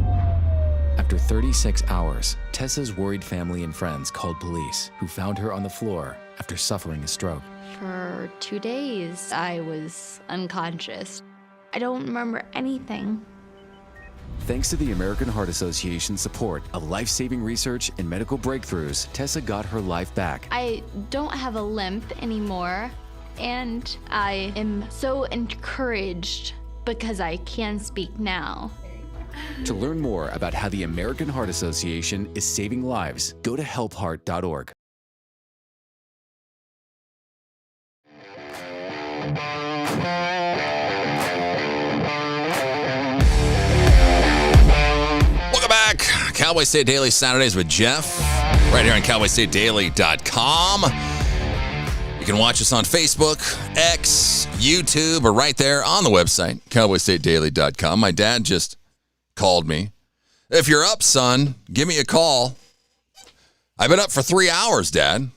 After 36 hours, Tessa's worried family and friends called police, who found her on the floor after suffering a stroke. For 2 days, I was unconscious. I don't remember anything. Thanks to the American Heart Association's support of life-saving research and medical breakthroughs, Tessa got her life back. I don't have a limp anymore, and I am so encouraged because I can speak now. To learn more about how the American Heart Association is saving lives, go to helpheart.org. Cowboy State Daily Saturdays with Jeff, right here on cowboystatedaily.com. You can watch us on Facebook, X, YouTube, or right there on the website, cowboystatedaily.com. My dad just called me. If you're up, son, give me a call. I've been up for 3 hours, Dad.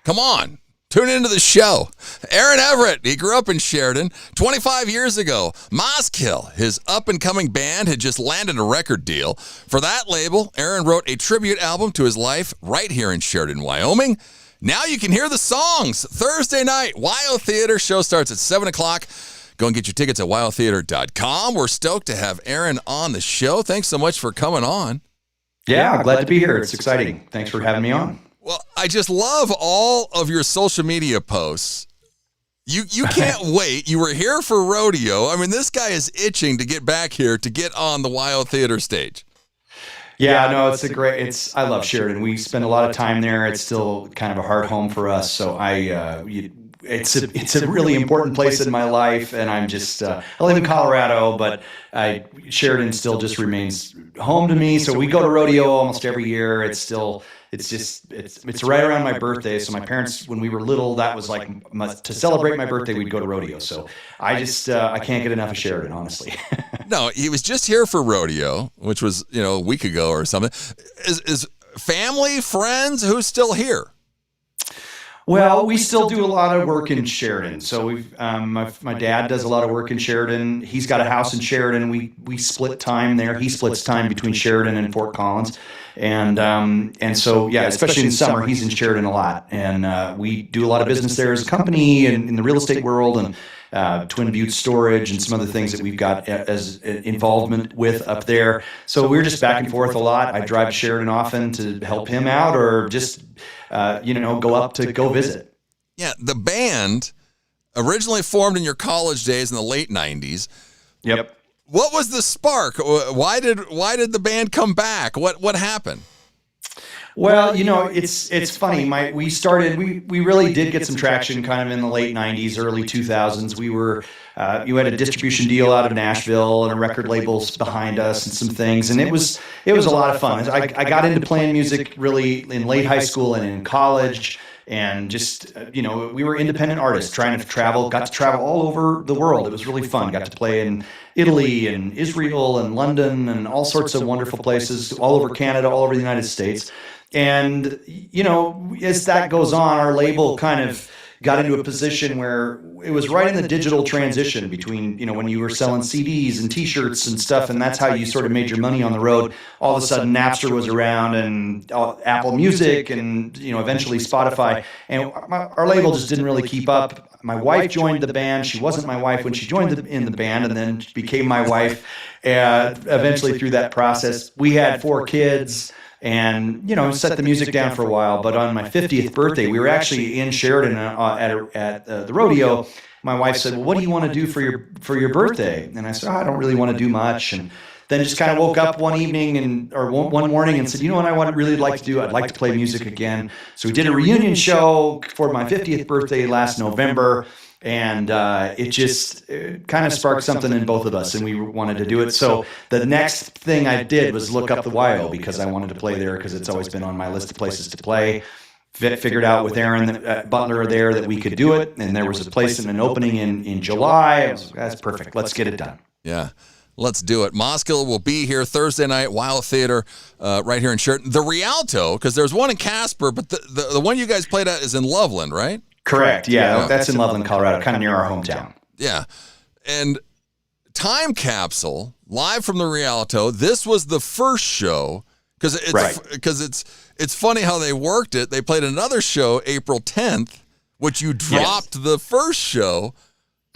Come on. Tune into the show. Aaron Everett, he grew up in Sheridan 25 years ago. Moskill, his up-and-coming band, had just landed a record deal. For that label, Aaron wrote a tribute album to his life right here in Sheridan, Wyoming. Now you can hear the songs. Thursday night, Wyo Theater. Show starts at 7 o'clock. Go and get your tickets at wyotheater.com. We're stoked to have Aaron on the show. Thanks so much for coming on. Yeah, glad to be here. It's exciting. Thanks for having me on. Well, I just love all of your social media posts. You can't wait. You were here for rodeo. I mean, this guy is itching to get back here to get on the Wyo Theater stage. Yeah, no, I love Sheridan. We spend a lot of time there. It's still kind of a heart home for us. So it's a really important place in my life, and I'm just I live in Colorado, but Sheridan still just remains home to me. So we go to rodeo almost every year. It's right around my birthday. So my parents, when we were little, that was like to celebrate my birthday, we'd go to rodeo. So I can't get enough of Sheridan, honestly. No, he was just here for rodeo, which was a week ago or something. Is family, friends, who's still here? Well, we still do a lot of work in Sheridan. So we've my dad does a lot of work in Sheridan. He's got a house in Sheridan. We split time there. He splits time between Sheridan and Fort Collins. And so, yeah, especially in summer, he's in Sheridan a lot. And we do a lot of business there as a company and in the real estate world and Twin Butte Storage and some other things that we've got as involvement with up there. So we're just back and forth a lot. I drive to Sheridan often to help him out or just, go up to go visit. Yeah, the band, originally formed in your college days in the late 90s. Yep. What was the spark? Why did the band come back? What happened? Well, it's funny. We really did get some traction kind of in the late 90s, early 2000s. You had a distribution deal out of Nashville and a record labels behind us and some things. And it was a lot of fun. I got into playing music really in late high school and in college. And just, we were independent artists trying to travel, got to travel all over the world. It was really fun. Got to play in Italy and Israel and London and all sorts of wonderful places, all over Canada, all over the United States. And, as that goes on, our label kind of got into a position where it was right in the digital transition between, when you were selling CDs and T-shirts and stuff, and that's how you sort of made your money on the road. All of a sudden, Napster was around and Apple Music and, eventually Spotify. And our label just didn't really keep up. My wife joined the band. She wasn't my wife when she joined in the band, and then became my wife eventually through that process. We had 4 kids. And, set the music down for a while. But on my 50th birthday, we were actually in Sheridan at the rodeo. My wife said, well, what do you want to do for your birthday? And I said, I don't really want to do much. And then just kind of woke up one evening or one morning and said, you know what I would really like to do? I'd like to play music again. So we did a reunion show for my 50th birthday last November. And it kind of sparked something in both of us, and we wanted to do it. So the next thing I did was look up the YO, because I wanted to play there, because it's always been on my list of places to play. Figured out with Aaron Butler there that we could do it, and there was a place in an opening in July. That's perfect. Let's get it done. Yeah. Let's do it. Moskill will be here Thursday night, Wild Theater, right here in Sheridan. The Rialto, because there's one in Casper, but the one you guys played at is in Loveland, right? Correct. Yeah, that's in Loveland, Colorado, kind of near our hometown. Yeah. And Time Capsule, live from the Rialto. This was the first show, because it's funny how they worked it. They played another show April 10th, which you dropped the first show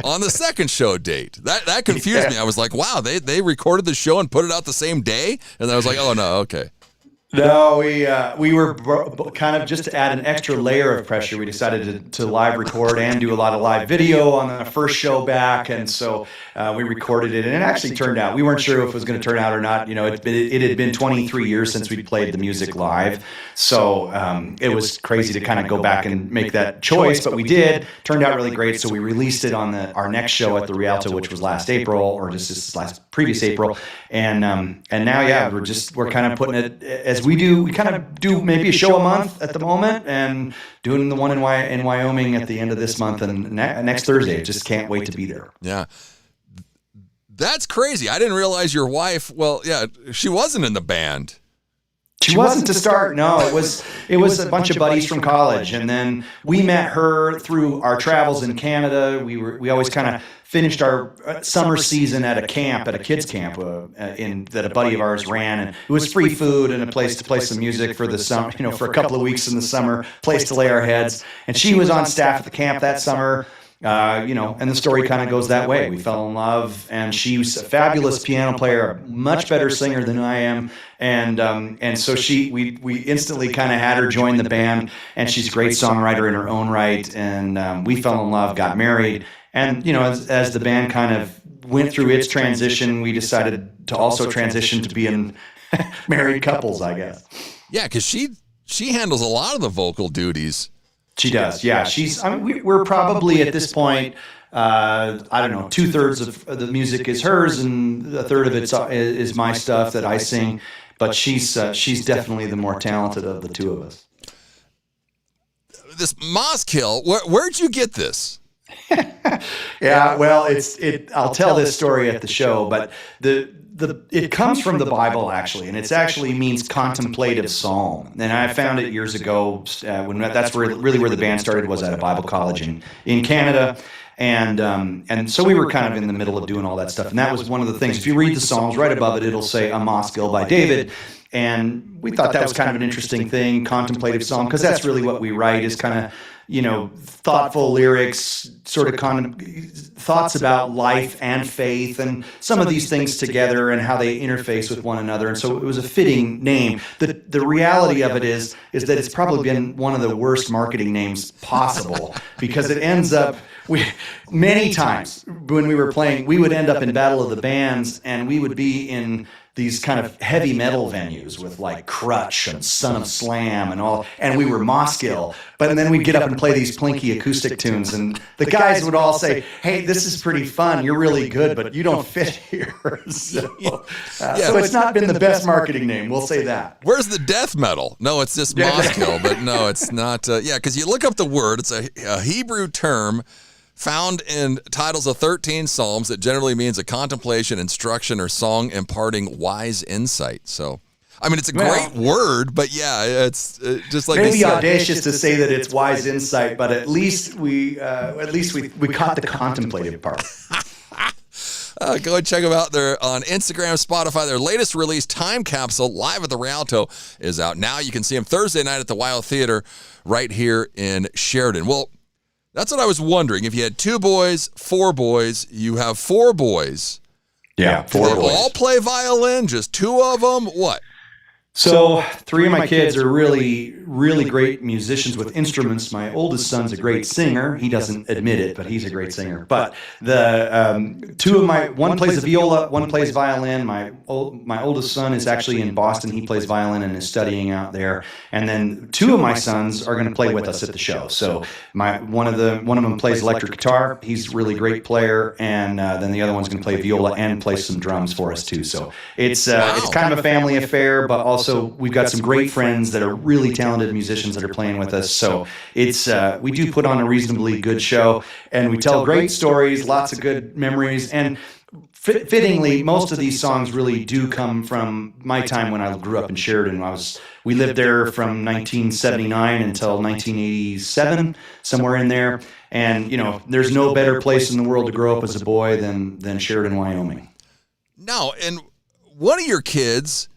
on the second show date. That confused me. I was like, wow, they recorded the show and put it out the same day? And then I was like, oh, no, okay. No, we were kind of, just to add an extra layer of pressure, we decided to live record and do a lot of live video on the first show back. And so we recorded it, and it actually turned out. We weren't sure if it was going to turn out or not. It had been 23 years since we played the music live. So it was crazy to kind of go back and make that choice, but we did. Turned out really great. So we released it on our next show at the Rialto, which was last April, or just this previous April. And now, we're kind of putting it as we do. We kind of do maybe a show a month at the moment, and doing the one in Wyoming at the end of this month and next Thursday. Just can't wait to be there. Yeah. That's crazy. I didn't realize your wife, she wasn't in the band. She wasn't to start. No, it was a bunch of buddies from college, and then we met her through our travels in Canada. We always kind of finished our summer season at a kids camp that a buddy of ours ran, and it was free food and a place to play some music for the summer, for a couple of weeks in the summer, place to lay our heads. And she was on staff at the camp that summer. And the story kind of goes that way. We fell in love, and she's a fabulous piano player, a much better singer than I am. And so we instantly kind of had her join the band, and she's a great songwriter in her own right. And we fell in love, got married. And, as the band kind of went through its transition, we decided to also transition to being married couples, I guess. Yeah, because she handles a lot of the vocal duties. She does, yeah. We're probably at this point, I don't know, 2/3 of the music is hers, and a third of it is my stuff that I sing. But she's definitely the more talented of the two of us. This Moskill, where'd you get this? Yeah, well, I'll tell this story at the show, but it comes from the Bible, actually, and it actually means contemplative psalm. And I found it years ago when that's where the band started, was at a Bible college in Canada. And so we were kind of in the middle of doing all that stuff. And that was one of the things. If you read the Psalms, right above it, it'll say a Moskill by David. And we thought that was kind of an interesting thing, contemplative psalm, because that's really what we write, is kind of, thoughtful lyrics, sort of thoughts about life and faith and some of these things together and how they interface with one another. And so it was a fitting name. The reality of it is that it's probably been one of the worst marketing names possible, because it ends up many times when we were playing, we would end up in Battle of the Bands, and we would be in these kind of heavy metal venues with like Crutch and Son of Slam and all, and we were Moskill. But then we'd get up and play these plinky acoustic tunes, and the guys would all say, "Hey, this is pretty fun. You're really good, but you don't fit here." So it's not been the best marketing name. We'll say that. Where's the death metal? No, it's just Moskill, but no, it's not. Because you look up the word, it's a Hebrew term found in titles of 13 Psalms that generally means a contemplation, instruction, or song imparting wise insight. So, I mean, it's a great word, but it's just like maybe audacious to say that it's wise insight, but at least we caught the contemplative part. Go and check them out. They're on Instagram, Spotify. Their latest release, Time Capsule, live at the Rialto, is out now. You can see them Thursday night at the Wild Theater right here in Sheridan. Well, that's what I was wondering. If you had 2 boys, 4 boys, you have 4 boys. Yeah, 4 boys. They all play violin, just 2 of them? What? So 3 of my kids are really, really great musicians with instruments. My oldest son's a great singer. He doesn't admit it, but he's a great singer. But the 2 of one plays the viola, one plays violin. My oldest son is actually in Boston. He plays violin and is studying out there. And then 2 of my sons are going to play with us at the show. So one of them plays electric guitar. He's a really great player, and then the other one's going to play viola and play some drums for us too. So it's kind of a family affair, but also we've got some great friends that are really talented musicians that are playing with us. So it's we do put on a reasonably good show, and we tell great stories, lots of good memories, and fittingly, most of these songs really do come from my time when I grew up in Sheridan. We lived there from 1979 until 1987, somewhere in there. And there's no better place in the world to grow up as a boy than Sheridan, Wyoming. No, and one of your kids,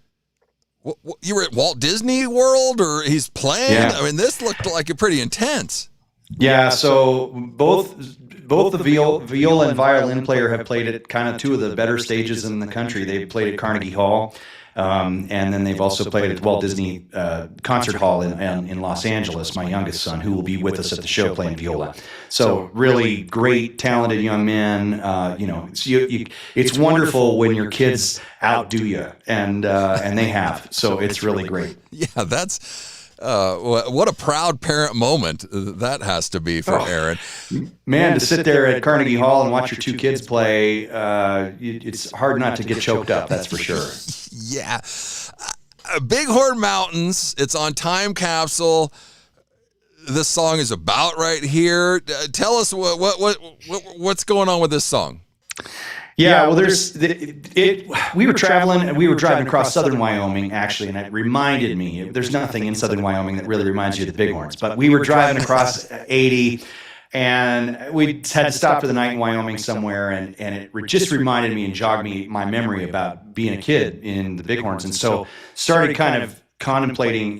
you were at Walt Disney World, or he's playing? Yeah. I mean, this looked like a pretty intense. Yeah, so both the viola and violin player have played at kind of 2 of the better stages in the country. They've played at Carnegie Hall, and then they've also played at Walt Disney Concert Hall in Los Angeles, my youngest son, who will be with us at the show playing viola. So really great, talented young men. It's wonderful when your kids outdo you, and they have. So it's really great. Yeah, that's... what a proud parent moment that has to be for Aaron. Man, to sit there at Carnegie Hall and watch your 2 kids play, it's hard not to get choked up, that's for sure. Yeah. Bighorn Mountains, it's on Time Capsule. This song is about right here. Tell us what's going on with this song. Yeah, well, we were traveling, and we were driving across southern Wyoming, actually, and it reminded me, there's nothing in southern Wyoming that really reminds you of the Bighorns, but we were driving across 80, and we had to stop for the night in Wyoming somewhere, and it just reminded me and jogged my memory about being a kid in the Bighorns, and so started kind of contemplating,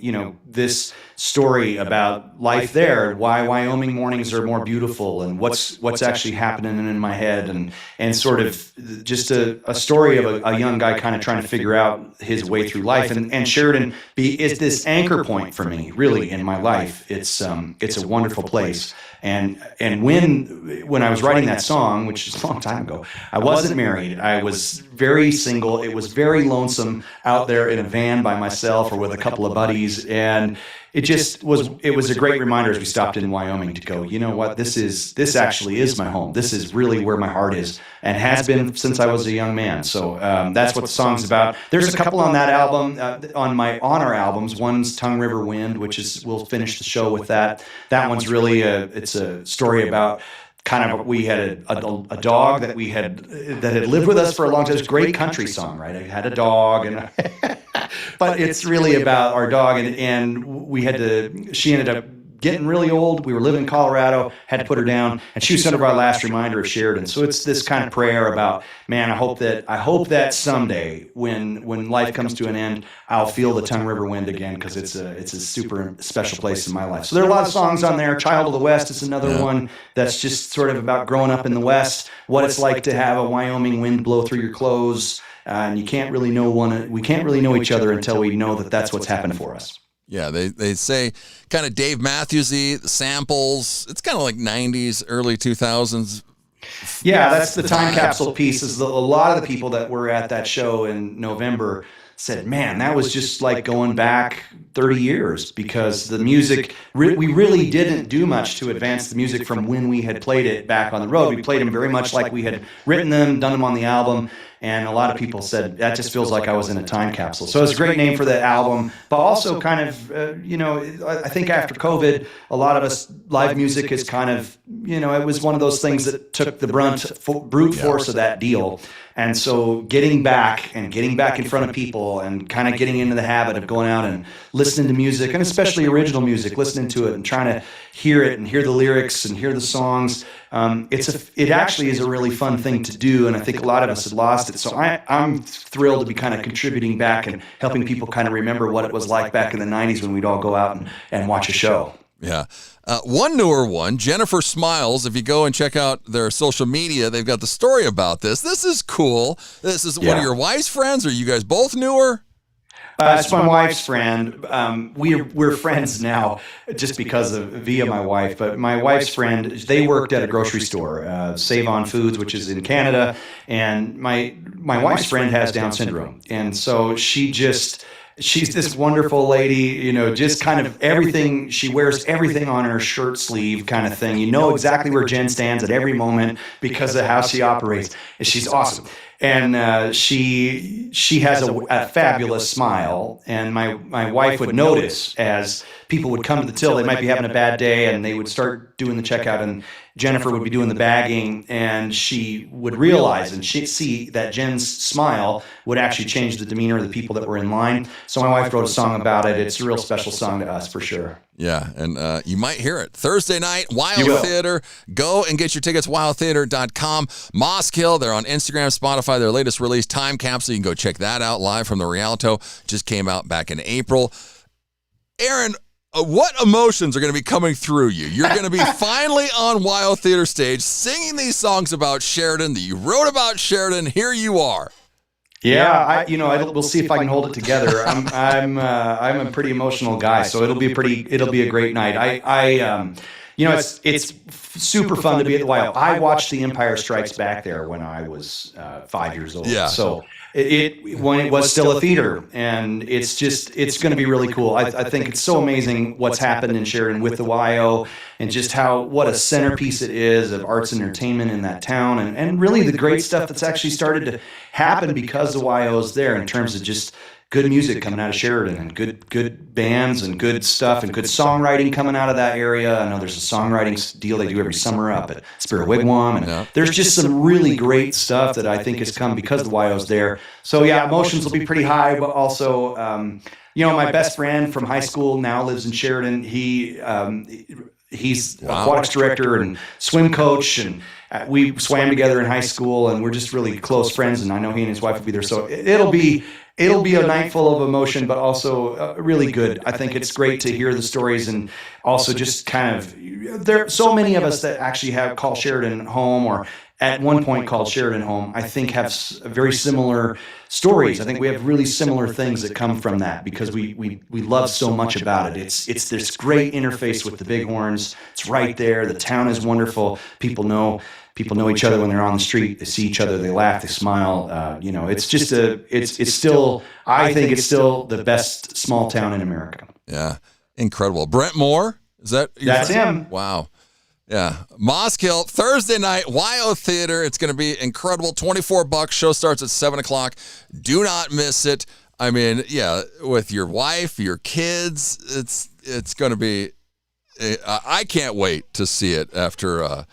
this story about life there, why Wyoming mornings are more beautiful, and what's actually happening in my head, and sort of just a story of a young guy kind of trying to figure out his way through life, and Sheridan is this anchor point for me, really, in my life. It's a wonderful place, and when I was writing that song, which is a long time ago, I wasn't married. I was very single. It was very lonesome out there in a van by myself or with a couple of buddies, and it was a great reminder as we stopped in Wyoming to go, you know what, this actually is my home. This is really where my heart is, and has been since I was a young man. So that's what the song's about. There's a couple on that album, on my honor albums. One's Tongue River Wind, we'll finish the show with that. That one's really it's a story about kind of, we had a dog that had lived with us for a long time. It's a great country song, right? I had a dog, and but it's really about our dog, and she ended up getting really old. We were living in Colorado, had to put her down, and she was sort of our last reminder of Sheridan. So it's this kind of prayer about, man, I hope that someday when life comes to an end, I'll feel the Tongue River Wind again, because it's a super special place in my life. So there are a lot of songs on there. Child of the West is another one that's just sort of about growing up in the West, what it's like to have a Wyoming wind blow through your clothes, and we can't really know each other until we know that that's what's happened for us. Yeah, they say kind of Dave Matthews-y, the samples. It's kind of like 90s, early 2000s. Yeah, that's the time capsule piece. Is a lot of the people that were at that show in November said, man, that was just like going back 30 years because the music, we really didn't do much to advance the music from when we had played it back on the road. We played them very much like we had written them, done them on the album. And a lot of people said, that just feels like I was in a time capsule. So it's a great name for the album, but also kind of, I think after COVID, a lot of us, live music is kind of, it was one of those things that took the brute force of that deal. And so getting back in front of people and kind of getting into the habit of going out and listening to music, and especially original music, listening to it and trying to hear it and hear the lyrics and hear the songs. It actually is a really fun thing to do, and I think a lot of us had lost it. So I'm thrilled to be kind of contributing back and helping people kind of remember what it was like back in the 90s when we'd all go out and watch a show. Yeah. One newer one, Jennifer Smiles. If you go and check out their social media, they've got the story about this. This is cool. This is one of your wife's friends. Are you guys both newer? It's my wife's friend. We're friends now just because of via my wife. But my wife's friend, they worked at a grocery store, Save On Foods, which is in Canada. And my wife's friend has Down syndrome. And so she's this wonderful lady, just kind of everything. She wears everything on her shirt sleeve kind of thing. You know exactly where Jen stands at every moment because of how she operates. And she's awesome. And she has a fabulous smile. And my wife would notice as people would come to the till, they might be having a bad day, and they would start doing the checkout, and Jennifer would be doing the bagging, and she would realize and she'd see that Jen's smile would actually change the demeanor of the people that were in line. So my wife wrote a song about it. It's a real special song to us for sure. Yeah, and you might hear it. Thursday night, Wild Theater. Go and get your tickets, wildtheater.com. Mosque Hill, they're on Instagram, Spotify, their latest release, Time Capsule. You can go check that out live from the Rialto. Just came out back in April. Aaron, what emotions are going to be coming through you? You're going to be finally on Wild Theater stage singing these songs about Sheridan that you wrote about Sheridan. Here you are. Yeah, we'll see if I can hold it together. I'm a pretty emotional guy, so it'll be a great night. It's super fun to be at the Wild. I watched The Empire Strikes Back there when I was 5 years old. Yeah. So when it was still a theater, and it's going to be really cool. I think it's so amazing what's happened in Sheridan with the YO, and just what a centerpiece it is of arts and entertainment in that town, and really the great stuff that's actually started to happen because the YO is there in terms of just good music coming out of Sheridan, and good bands and good stuff and good songwriting coming out of that area. I know there's a songwriting deal they do every summer up at Spirit Wigwam, and there's just some really great stuff that I think has come because the YO's there. So yeah, emotions will be pretty high, but also, my best friend from high school now lives in Sheridan. He's aquatics director and swim coach, and we swam together in high school, and we're just really close friends, and I know he and his wife will be there. So it'll be a night full of emotion, but also really good. I think it's great to hear the stories, and also just kind of, there are so many of us that actually call Sheridan home, or at one point called Sheridan home, I think have very similar stories. I think we have really similar things that come from that because we love so much about it. It's this great interface with the Bighorns. It's right there. The town is wonderful. People know each other when they're on the street. They see each other. They laugh. They smile. It's just I think it's still the best small town in America. Yeah, incredible. Brent Moore, is that? That's him. Wow. Yeah. Mosque Hill, Thursday night, YO Theater. It's going to be incredible. $24. Show starts at 7:00. Do not miss it. I mean, yeah, with your wife, your kids, it's going to be, I can't wait to see it after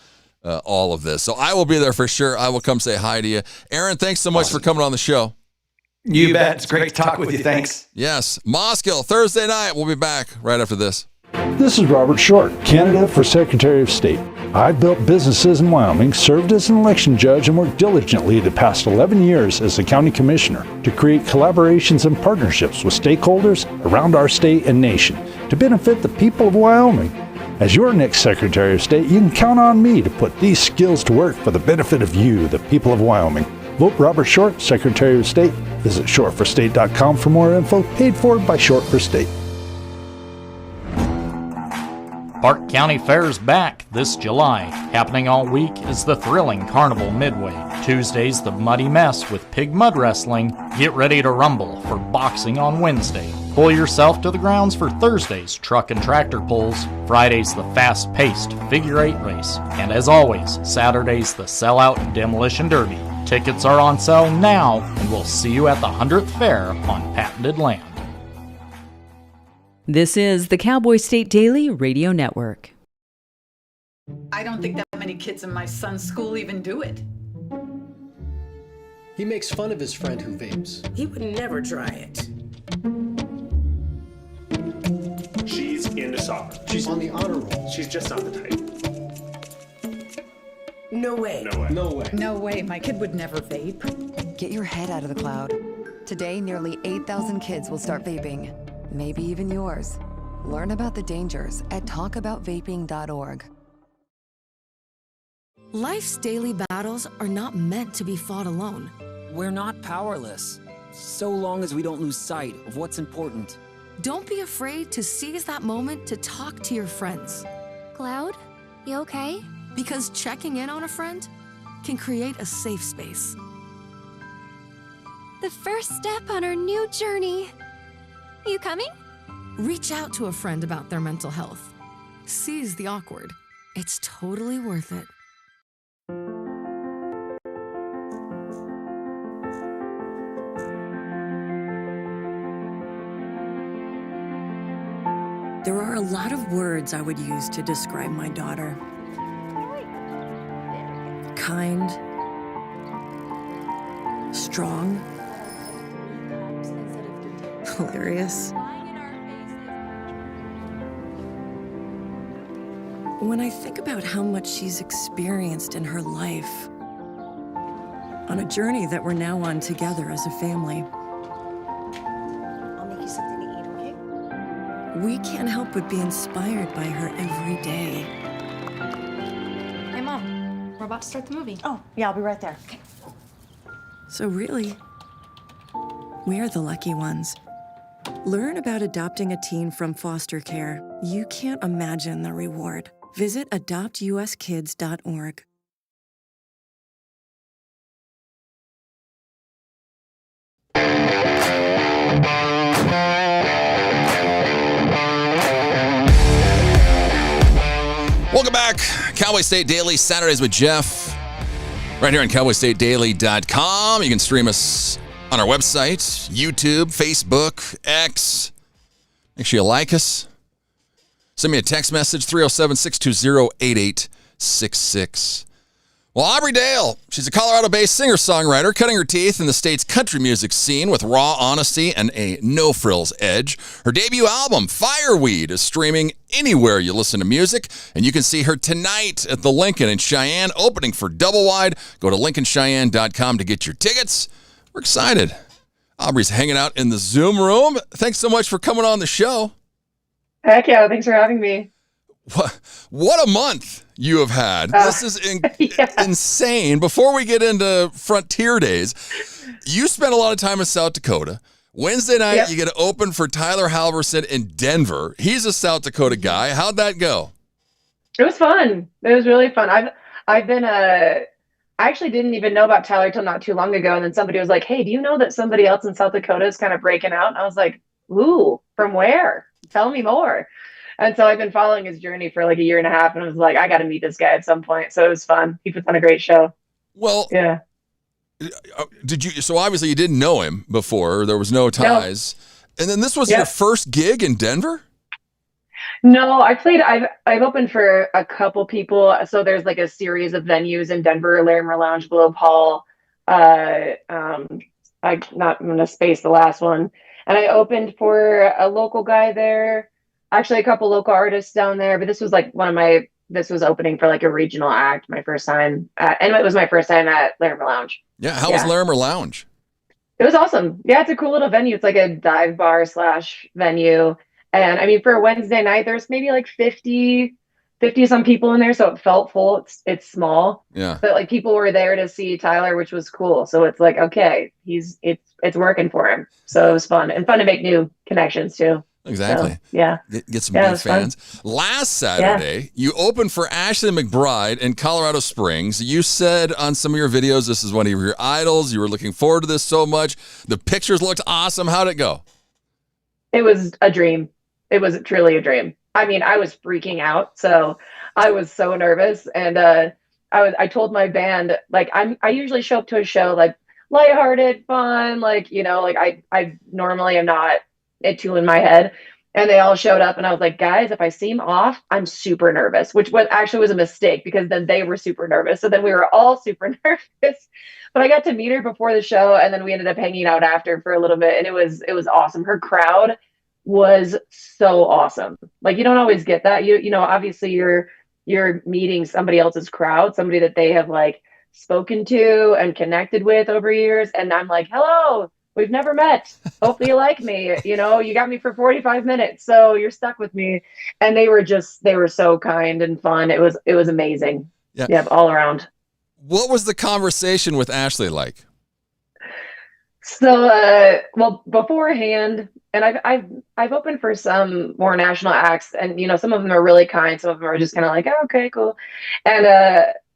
all of this. So I will be there for sure. I will come say hi to you. Aaron, thanks so much for coming on the show. You bet. It's great to talk with you. Thanks. Yes. Mosque Hill, Thursday night. We'll be back right after this. This is Robert Short, candidate for Secretary of State. I've built businesses in Wyoming, served as an election judge, and worked diligently the past 11 years as a county commissioner to create collaborations and partnerships with stakeholders around our state and nation to benefit the people of Wyoming. As your next Secretary of State, you can count on me to put these skills to work for the benefit of you, the people of Wyoming. Vote Robert Short, Secretary of State. Visit shortforstate.com for more info, paid for by Short for State. Park County Fair's back this July. Happening all week is the thrilling Carnival Midway. Tuesday's the Muddy Mess with pig mud wrestling. Get ready to rumble for boxing on Wednesday. Pull yourself to the grounds for Thursday's truck and tractor pulls. Friday's the fast-paced figure eight race. And as always, Saturday's the sellout demolition derby. Tickets are on sale now, and we'll see you at the 100th Fair on patented land. This is the Cowboy State Daily Radio Network. I don't think that many kids in my son's school even do it. He makes fun of his friend who vapes. He would never try it. She's into soccer. She's on the honor roll. She's just not the type. No way. No way. No way. No way, my kid would never vape. Get your head out of the cloud. Today, nearly 8,000 kids will start vaping. Maybe even yours. Learn about the dangers at talkaboutvaping.org. Life's daily battles are not meant to be fought alone. We're not powerless, so long as we don't lose sight of what's important. Don't be afraid to seize that moment to talk to your friends. Cloud, you okay? Because checking in on a friend can create a safe space. The first step on our new journey. You coming? Reach out to a friend about their mental health. Seize the awkward. It's totally worth it. There are a lot of words I would use to describe my daughter. Kind, strong, hilarious. When I think about how much she's experienced in her life, on a journey that we're now on together as a family, I'll make you something to eat, okay? we can't help but be inspired by her every day. Hey, Mom, we're about to start the movie. Oh, yeah, I'll be right there. Okay. So really, we're the lucky ones. Learn about adopting a teen from foster care. You can't imagine the reward. Visit adoptuskids.org. Welcome back. Cowboy State Daily, Saturdays with Jeff. Right here on cowboystatedaily.com. You can stream us on our website, YouTube, Facebook, X. Make sure you like us. Send me a text message, 307-620-8866. Well, Aubrey Dale, she's a Colorado-based singer-songwriter cutting her teeth in the state's country music scene with raw honesty and a no-frills edge. Her debut album, Fireweed, is streaming anywhere you listen to music, and you can see her tonight at the Lincoln in Cheyenne, opening for Double Wide. Go to lincolncheyenne.com to get your tickets. We're excited. Aubrey's hanging out in the Zoom room. Thanks so much for coming on the show. Heck yeah, thanks for having me. What a month you have had. This is insane. Before we get into Frontier Days, you spent a lot of time in South Dakota. Wednesday night, you get to open for Tyler Halverson in Denver. He's a South Dakota guy. How'd that go? It was fun. It was really fun. I've been I actually didn't even know about Tyler till not too long ago, and then somebody was like, "Hey, do you know that somebody else in South Dakota is kind of breaking out?" And I was like, "Ooh, from where? Tell me more." And so I've been following his journey for like a year and a half, and I was like, I got to meet this guy at some point. So it was fun. He puts on a great show. Well, yeah. Did you? So obviously you didn't know him before. There was no ties, and then this was your first gig in Denver. No, I've opened for a couple people. So there's like a series of venues in Denver: Larimer Lounge, Globe Hall. I'm going to space the last one. And I opened for a local guy there. Actually, a couple local artists down there, but this was like this was opening for like a regional act, my first time. And it was my first time at Larimer Lounge. Yeah. How was Larimer Lounge? It was awesome. Yeah, it's a cool little venue. It's like a dive bar / venue. And I mean, for a Wednesday night, there's maybe like 50 some people in there. So it felt full. It's small. Yeah. But like people were there to see Tyler, which was cool. So it's like, okay, it's working for him. So it was fun and fun to make new connections too. Exactly. So, yeah. Get some Yeah, it new was fun. fans. Last Saturday, you opened for Ashley McBride in Colorado Springs. You said on some of your videos, this is one of your idols. You were looking forward to this so much. The pictures looked awesome. How'd it go? It was a dream. It was truly a dream. I mean, I was freaking out. So I was so nervous. And I told my band, like, I usually show up to a show like lighthearted, fun, like, like I normally am not too in my head. And they all showed up and I was like, guys, if I seem off, I'm super nervous, which was a mistake because then they were super nervous. So then we were all super nervous. But I got to meet her before the show and then we ended up hanging out after for a little bit and it was awesome. Her crowd was so awesome. Like you don't always get that. Obviously you're meeting somebody else's crowd, somebody that they have like spoken to and connected with over years. And I'm like, hello, we've never met. Hopefully you like me. You got me for 45 minutes. So you're stuck with me. And they were so kind and fun. It was amazing. Yeah, all around. What was the conversation with Ashley like? So, well, beforehand, and I've opened for some more national acts, and some of them are really kind, some of them are just kind of like, oh, okay, cool. And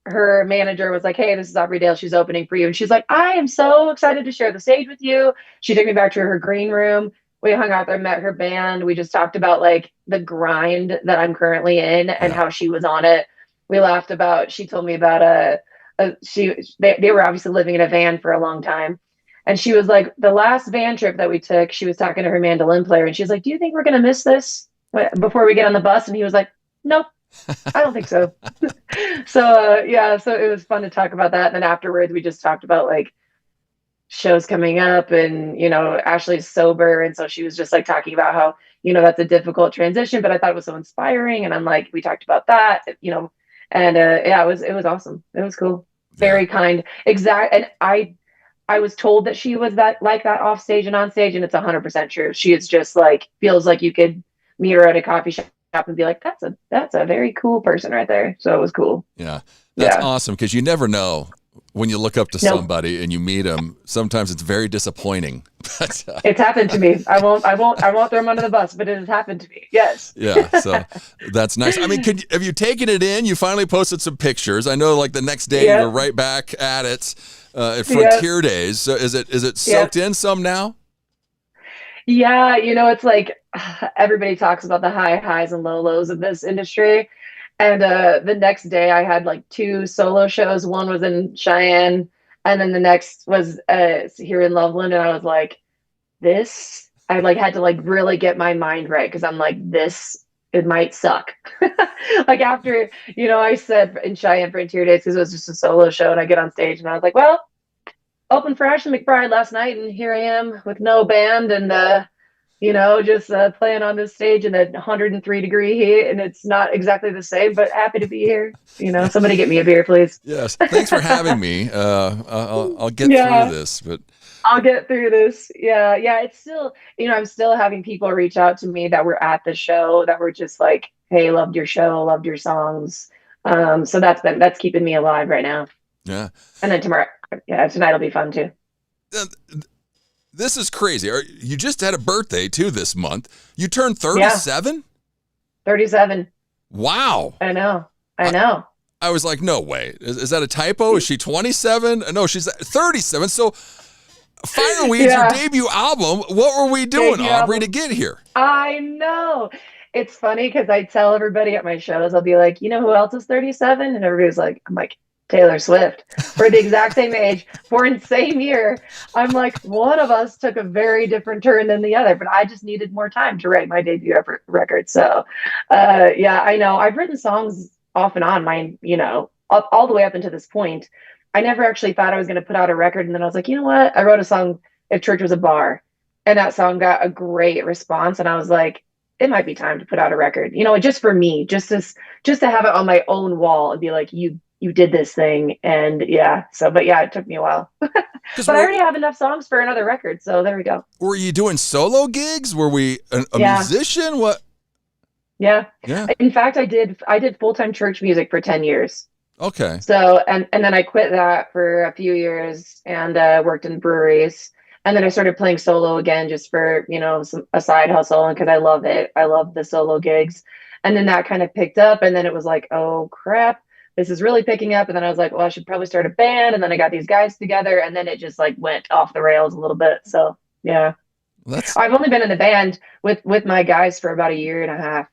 her manager was like, hey, this is Aubrey Dale. She's opening for you, and she's like, I am so excited to share the stage with you. She took me back to her green room. We hung out there, met her band. We just talked about like the grind that I'm currently in and how she was on it. We laughed about. She told me about they were obviously living in a van for a long time. And she was like, the last van trip that we took, she was talking to her mandolin player and she's like, do you think we're going to miss this before we get on the bus? And he was like, nope, I don't think so. So it was fun to talk about that. And then afterwards, we just talked about like shows coming up and, Ashley's sober. And so she was just like talking about how, that's a difficult transition, but I thought it was so inspiring. And I'm like, we talked about that, and it was awesome. It was cool. Very kind. Exact. And I was told that she was that off stage and on stage, and it's 100% true. She is just like, feels like you could meet her at a coffee shop and be like, that's a very cool person right there. So it was cool. Yeah. That's awesome. Because you never know when you look up to somebody and you meet them. Sometimes it's very disappointing. But, it's happened to me. I won't throw them under the bus, but it has happened to me. Yes. Yeah. So that's nice. I mean, have you taken it in? You finally posted some pictures. I know like the next day you were right back at it. At Frontier Days. So is it soaked in some now? Yeah, it's like everybody talks about the high highs and low lows of this industry. And the next day I had like 2 solo shows. One was in Cheyenne and then the next was here in Loveland. And I was like, I like had to like really get my mind right because I'm like, it might suck. Like after, I said in Cheyenne Frontier Days because it was just a solo show and I get on stage and I was like, well, opened for Ashley McBride last night and here I am with no band and, just playing on this stage in a 103-degree heat and it's not exactly the same, but happy to be here. Somebody get me a beer, please. Yes. Thanks for having me. I'll get through this, but I'll get through this. Yeah. It's still, I'm still having people reach out to me that were at the show that were just like, hey, loved your show, loved your songs. So that's keeping me alive right now. Yeah. And then tonight will be fun too. This is crazy. You just had a birthday too this month. You turned 37? 37. Wow. I know. I was like, no way. Is that a typo? Is she 27? No, she's 37. So Fireweed's your debut album. What were we doing, Aubrey, to get here? I know. It's funny because I tell everybody at my shows, I'll be like, who else is 37? And everybody's like, I'm like, Taylor Swift. We're the exact same age. We're in the same year. I'm like, one of us took a very different turn than the other, but I just needed more time to write my debut record. So, I know. I've written songs off and on, all the way up until this point. I never actually thought I was going to put out a record. And then I was like, you know what? I wrote a song, If Church Was a Bar. And that song got a great response. And I was like, it might be time to put out a record, just for me, just to have it on my own wall and be like, you did this thing. And it took me a while, but I already have enough songs for another record. So there we go. Were you doing solo gigs? Were we a musician? What? Yeah. In fact, I did full-time church music for 10 years. Okay. So, and then I quit that for a few years and worked in breweries. And then I started playing solo again just for, a side hustle. And because I love it. I love the solo gigs. And then that kind of picked up. And then it was like, oh, crap, this is really picking up. And then I was like, well, I should probably start a band. And then I got these guys together. And then it just like went off the rails a little bit. So, yeah. I've only been in the band with my guys for about a year and a half.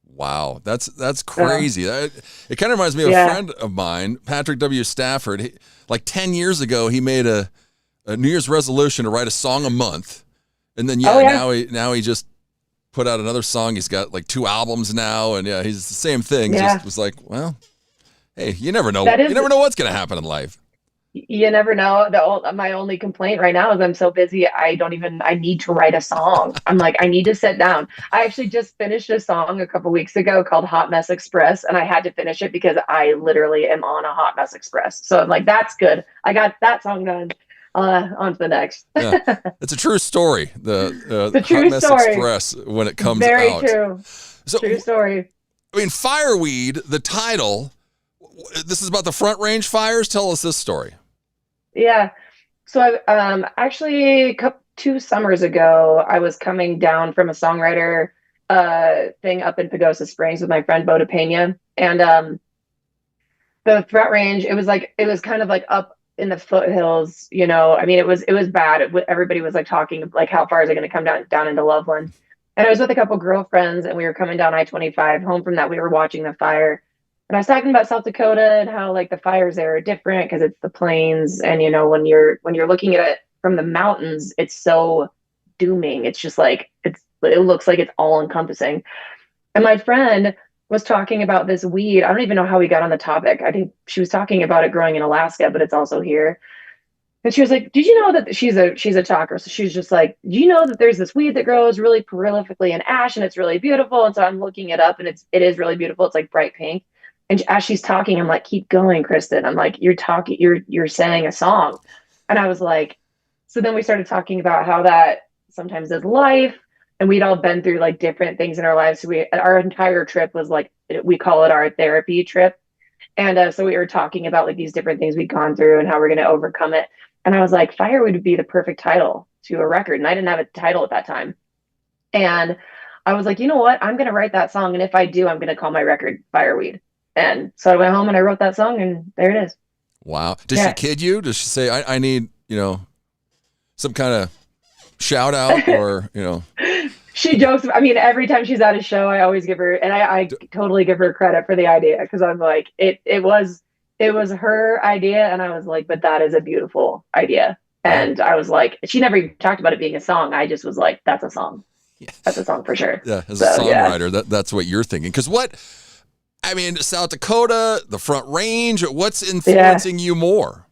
Wow, that's crazy. It kind of reminds me of a friend of mine, Patrick W. Stafford. Like 10 years ago, he made a New Year's resolution to write a song a month, and then now he just put out another song. He's got like 2 albums now, and he's the same thing. Yeah. Just was like, well, hey, you never know. You never know what's going to happen in life. You never know. My only complaint right now is I'm so busy. I need to write a song. I'm like, I need to sit down. I actually just finished a song a couple weeks ago called Hot Mess Express. And I had to finish it because I literally am on a Hot Mess Express. So I'm like, that's good. I got that song done. On to the next. Yeah. It's a true story. The true Hot Mess story. Express when it comes Very out. Very true. So, true story. I mean, Fireweed, the title, this is about the Front Range fires. Tell us this story. Yeah. So actually 2 summers ago, I was coming down from a songwriter thing up in Pagosa Springs with my friend Boda Pena. And the Front Range, it was kind of like up in the foothills, I mean, it was bad. Everybody was like talking like, how far is it going to come down into Loveland? And I was with a couple girlfriends and we were coming down I-25 home from that. We were watching the fire. And I was talking about South Dakota and how like the fires there are different because it's the plains. And, when you're looking at it from the mountains, it's so dooming. It's just like, it looks like it's all encompassing. And my friend was talking about this weed. I don't even know how we got on the topic. I think she was talking about it growing in Alaska, but it's also here. And she was like, did you know that she's a talker? So she's just like, do you know that there's this weed that grows really prolifically in ash and it's really beautiful? And so I'm looking it up and it is really beautiful. It's like bright pink. And as she's talking, I'm like, keep going, Kristen. I'm like, you're saying a song. And I was like, so then we started talking about how that sometimes is life. And we'd all been through like different things in our lives. So our entire trip was like, we call it our therapy trip. And so we were talking about like these different things we'd gone through and how we're going to overcome it. And I was like, Fire would be the perfect title to a record. And I didn't have a title at that time. And I was like, you know what? I'm going to write that song. And if I do, I'm going to call my record Fireweed. And so I went home and I wrote that song and there it is. Wow. Does she kid you? Does she say, I need, some kind of shout out or, She jokes. I mean, every time she's at a show, I always give her, and I totally give her credit for the idea because I'm like, it was her idea. And I was like, but that is a beautiful idea. And I was like, she never even talked about it being a song. I just was like, that's a song. Yeah. That's a song for sure. Yeah. As a songwriter, that's what you're thinking. Because South Dakota, the Front Range, what's influencing you more?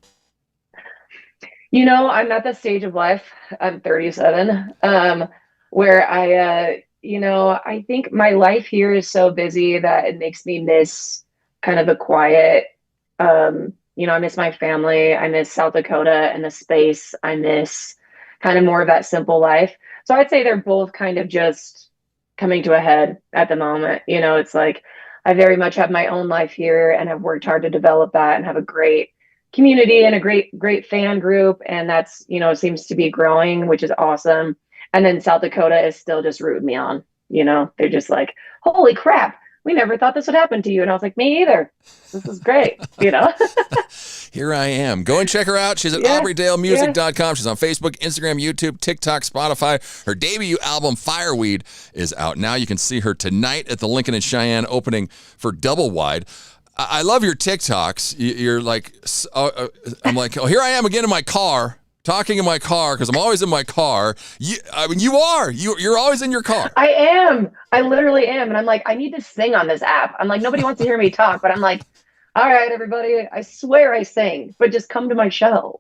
I'm at the stage of life, I'm 37, where I think my life here is so busy that it makes me miss kind of the quiet. I miss my family. I miss South Dakota and the space. I miss kind of more of that simple life. So I'd say they're both kind of just coming to a head at the moment. It's like, I very much have my own life here and have worked hard to develop that and have a great community and a great fan group. And that's, seems to be growing, which is awesome. And then South Dakota is still just rooting me on, they're just like, holy crap, we never thought this would happen to you. And I was like, me either. This is great. Here I am. Go and check her out. She's at aubreydalemusic.com. She's on Facebook, Instagram, YouTube, TikTok, Spotify. Her debut album, Fireweed, is out now. You can see her tonight at the Lincoln and Cheyenne opening for Double Wide. I love your TikToks. You're like, I'm like, oh, here I am again in my car, talking in my car because I'm always in my car. You are. You're always in your car. I am. I literally am. And I'm like, I need to sing on this app. I'm like, nobody wants to hear me talk, but I'm like, all right, everybody, I swear I sing, but just come to my show.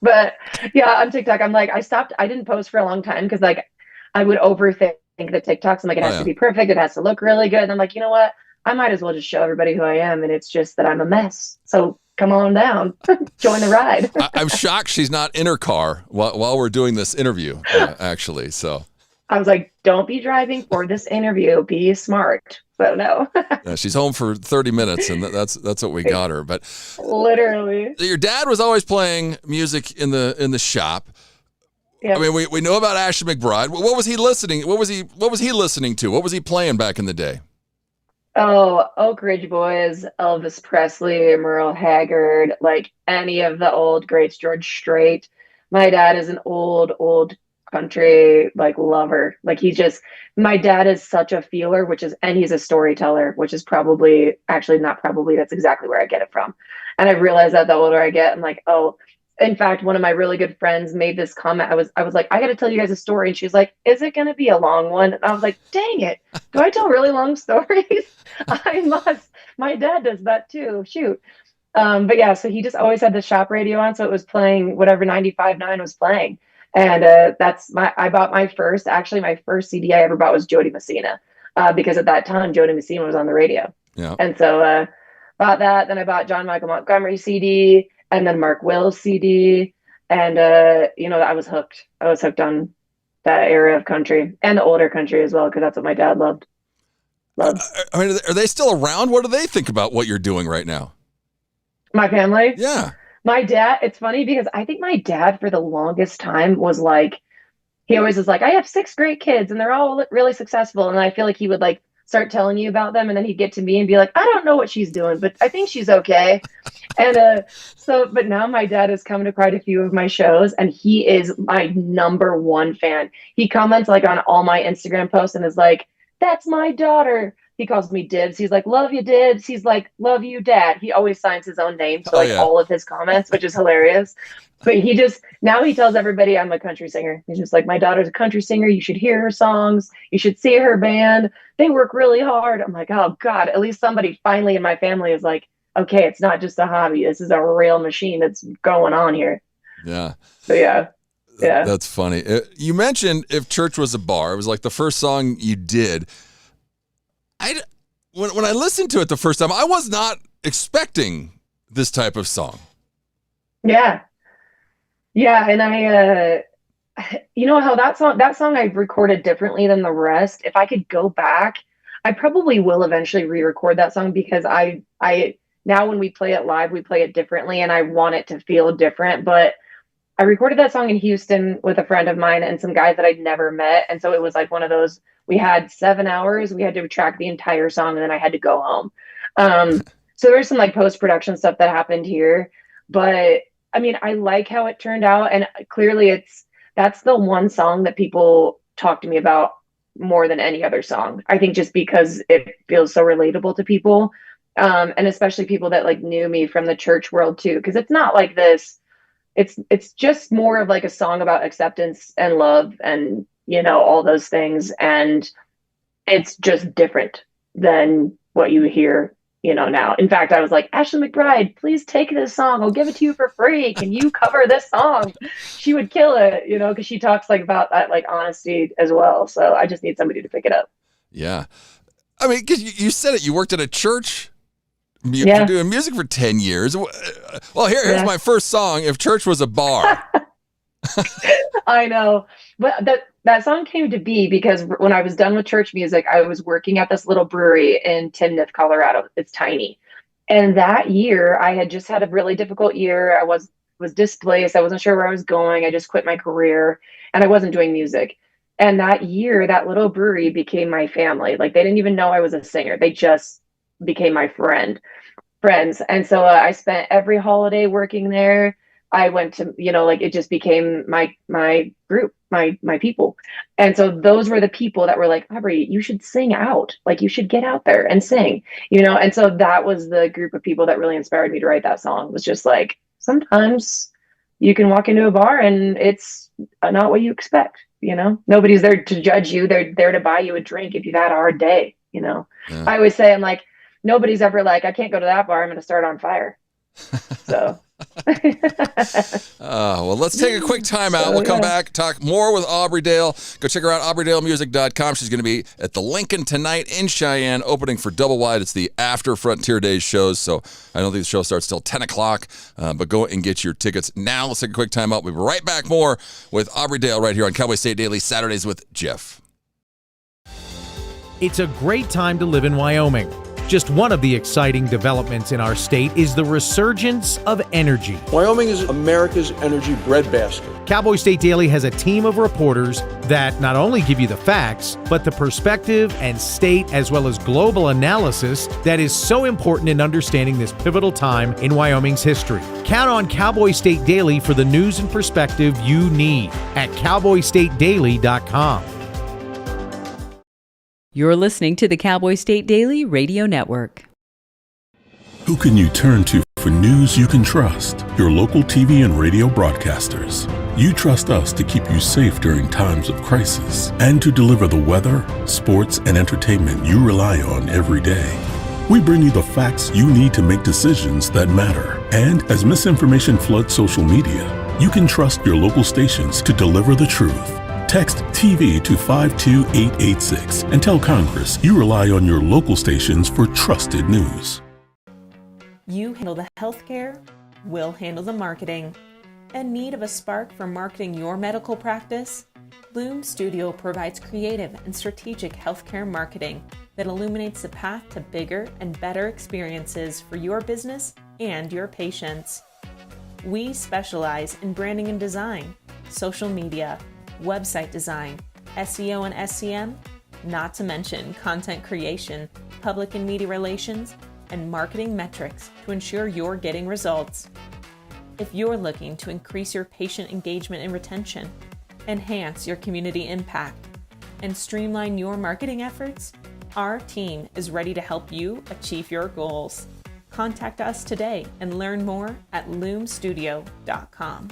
But yeah, on TikTok, I'm like, I didn't post for a long time because like I would overthink the TikToks. I'm like, it has to be perfect. It has to look really good. And I'm like, you know what? I might as well just show everybody who I am. And it's just that I'm a mess. So come on down, join the ride. I'm shocked she's not in her car while we're doing this interview, actually. So I was like, don't be driving for this interview. Be smart. So no. She's home for 30 minutes, and that's what we got her. But literally, your dad was always playing music in the shop. I mean, we know about Ashley McBryde. What was he listening? What was he listening to? What was he playing back in the day? Oh, Oak Ridge Boys, Elvis Presley, Merle Haggard, like any of the old greats, George Strait. My dad is an old country like lover. Like my dad is such a feeler, and he's a storyteller, which is that's exactly where I get it from. And I realize that the older I get, I'm like, oh, in fact, one of my really good friends made this comment. I was like, I got to tell you guys a story. And she's like, is it going to be a long one? And I was like, dang it. Do I tell really long stories? I must. My dad does that too. Shoot. But yeah, so he just always had the shop radio on. So it was playing whatever 95.9 was playing. And I bought my first CD I ever bought was Jody Messina, because at that time, Jody Messina was on the radio. Yeah. And so bought that. Then I bought John Michael Montgomery CD. And then Mark Wills CD, and I was hooked. I was hooked on that era of country and the older country as well, because that's what my dad loved. I mean, are they still around? What do they think about what you're doing right now? My family? Yeah. My dad, it's funny because I think my dad for the longest time was like, he always was like, I have 6 great kids and they're all really successful. And I feel like he would like start telling you about them, and then he'd get to me and be like, I don't know what she's doing, but I think she's okay. And but now my dad has come to quite a few of my shows, and he is my number one fan. He comments like on all my Instagram posts and is like, that's my daughter. He calls me Dibs. He's like, love you, Dibs. He's like, love you, Dad. He always signs his own name to all of his comments, which is hilarious. But now he tells everybody I'm a country singer. He's just like, my daughter's a country singer. You should hear her songs. You should see her band. They work really hard. I'm like, oh God, at least somebody finally in my family is like, okay, it's not just a hobby. This is a real machine that's going on here. Yeah. So yeah. That's funny. You mentioned If Church Was a Bar. It was like the first song you did. When I listened to it the first time, I was not expecting this type of song. Yeah. Yeah, and I how that song I recorded differently than the rest. If I could go back, I probably will eventually re-record that song, because I now when we play it live, we play it differently, and I want it to feel different. But I recorded that song in Houston with a friend of mine and some guys that I'd never met, and so it was like one of those, we had 7 hours, we had to track the entire song, and then I had to go home. So there's some like post-production stuff that happened here, but I mean, I like how it turned out, and clearly that's the one song that people talk to me about more than any other song. I think just because it feels so relatable to people, and especially people that like knew me from the church world too, because it's not like this. It's just more of like a song about acceptance and love and all those things, and it's just different than what you hear now. In fact, I was like, Ashley McBryde, please take this song. I'll give it to you for free. Can you cover this song? She would kill it, because she talks like about that, like honesty as well. So I just need somebody to pick it up. Yeah. I mean, because you said it, you worked at a church. You're doing music for 10 years. Well, here's my first song, If Church Was a Bar. I know. But that song came to be because when I was done with church music, I was working at this little brewery in Timnath, Colorado. It's tiny. And that year, I had just had a really difficult year. I was displaced. I wasn't sure where I was going. I just quit my career, and I wasn't doing music. And that year, that little brewery became my family. Like, they didn't even know I was a singer. They just became my friends. And so I spent every holiday working there. I went to, it just became my group, my people. And so those were the people that were like, Aubrey, you should sing out. Like, you should get out there and sing, And so that was the group of people that really inspired me to write that song. It was just like, sometimes you can walk into a bar and it's not what you expect, Nobody's there to judge you. They're there to buy you a drink if you've had a hard day, Yeah. I always say, I'm like, nobody's ever like, I can't go to that bar, I'm going to start on fire. So. Well, let's take a quick time out. We'll come back, talk more with Aubrey Dale. Go check her out, aubreydalemusic.com. She's going to be at the Lincoln tonight in Cheyenne, opening for Double Wide. It's the after Frontier Days shows, so I don't think the show starts till 10 o'clock, but go and get your tickets now. Let's take a quick time out. We'll be right back more with Aubrey Dale right here on Cowboy State Daily, Saturdays with Jeff. It's a great time to live in Wyoming. Just one of the exciting developments in our state is the resurgence of energy. Wyoming is America's energy breadbasket. Cowboy State Daily has a team of reporters that not only give you the facts, but the perspective and state as well as global analysis that is so important in understanding this pivotal time in Wyoming's history. Count on Cowboy State Daily for the news and perspective you need at cowboystatedaily.com. You're listening to the Cowboy State Daily Radio Network. Who can you turn to for news you can trust? Your local TV and radio broadcasters. You trust us to keep you safe during times of crisis and to deliver the weather, sports, and entertainment you rely on every day. We bring you the facts you need to make decisions that matter. And as misinformation floods social media, you can trust your local stations to deliver the truth. Text TV to 52886 and tell Congress you rely on your local stations for trusted news. You handle the healthcare, we'll handle the marketing. In need of a spark for marketing your medical practice? Loom Studio provides creative and strategic healthcare marketing that illuminates the path to bigger and better experiences for your business and your patients. We specialize in branding and design, social media, website design, SEO and SEM, not to mention content creation, public and media relations, and marketing metrics to ensure you're getting results. If you're looking to increase your patient engagement and retention, enhance your community impact, and streamline your marketing efforts, our team is ready to help you achieve your goals. Contact us today and learn more at loomstudio.com.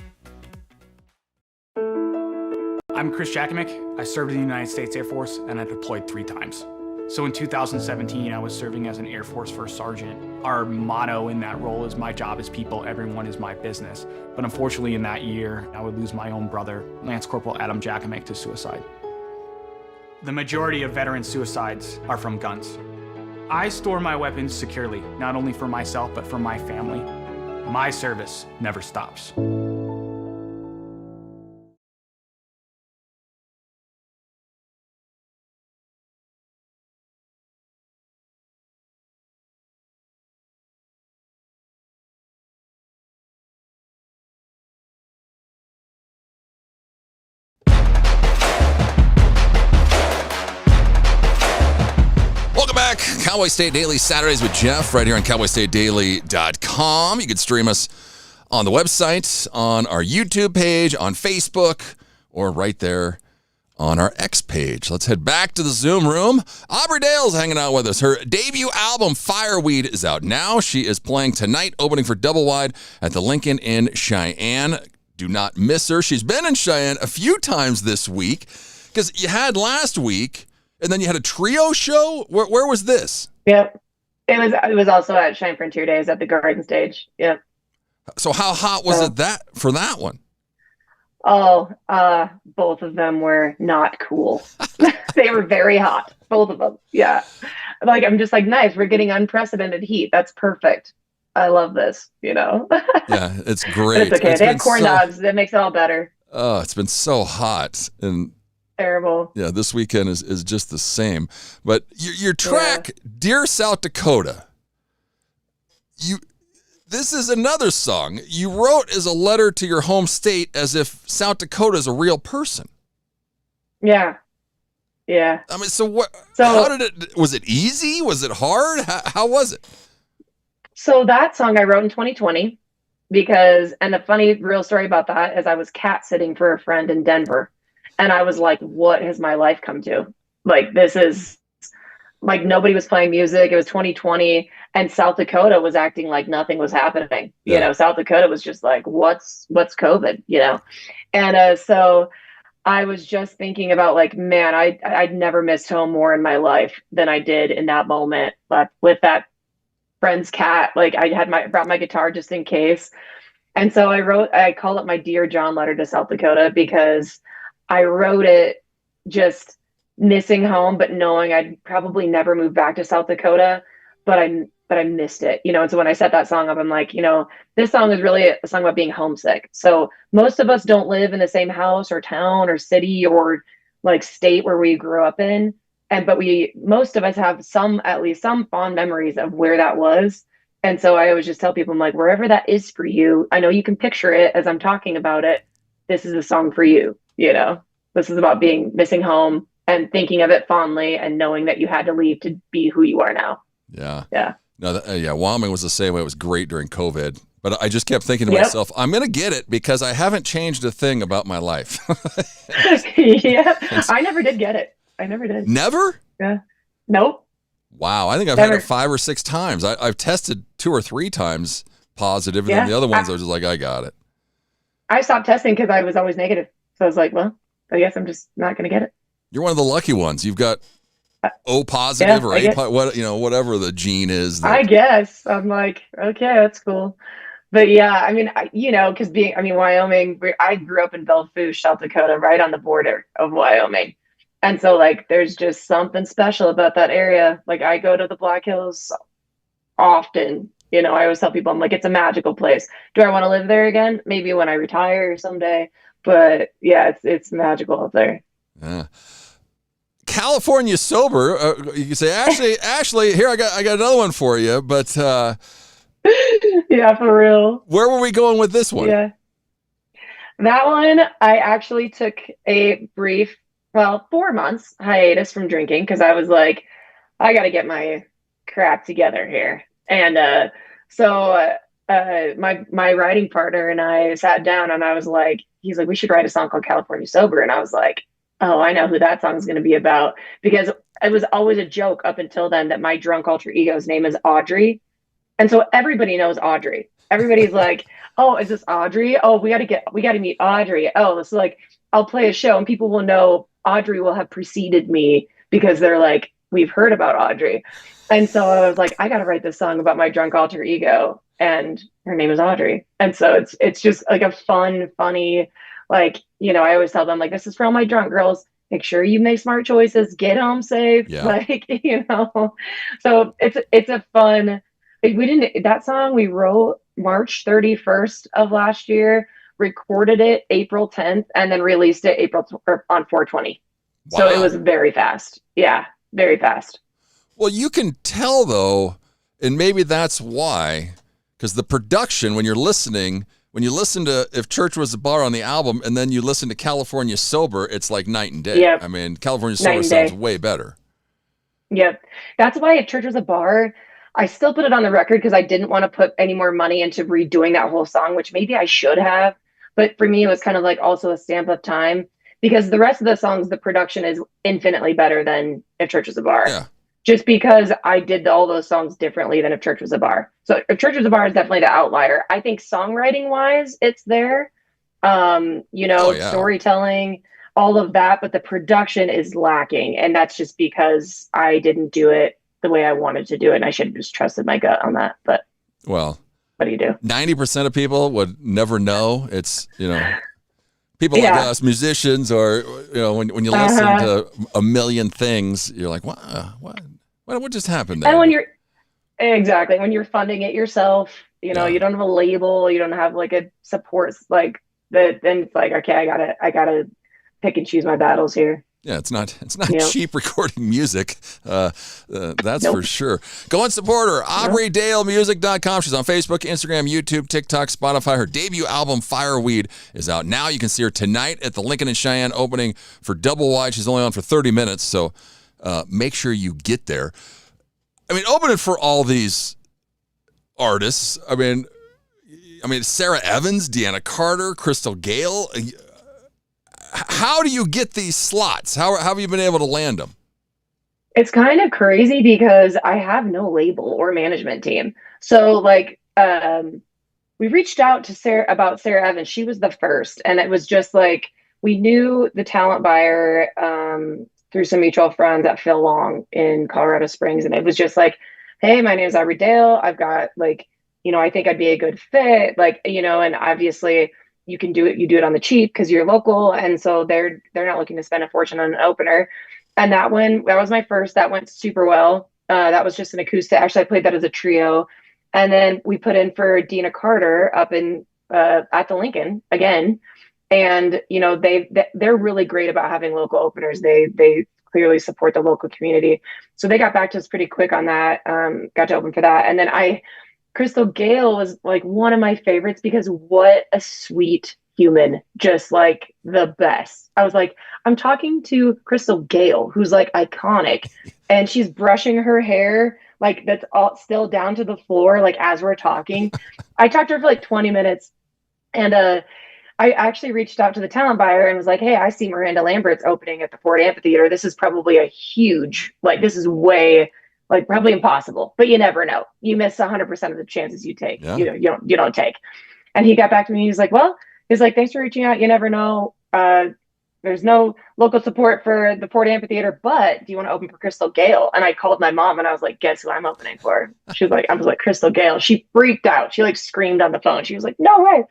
I'm Chris Jakimick. I served in the United States Air Force and I deployed 3 times. So in 2017, I was serving as an Air Force First Sergeant. Our motto in that role is my job is people, everyone is my business. But unfortunately in that year, I would lose my own brother, Lance Corporal Adam Jakimick, to suicide. The majority of veteran suicides are from guns. I store my weapons securely, not only for myself, but for my family. My service never stops. Cowboy State Daily Saturdays with Jeff right here on cowboystatedaily.com. You can stream us on the website, on our YouTube page, on Facebook, or right there on our X page. Let's head back to the Zoom room. Aubrey Dale's hanging out with us. Her debut album, Fireweed, is out now. She is playing tonight, opening for Double Wide at the Lincoln in Cheyenne. Do not miss her. She's been in Cheyenne a few times this week because you had last week. And then you had a trio show? Where was this? Yep. It was also at Shine Frontier Days at the Garden Stage. Yep. So how hot was it for that one? Oh, both of them were not cool. They were very hot. Both of them. Yeah. Like, I'm just like, nice. We're getting unprecedented heat. That's perfect. I love this, Yeah, it's great. But it's okay. They have corn dogs. That makes it all better. Oh, it's been so hot. And terrible. Yeah, this weekend is just the same. But your track, Dear South Dakota, this is another song you wrote as a letter to your home state as if South Dakota is a real person. Yeah. Yeah. I mean, how did it, was it easy? Was it hard? How was it? So that song I wrote in 2020 because, and the funny real story about that is I was cat sitting for a friend in Denver. And I was like, what has my life come to? Like, this is like nobody was playing music. It was 2020 and South Dakota was acting like nothing was happening. Yeah. South Dakota was just like, what's COVID, And so I was just thinking about like, man, I'd never missed home more in my life than I did in that moment. But with that friend's cat, like I had brought my guitar just in case. And so I call it my Dear John letter to South Dakota because I wrote it just missing home, but knowing I'd probably never move back to South Dakota, but I missed it, And so when I set that song up, I'm like, this song is really a song about being homesick. So most of us don't live in the same house or town or city or like state where we grew up in. but most of us have at least some fond memories of where that was. And so I always just tell people, I'm like, wherever that is for you, I know you can picture it as I'm talking about it. This is a song for you. This is about missing home and thinking of it fondly and knowing that you had to leave to be who you are now. Yeah. Yeah. No, Wyoming was the same way. It was great during COVID. But I just kept thinking to myself, I'm going to get it because I haven't changed a thing about my life. Yeah. I never did get it. I never did. Never? Yeah. Nope. Wow. I think I've had it 5 or 6 times. I've tested 2 or 3 times positive, and then the other ones I was just like, I got it. I stopped testing because I was always negative. So I was like, well, I guess I'm just not going to get it. You're one of the lucky ones. You've got O positive or A, whatever the gene is. I guess. I'm like, okay, that's cool. But yeah, I mean, because Wyoming, I grew up in Belle Fourche, South Dakota, right on the border of Wyoming. And so like, there's just something special about that area. Like I go to the Black Hills often. I always tell people, I'm like, it's a magical place. Do I want to live there again? Maybe when I retire someday. But yeah, it's magical up there. Yeah. California sober. You can say, Ashley, here I got another one for you. But yeah, for real. Where were we going with this one? Yeah, that one I actually took a brief, 4 months hiatus from drinking because I was like, I got to get my crap together here. And so my writing partner and I sat down and I was like, he's like, we should write a song called California Sober. And I was like, oh, I know who that song is going to be about, because it was always a joke up until then that my drunk alter ego's name is Audrey. And so everybody knows Audrey. Everybody's like, oh, is this Audrey? Oh, we got to meet Audrey. Oh, it's like, I'll play a show and people will know Audrey will have preceded me because they're like, we've heard about Audrey. And so I was like, I got to write this song about my drunk alter ego. And her name is Audrey. And so it's just like a fun, funny, like, I always tell them like, this is for all my drunk girls. Make sure you make smart choices, get home safe. Yeah. Like, so it's a fun, that song we wrote March 31st of last year, recorded it April 10th, and then released it on 4/20. Wow. So it was very fast. Yeah, very fast. Well, you can tell though, and maybe that's why, because the production, when you listen to If Church Was a Bar on the album, and then you listen to California Sober, it's like night and day. Yep. I mean, California Sober sounds way better. Yep. That's why If Church Was a Bar, I still put it on the record because I didn't want to put any more money into redoing that whole song, which maybe I should have. But for me, it was kind of like also a stamp of time, because the rest of the songs, the production is infinitely better than If Church Was a Bar. Yeah. Just because I did all those songs differently than If Church Was a Bar. So If Church Was a Bar is definitely the outlier. I think songwriting wise, it's there. Storytelling, all of that, but the production is lacking. And that's just because I didn't do it the way I wanted to do it. And I should have just trusted my gut on that. But well, what do you do? 90% of people would never know. It's, people like us, musicians, or, when you listen to a million things, you're like, what just happened there? And when you're funding it yourself, you don't have a label, you don't have like a support, like that, then it's like, okay, I gotta pick and choose my battles here. Yeah, it's not cheap recording music. That's for sure. Go and support her. AubreyDaleMusic.com. She's on Facebook, Instagram, YouTube, TikTok, Spotify. Her debut album, Fireweed, is out now. You can see her tonight at the Lincoln and Cheyenne opening for Double Wide. She's only on for 30 minutes, so make sure you get there. I mean, opening for all these artists. I mean, Sarah Evans, Deanna Carter, Crystal Gale. How do you get these slots? How have you been able to land them? It's kind of crazy because I have no label or management team. So like, we reached out to Sarah Evans. She was the first. And it was just like, we knew the talent buyer through some mutual friends at Phil Long in Colorado Springs. And it was just like, hey, my name is Aubrey Dale. I've got like, I think I'd be a good fit. Like, and obviously you can do it. You do it on the cheap because you're local. And so they're not looking to spend a fortune on an opener. And that was my first. That went super well. That was just an acoustic. Actually, I played that as a trio. And then we put in for Deanna Carter up in at the Lincoln again. And they're really great about having local openers. They clearly support the local community. So they got back to us pretty quick on that. Got to open for that. And then Crystal Gale was like one of my favorites because what a sweet human, just like the best. I was like, I'm talking to Crystal Gale, who's like iconic, and she's brushing her hair like that's all still down to the floor, like as we're talking. I talked to her for like 20 minutes, and I actually reached out to the talent buyer and was like, hey, I see Miranda Lambert's opening at the Ford Amphitheater. This is probably a huge, like, this is way, like, probably impossible, but you never know. You miss 100% of the chances you take. Yeah. You don't take. And he got back to me. He's like, well, thanks for reaching out. You never know. There's no local support for the Ford Amphitheater, but do you want to open for Crystal Gale? And I called my mom and I was like, guess who I'm opening for? She was like, I was like, Crystal Gale. She freaked out. She like screamed on the phone. She was like, no way.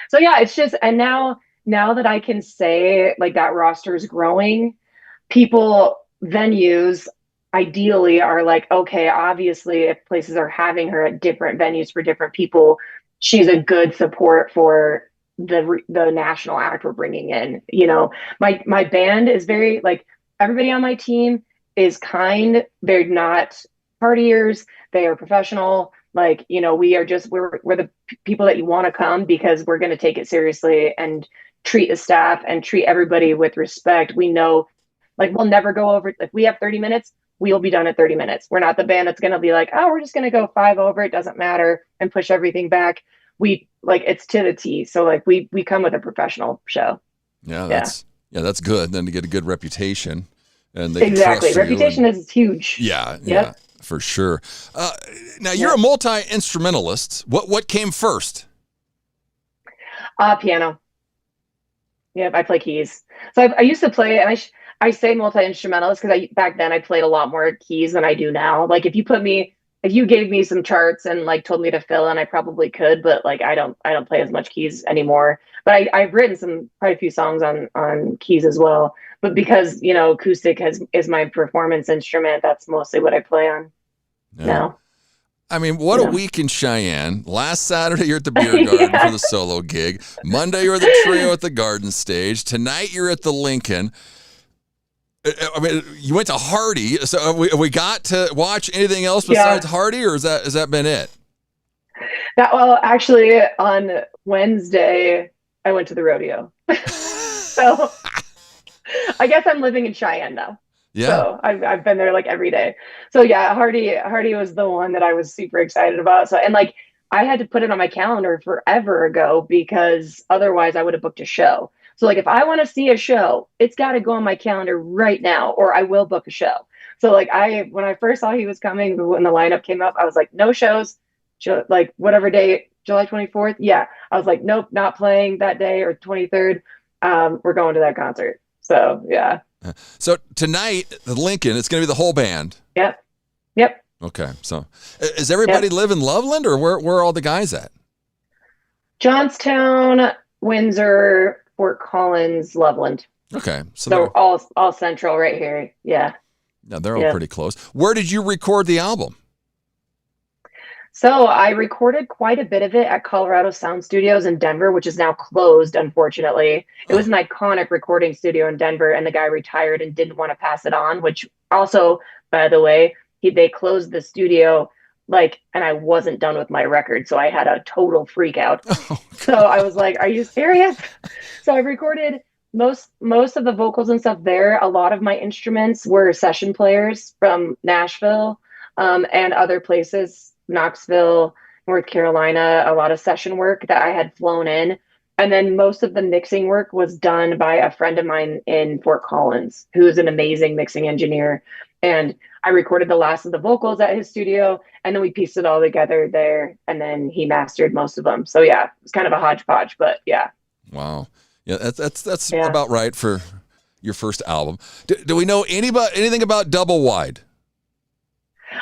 So yeah, it's just, and now that I can say like that roster is growing, venues ideally are like, okay, obviously if places are having her at different venues for different people, she's a good support for the national act we're bringing in. You know, my band is very like, everybody on my team is kind. They're not partiers. They are professional. Like, you know, we're the people that you want to come because we're going to take it seriously and treat the staff and treat everybody with respect. We know, like, we'll never go over. If we have 30 minutes, we'll be done at 30 minutes. We're not the band that's going to be like, oh, we're just going to go 5 over. It doesn't matter, and push everything back. We like, it's to the T. So like we come with a professional show. Yeah. That's good. Then to get a good reputation, and they exactly. Trust reputation is huge. Yeah. Yep. Yeah. For sure. Now you're a multi-instrumentalist. What came first? Piano. Yeah, I play keys. So I used to play, and I say multi-instrumentalist because back then I played a lot more keys than I do now. Like if you gave me some charts and like told me to fill in, I probably could, but like I don't play as much keys anymore. But I've written quite a few songs on keys as well. But because, you know, acoustic is my performance instrument, that's mostly what I play on now. I mean, what a week in Cheyenne. Last Saturday, you're at the beer garden for the solo gig. Monday, you're the trio at the garden stage. Tonight, you're at the Lincoln. I mean, you went to Hardy. So have we got to watch anything else besides Hardy, or has that been it? Well, actually, on Wednesday, I went to the rodeo. So I guess I'm living in Cheyenne now. Yeah. So I've been there like every day. So yeah, Hardy was the one that I was super excited about. So, and like I had to put it on my calendar forever ago because otherwise I would have booked a show. So like if I want to see a show, it's got to go on my calendar right now or I will book a show. So like when I first saw he was coming, when the lineup came up, I was like, no shows, like whatever day, July 24th. Yeah. I was like, nope, not playing that day or 23rd. We're going to that concert. So yeah. So tonight, the Lincoln, it's going to be the whole band. Yep. Okay. So is everybody live in Loveland, or where are all the guys at? Johnstown, Windsor, Fort Collins, Loveland. Okay. So they're all central right here. Yeah. No, they're all pretty close. Where did you record the album? So I recorded quite a bit of it at Colorado Sound Studios in Denver, which is now closed, unfortunately. It was an iconic recording studio in Denver, and the guy retired and didn't want to pass it on, which also, by the way, they closed the studio, and I wasn't done with my record, so I had a total freak out. So I was like, are you serious? So I recorded most of the vocals and stuff there. A lot of my instruments were session players from Nashville and other places. Knoxville, North Carolina, a lot of session work that I had flown in. And then most of the mixing work was done by a friend of mine in Fort Collins, who is an amazing mixing engineer. And I recorded the last of the vocals at his studio, and then we pieced it all together there. And then he mastered most of them. So yeah, it's kind of a hodgepodge, but yeah. Wow. Yeah, that's about right for your first album. Do we know anything about Double Wide?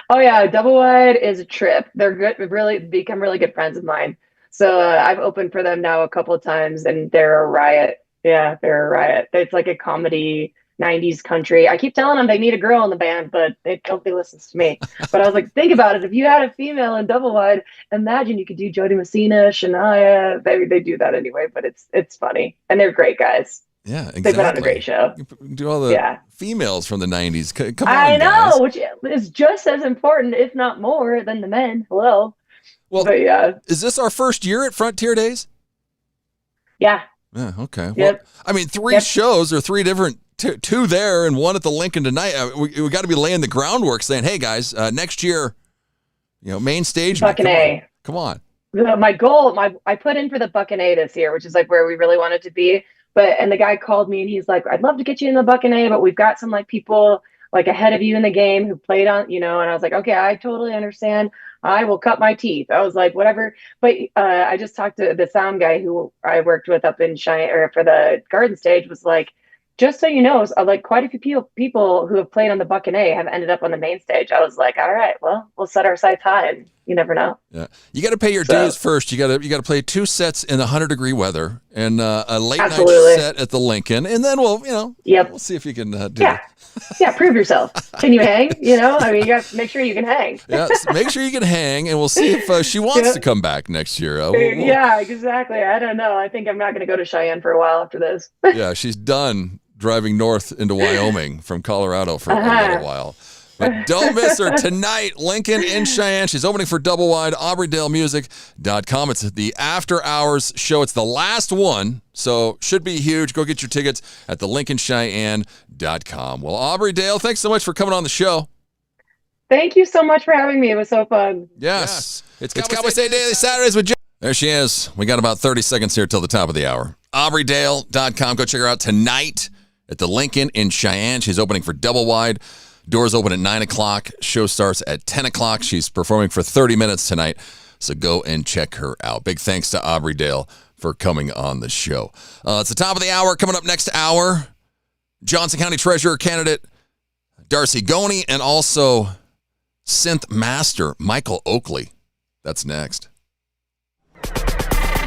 Oh yeah, Double Wide is a trip. They're good. They've really become really good friends of mine. So I've opened for them now a couple of times, and they're a riot. Yeah, they're a riot. It's like a comedy 90s country. I keep telling them they need a girl in the band, but nobody listens to me. But I was like, think about it. If you had a female in Double Wide, imagine you could do Jody Messina, Shania. They do that anyway, but it's funny, and they're great guys. Yeah, exactly. They put on a great show. You do all the females from the 90s. Come on, I know, guys. which is just as important, if not more, than the men. Hello. Well, but yeah. Is this our first year at Frontier Days? Yeah. Yeah, okay. Yep. Well, I mean, 3 shows or 3 different, two there and 1 at the Lincoln tonight. We got to be laying the groundwork saying, hey, guys, next year, main stage. Buck and A. Come on. My goal, I put in for the Buck and A this year, which is like where we really wanted to be. And the guy called me and he's like, I'd love to get you in the Buck and A, but we've got some like people like ahead of you in the game who played on, and I was like, okay, I totally understand. I will cut my teeth. I was like, whatever. But I just talked to the sound guy who I worked with up in Cheyenne or for the Garden Stage was like, just so you know, like quite a few people who have played on the Buck and A have ended up on the main stage. I was like, all right, well, we'll set our sights high and you never know. Yeah. You got to pay your dues first. You got to play 2 sets in 100-degree weather and a late night set at the Lincoln. And then we'll see if you can do it. Yeah, prove yourself. Can you hang? I mean, you got to make sure you can hang. Yeah, make sure you can hang, and we'll see if she wants to come back next year. Yeah, exactly. I don't know. I think I'm not going to go to Cheyenne for a while after this. Yeah, she's done driving north into Wyoming from Colorado for a little while. But don't miss her tonight, Lincoln in Cheyenne. She's opening for Double Wide, AubreyDaleMusic.com. It's the after hours show. It's the last one, so should be huge. Go get your tickets at thelincolncheyenne.com. Well, Aubrey Dale, thanks so much for coming on the show. Thank you so much for having me. It was so fun. Yes. It's Cowboy State Daily Saturdays with Jeff. There she is. We got about 30 seconds here till the top of the hour. AubreyDale.com. Go check her out tonight at the Lincoln in Cheyenne. She's opening for Double Wide. Doors open at 9 o'clock. Show starts at 10 o'clock. She's performing for 30 minutes tonight, so go and check her out. Big thanks to Aubrey Dale for coming on the show. It's the top of the hour. Coming up next hour, Johnson County Treasurer candidate Darcy Goney and also synth master Michael Oakley. That's next.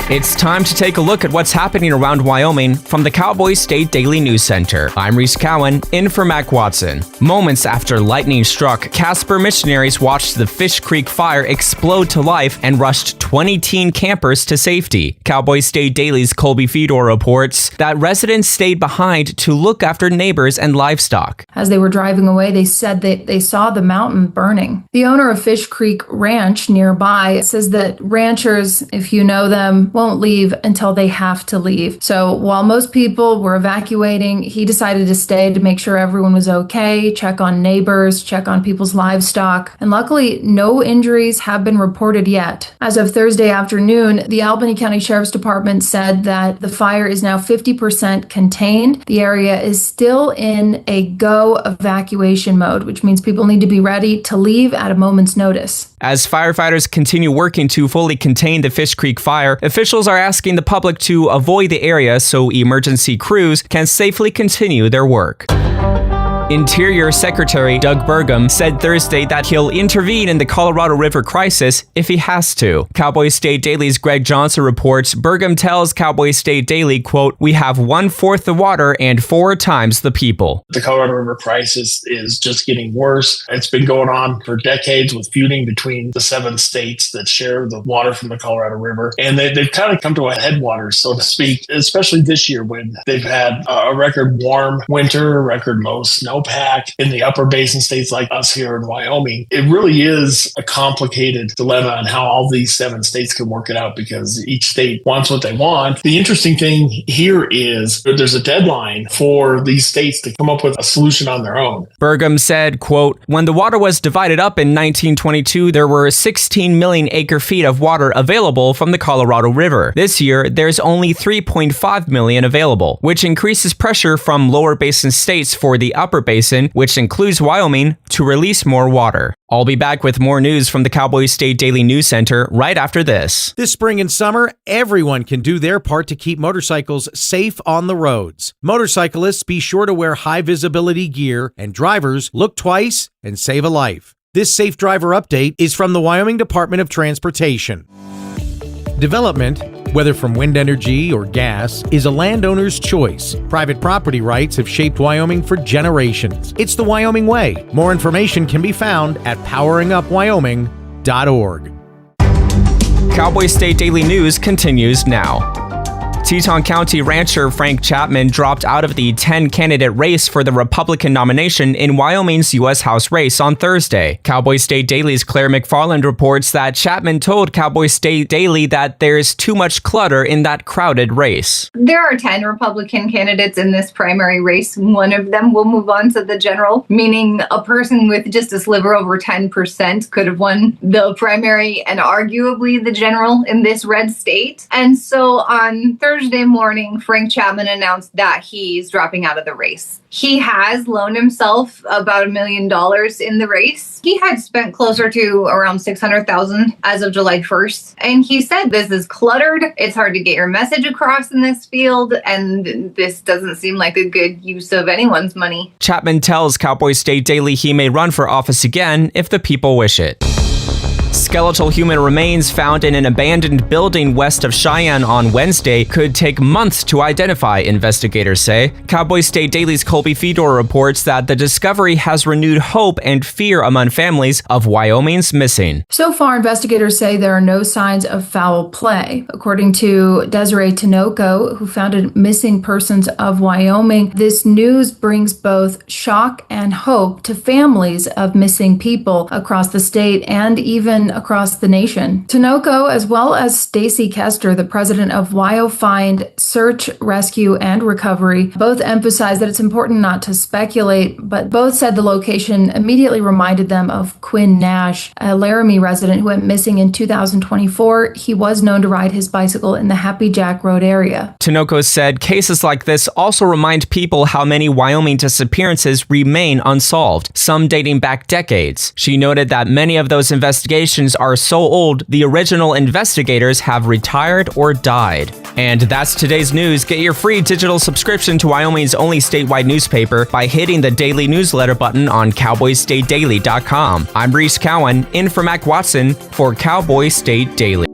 It's time to take a look at what's happening around Wyoming from the Cowboy State Daily News Center. I'm Reese Cowan, in for Mac Watson. Moments after lightning struck, Casper missionaries watched the Fish Creek fire explode to life and rushed 20 teen campers to safety. Cowboy State Daily's Colby Fedor reports that residents stayed behind to look after neighbors and livestock. As they were driving away, they said that they saw the mountain burning. The owner of Fish Creek Ranch nearby says that ranchers, if you know them, won't leave until they have to leave. So while most people were evacuating, he decided to stay to make sure everyone was okay, check on neighbors, check on people's livestock. And luckily, no injuries have been reported yet. As of Thursday afternoon, the Albany County Sheriff's Department said that the fire is now 50% contained. The area is still in a go evacuation mode, which means people need to be ready to leave at a moment's notice. As firefighters continue working to fully contain the Fish Creek fire, officials are asking the public to avoid the area so emergency crews can safely continue their work. Interior Secretary Doug Burgum said Thursday that he'll intervene in the Colorado River crisis if he has to. Cowboy State Daily's Greg Johnson reports Burgum tells Cowboy State Daily, quote, "We have 1/4 the water and 4 times the people." The Colorado River crisis is just getting worse. It's been going on for decades with feuding between the 7 states that share the water from the Colorado River. And they've kind of come to a headwaters, so to speak, especially this year when they've had a record warm winter, record low snowpack in the upper basin states like us here in Wyoming. It really is a complicated dilemma on how all these 7 states can work it out because each state wants what they want. The interesting thing here is that there's a deadline for these states to come up with a solution on their own. Burgum said, quote, "When the water was divided up in 1922, there were 16 million acre-feet of water available from the Colorado River. This year, there's only 3.5 million available, which increases pressure from lower basin states for the upper basin, which includes Wyoming, to release more water." I'll be back with more news from the Cowboy State Daily News Center right after this. This spring and summer, everyone can do their part to keep motorcycles safe on the roads. Motorcyclists, be sure to wear high visibility gear, and drivers, look twice and save a life. This Safe Driver Update is from the Wyoming Department of Transportation. Development, whether from wind energy or gas, is a landowner's choice. Private property rights have shaped Wyoming for generations. It's the Wyoming way. More information can be found at poweringupwyoming.org. Cowboy State Daily News continues now. Teton County rancher Frank Chapman dropped out of the 10-candidate race for the Republican nomination in Wyoming's U.S. House race on Thursday. Cowboy State Daily's Claire McFarland reports that Chapman told Cowboy State Daily that there's too much clutter in that crowded race. There are 10 Republican candidates in this primary race. One of them will move on to the general, meaning a person with just a sliver over 10% could have won the primary and arguably the general in this red state. And so on Thursday morning, Frank Chapman announced that he's dropping out of the race. He has loaned himself about $1 million in the race. He had spent closer to around $600,000 as of July 1st. And he said, this is cluttered. It's hard to get your message across in this field. And this doesn't seem like a good use of anyone's money. Chapman tells Cowboy State Daily he may run for office again if the people wish it. Skeletal human remains found in an abandoned building west of Cheyenne on Wednesday could take months to identify, investigators say. Cowboy State Daily's Colby Fedor reports that the discovery has renewed hope and fear among families of Wyoming's missing. So far, investigators say there are no signs of foul play. According to Desiree Tinoco, who founded Missing Persons of Wyoming, this news brings both shock and hope to families of missing people across the state and even across the nation. Tinoco, as well as Stacy Kester, the president of WyoFind Search, Rescue, and Recovery, both emphasized that it's important not to speculate, but both said the location immediately reminded them of Quinn Nash, a Laramie resident who went missing in 2024. He was known to ride his bicycle in the Happy Jack Road area. Tinoco said cases like this also remind people how many Wyoming disappearances remain unsolved, some dating back decades. She noted that many of those investigations are so old, the original investigators have retired or died. And that's today's news. Get your free digital subscription to Wyoming's only statewide newspaper by hitting the daily newsletter button on cowboystatedaily.com. I'm Reese Cowan, in for Mac Watson for Cowboy State Daily.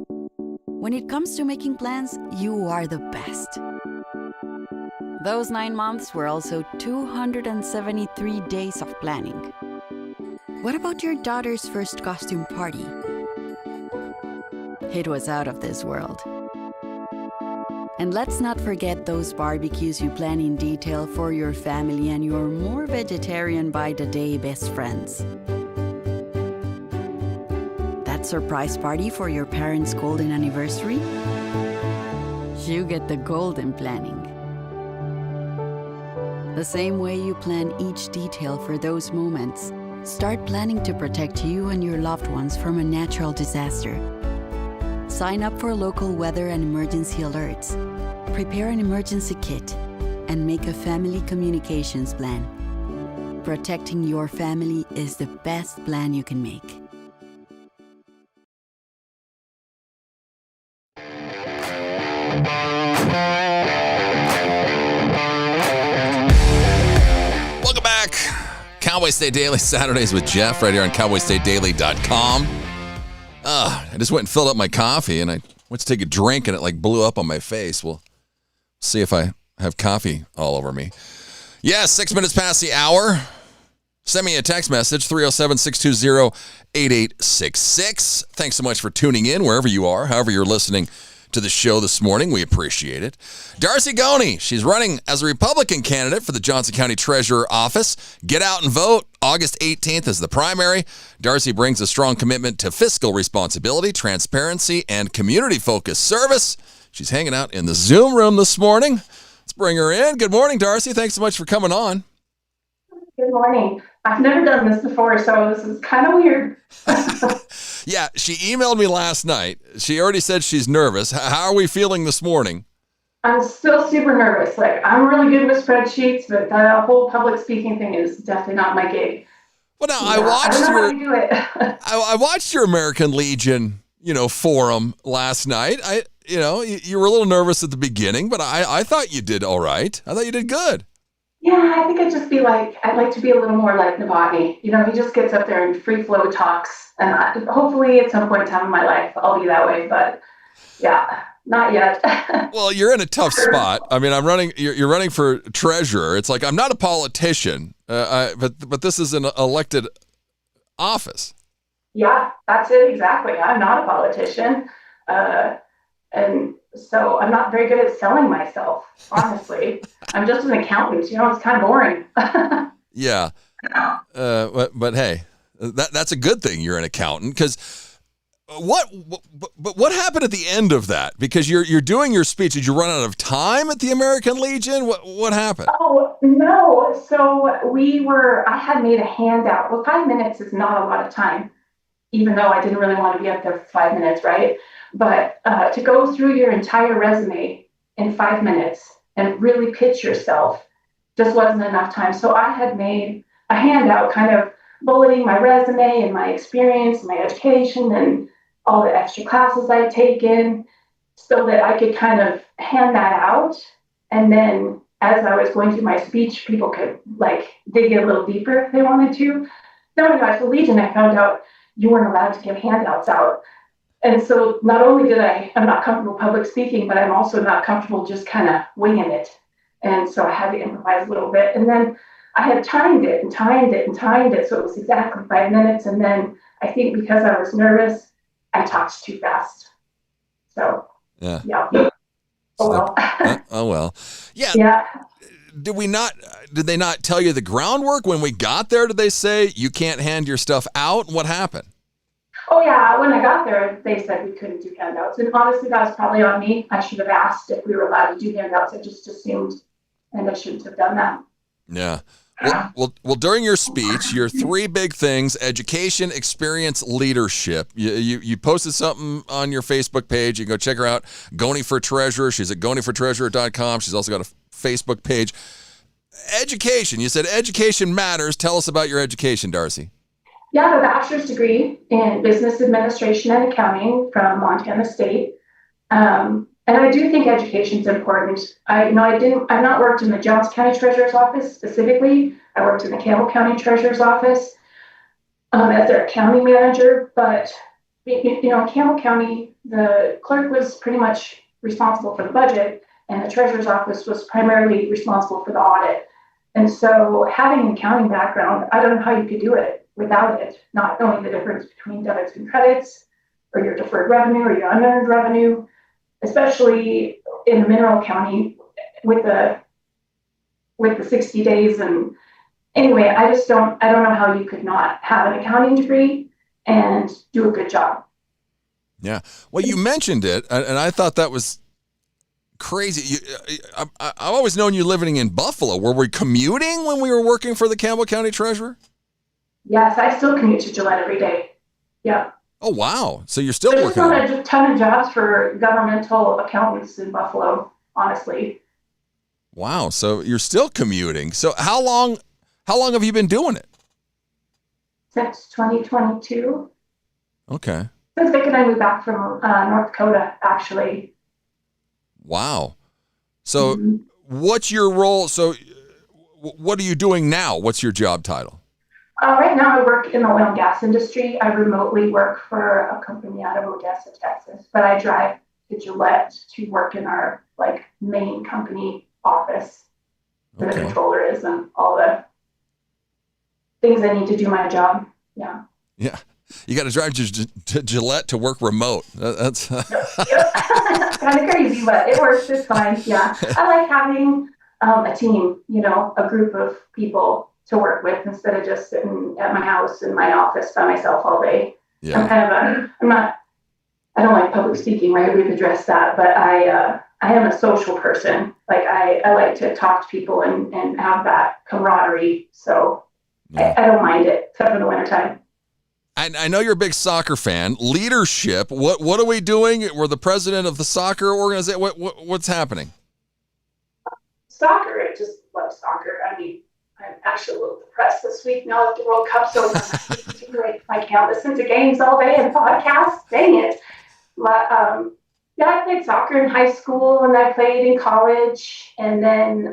When it comes to making plans, you are the best. Those 9 months were also 273 days of planning. What about your daughter's first costume party? It was out of this world. And let's not forget those barbecues you plan in detail for your family and your more vegetarian by the day best friends. That surprise party for your parents' golden anniversary? You get the golden planning. The same way you plan each detail for those moments, start planning to protect you and your loved ones from a natural disaster. Sign up for local weather and emergency alerts. Prepare an emergency kit and make a family communications plan. Protecting your family is the best plan you can make. Welcome back. Cowboy State Daily, Saturdays with Jeff, right here on cowboystatedaily.com. I just went and filled up my coffee, and I went to take a drink, and it like blew up on my face. We'll see if I have coffee all over me. Yeah, 6 minutes past the hour. Send me a text message, 307-620-8866. Thanks so much for tuning in wherever you are, however you're listening to the show this morning. We appreciate it. Darcy Goney, she's running as a Republican candidate for the Johnson County Treasurer office. Get out and vote. August 18th is the primary. Darcy brings a strong commitment to fiscal responsibility, transparency, and community-focused service. She's hanging out in the Zoom room this morning. Let's bring her in. Good morning, Darcy. Thanks so much for coming on. Good morning. I've never done this before, so this is kind of weird. Yeah, she emailed me last night. She already said she's nervous. How are we feeling this morning? I'm still super nervous. Like, I'm really good with spreadsheets, but the whole public speaking thing is definitely not my gig. Well, now I don't know how to do it. I watched your American Legion, forum last night. You were a little nervous at the beginning, but I thought you did all right. I thought you did good. Yeah, I think I'd like to be a little more like Novotny. He just gets up there and free flow talks. And hopefully at some point in time in my life, I'll be that way. But yeah, not yet. Well, you're in a tough spot. I mean, you're running for treasurer. It's like, I'm not a politician, but this is an elected office. Yeah, that's it. Exactly. I'm not a politician. And So I'm not very good at selling myself, honestly. I'm just an accountant, it's kind of boring. Yeah. But hey, that's a good thing you're an accountant, because what happened at the end of that? Because you're doing your speech. Did you run out of time at the American Legion? What happened? Oh, no. So I had made a handout. Well, 5 minutes is not a lot of time, even though I didn't really want to be up there for 5 minutes, right? But to go through your entire resume in 5 minutes and really pitch yourself just wasn't enough time. So I had made a handout kind of bulleting my resume and my experience, my education, and all the extra classes I'd taken, so that I could kind of hand that out. And then as I was going through my speech, people could dig in a little deeper if they wanted to. Then when I got to Legion, I found out you weren't allowed to give handouts out. And so not only I'm not comfortable public speaking, but I'm also not comfortable just kind of winging it. And so I had to improvise a little bit. And then I had timed it and timed it and timed it. So it was exactly 5 minutes. And then I think because I was nervous, I talked too fast. So, yeah. Oh, well. Oh, well. Yeah. Yeah. Did they not tell you the groundwork when we got there? Did they say you can't hand your stuff out? What happened? Oh, yeah. When I got there, they said we couldn't do handouts. And honestly, that was probably on me. I should have asked if we were allowed to do handouts. I just assumed, and I shouldn't have done that. Yeah. Well, during your speech, your three big things: education, experience, leadership. You posted something on your Facebook page. You can go check her out, Goni for Treasurer. She's at gonifortreasurer.com. She's also got a Facebook page. Education. You said education matters. Tell us about your education, Darcy. Yeah, I have a bachelor's degree in business administration and accounting from Montana State. And I do think education is important. I've not worked in the Johnson County Treasurer's Office specifically. I worked in the Campbell County Treasurer's Office as their accounting manager. But, in Campbell County, the clerk was pretty much responsible for the budget, and the Treasurer's Office was primarily responsible for the audit. And so having an accounting background, I don't know how you could do it without it, not knowing the difference between debits and credits, or your deferred revenue or your unearned revenue, especially in Mineral County with the 60 days. And anyway, I don't know how you could not have an accounting degree and do a good job. Yeah. Well, you mentioned it, and I thought that was crazy. I've always known you living in Buffalo. Were we commuting when we were working for the Campbell County Treasurer? Yes, I still commute to Gillette every day. Yeah. Oh, wow. So you're still There's working. There's not a ton of jobs for governmental accountants in Buffalo, honestly. Wow. So you're still commuting. So how long have you been doing it? Since 2022. Okay. Since Vic and I moved back from North Dakota, actually. Wow. So what's your role? So what are you doing now? What's your job title? Right now I work in the oil and gas industry. I remotely work for a company out of Odessa, Texas, but I drive to Gillette to work in our main company office where the controller is and all the things I need to do my job. Yeah. Yeah. You got to drive to Gillette to work remote. That's kind of crazy, but it works. It's fine. Yeah. I like having a team, a group of people to work with instead of just sitting at my house in my office by myself all day. Yeah. I don't like public speaking, right? We've addressed that, but I am a social person. I like to talk to people and have that camaraderie. So I don't mind it, except for the wintertime. I know you're a big soccer fan. Leadership. What are we doing? We're the president of the soccer organization. What's happening? Soccer. I just love soccer. I'm actually a little depressed this week now that the World Cup's over. I can't listen to games all day and podcasts. Dang it. But, I played soccer in high school and I played in college. And then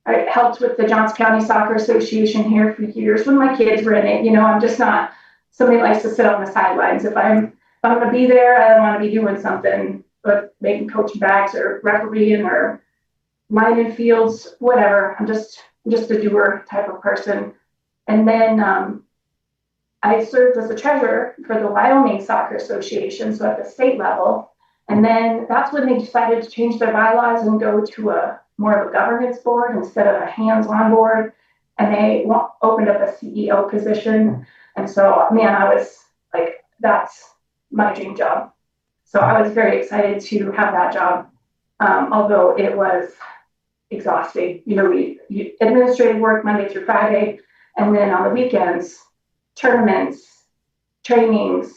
I helped with the Johnson County Soccer Association here for years when my kids were in it. I'm just not somebody that likes to sit on the sidelines. If I'm going to be there, I want to be doing something, but making coaching bags or refereeing or minding fields, whatever. I'm just a doer type of person. And then I served as a treasurer for the Wyoming Soccer Association, so at the state level. And then that's when they decided to change their bylaws and go to a more of a governance board instead of a hands-on board. And they opened up a CEO position. And so, man, I was like, that's my dream job. So I was very excited to have that job, although it was exhausting. We administrative work Monday through Friday, and then on the weekends, tournaments, trainings.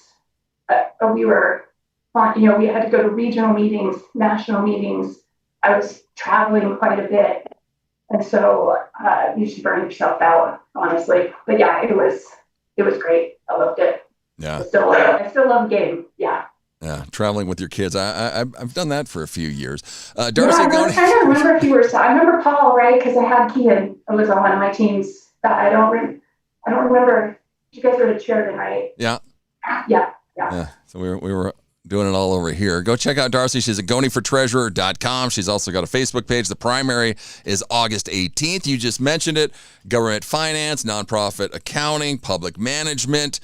We had to go to regional meetings, national meetings. I was traveling quite a bit, and so you should burn yourself out, honestly. But yeah, it was great. I loved it. Yeah. I still love the game. Yeah. Yeah, traveling with your kids. I've done that for a few years. Darcy, I don't remember if you were. I remember Paul, right? Because I had Keegan. I was on one of my teams. I don't remember. You guys were at Sheridan, right? Yeah. Yeah. So we were doing it all over here. Go check out Darcy. She's at goingfortreasurer.com. She's also got a Facebook page. The primary is August 18th. You just mentioned it. Government finance, nonprofit accounting, public management.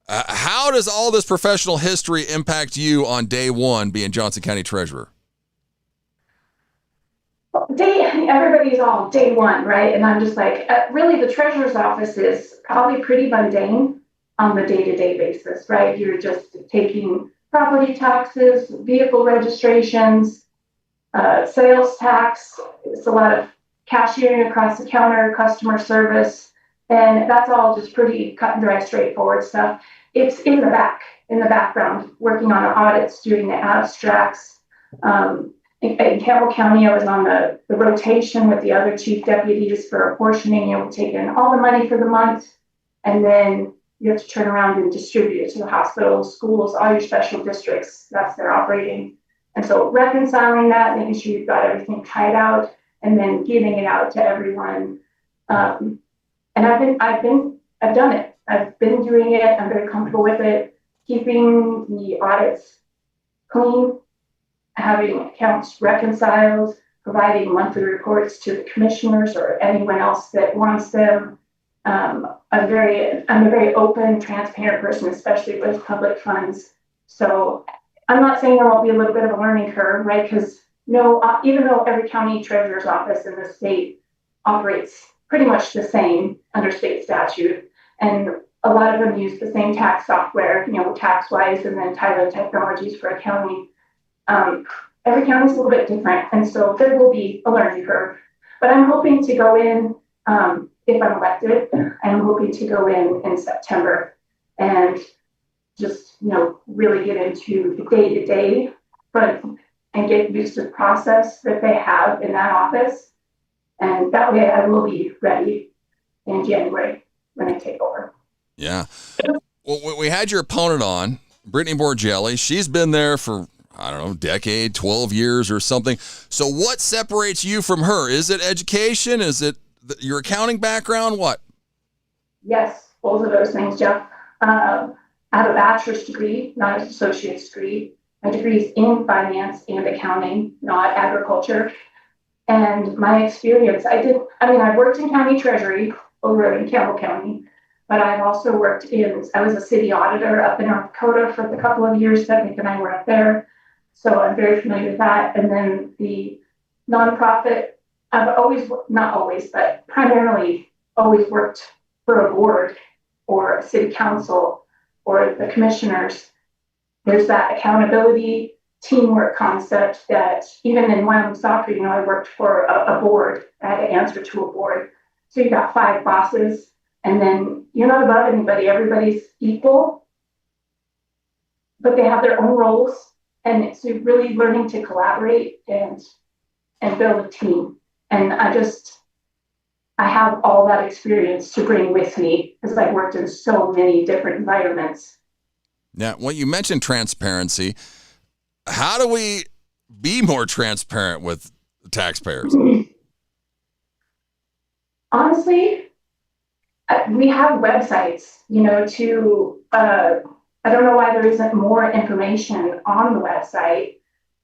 How does all this professional history impact you on day one being Johnson County Treasurer? Everybody's all day one, right? And I'm just like, really, the treasurer's office is probably pretty mundane on the day-to-day basis, right? You're just taking property taxes, vehicle registrations, sales tax. It's a lot of cashiering across the counter, customer service, and that's all just pretty cut and dry, straightforward stuff. It's in the background, working on audits, doing the abstracts. In Campbell County, I was on the rotation with the other chief deputies for apportioning, taking all the money for the month, and then you have to turn around and distribute it to the hospitals, schools, all your special districts. That's their operating. And so reconciling that, making sure you've got everything tied out, and then giving it out to everyone. And I've done it. I've been doing it. I'm very comfortable with it. Keeping the audits clean, having accounts reconciled, providing monthly reports to the commissioners or anyone else that wants them. I'm a very open, transparent person, especially with public funds. So I'm not saying there won't be a little bit of a learning curve, right? Because even though every county treasurer's office in the state operates pretty much the same under state statute, and a lot of them use the same tax software, TaxWise, and then Tyler Technologies for accounting. Every county is a little bit different, and so there will be a learning curve. But I'm hoping to go in, if I'm elected, I'm hoping to go in September and just, really get into the day-to-day, and get used to the process that they have in that office. And that way I will be ready in January when I take over. Yeah. Well, we had your opponent on, Brittany Borgelli. She's been there for, decade, 12 years or something. So what separates you from her? Is it education? Is it your accounting background? What? Yes, both of those things, Jeff. I have a bachelor's degree, not an associate's degree. My degree is in finance and accounting, not agriculture. And my experience, I've worked in county treasury over in Campbell County, but I've also I was a city auditor up in North Dakota for the couple of years that Nick and I were up there. So I'm very familiar with that. And then the nonprofit, I've primarily always worked for a board or a city council or the commissioners. There's that accountability, teamwork concept that even in Wyoming Soccer, I worked for a board. I had to answer to a board. So you got 5 bosses, and then you're not above anybody. Everybody's equal, but they have their own roles. And it's really learning to collaborate and build a team. And I have all that experience to bring with me because I've worked in so many different environments. Now, when you mentioned transparency, how do we be more transparent with taxpayers? Honestly, we have websites, I don't know why there isn't more information on the website.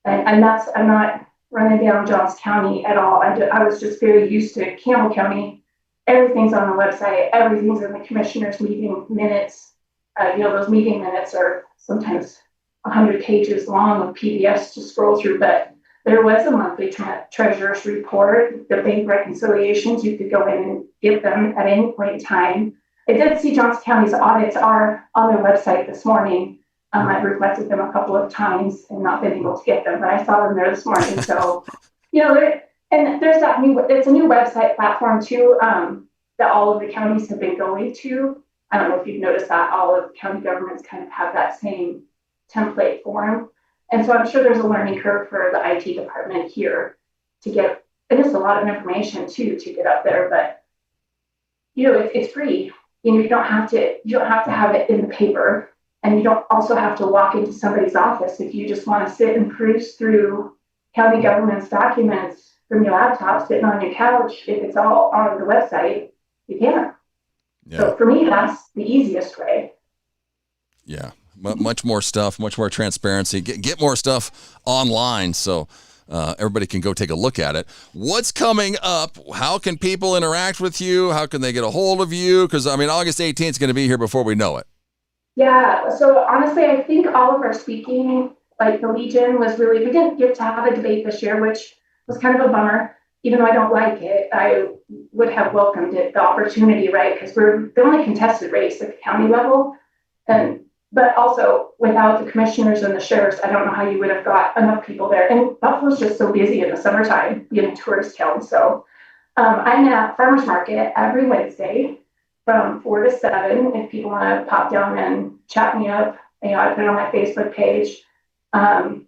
And I'm not running down Johnson County at all. I was just very used to Campbell County. Everything's on the website. Everything's in the commissioner's meeting minutes. Those meeting minutes are sometimes 100 pages long of PDFs to scroll through, but there was a monthly treasurer's report, the bank reconciliations. You could go in and get them at any point in time. I did see Johnson County's audits are on their website this morning. I've requested them a couple of times and not been able to get them, but I saw them there this morning. So, and there's that it's a new website platform too, that all of the counties have been going to. I don't know if you've noticed that all of county governments kind of have that same template form. And so I'm sure there's a learning curve for the IT department here to get, and it's a lot of information too, to get up there, but it's free. You don't have to have it in the paper, and you don't also have to walk into somebody's office. If you just want to sit and cruise through county government's documents from your laptop, sitting on your couch, if it's all on the website, you can. Yeah. So for me, that's the easiest way. Yeah. Much more stuff, much more transparency. Get more stuff online so everybody can go take a look at it. What's coming up? How can people interact with you? How can they get a hold of you? Because, August 18th is going to be here before we know it. Yeah. So honestly, I think all of our speaking, like the Legion, was really, we didn't get to have a debate this year, which was kind of a bummer. Even though I don't like it, I would have welcomed it, the opportunity, right? Because we're the only contested race at the county level. But also, without the commissioners and the sheriffs, I don't know how you would have got enough people there. And Buffalo's just so busy in the summertime, being a tourist town. So I'm at Farmers Market every Wednesday from 4 to 7. If people want to pop down and chat me up, I put it on my Facebook page. And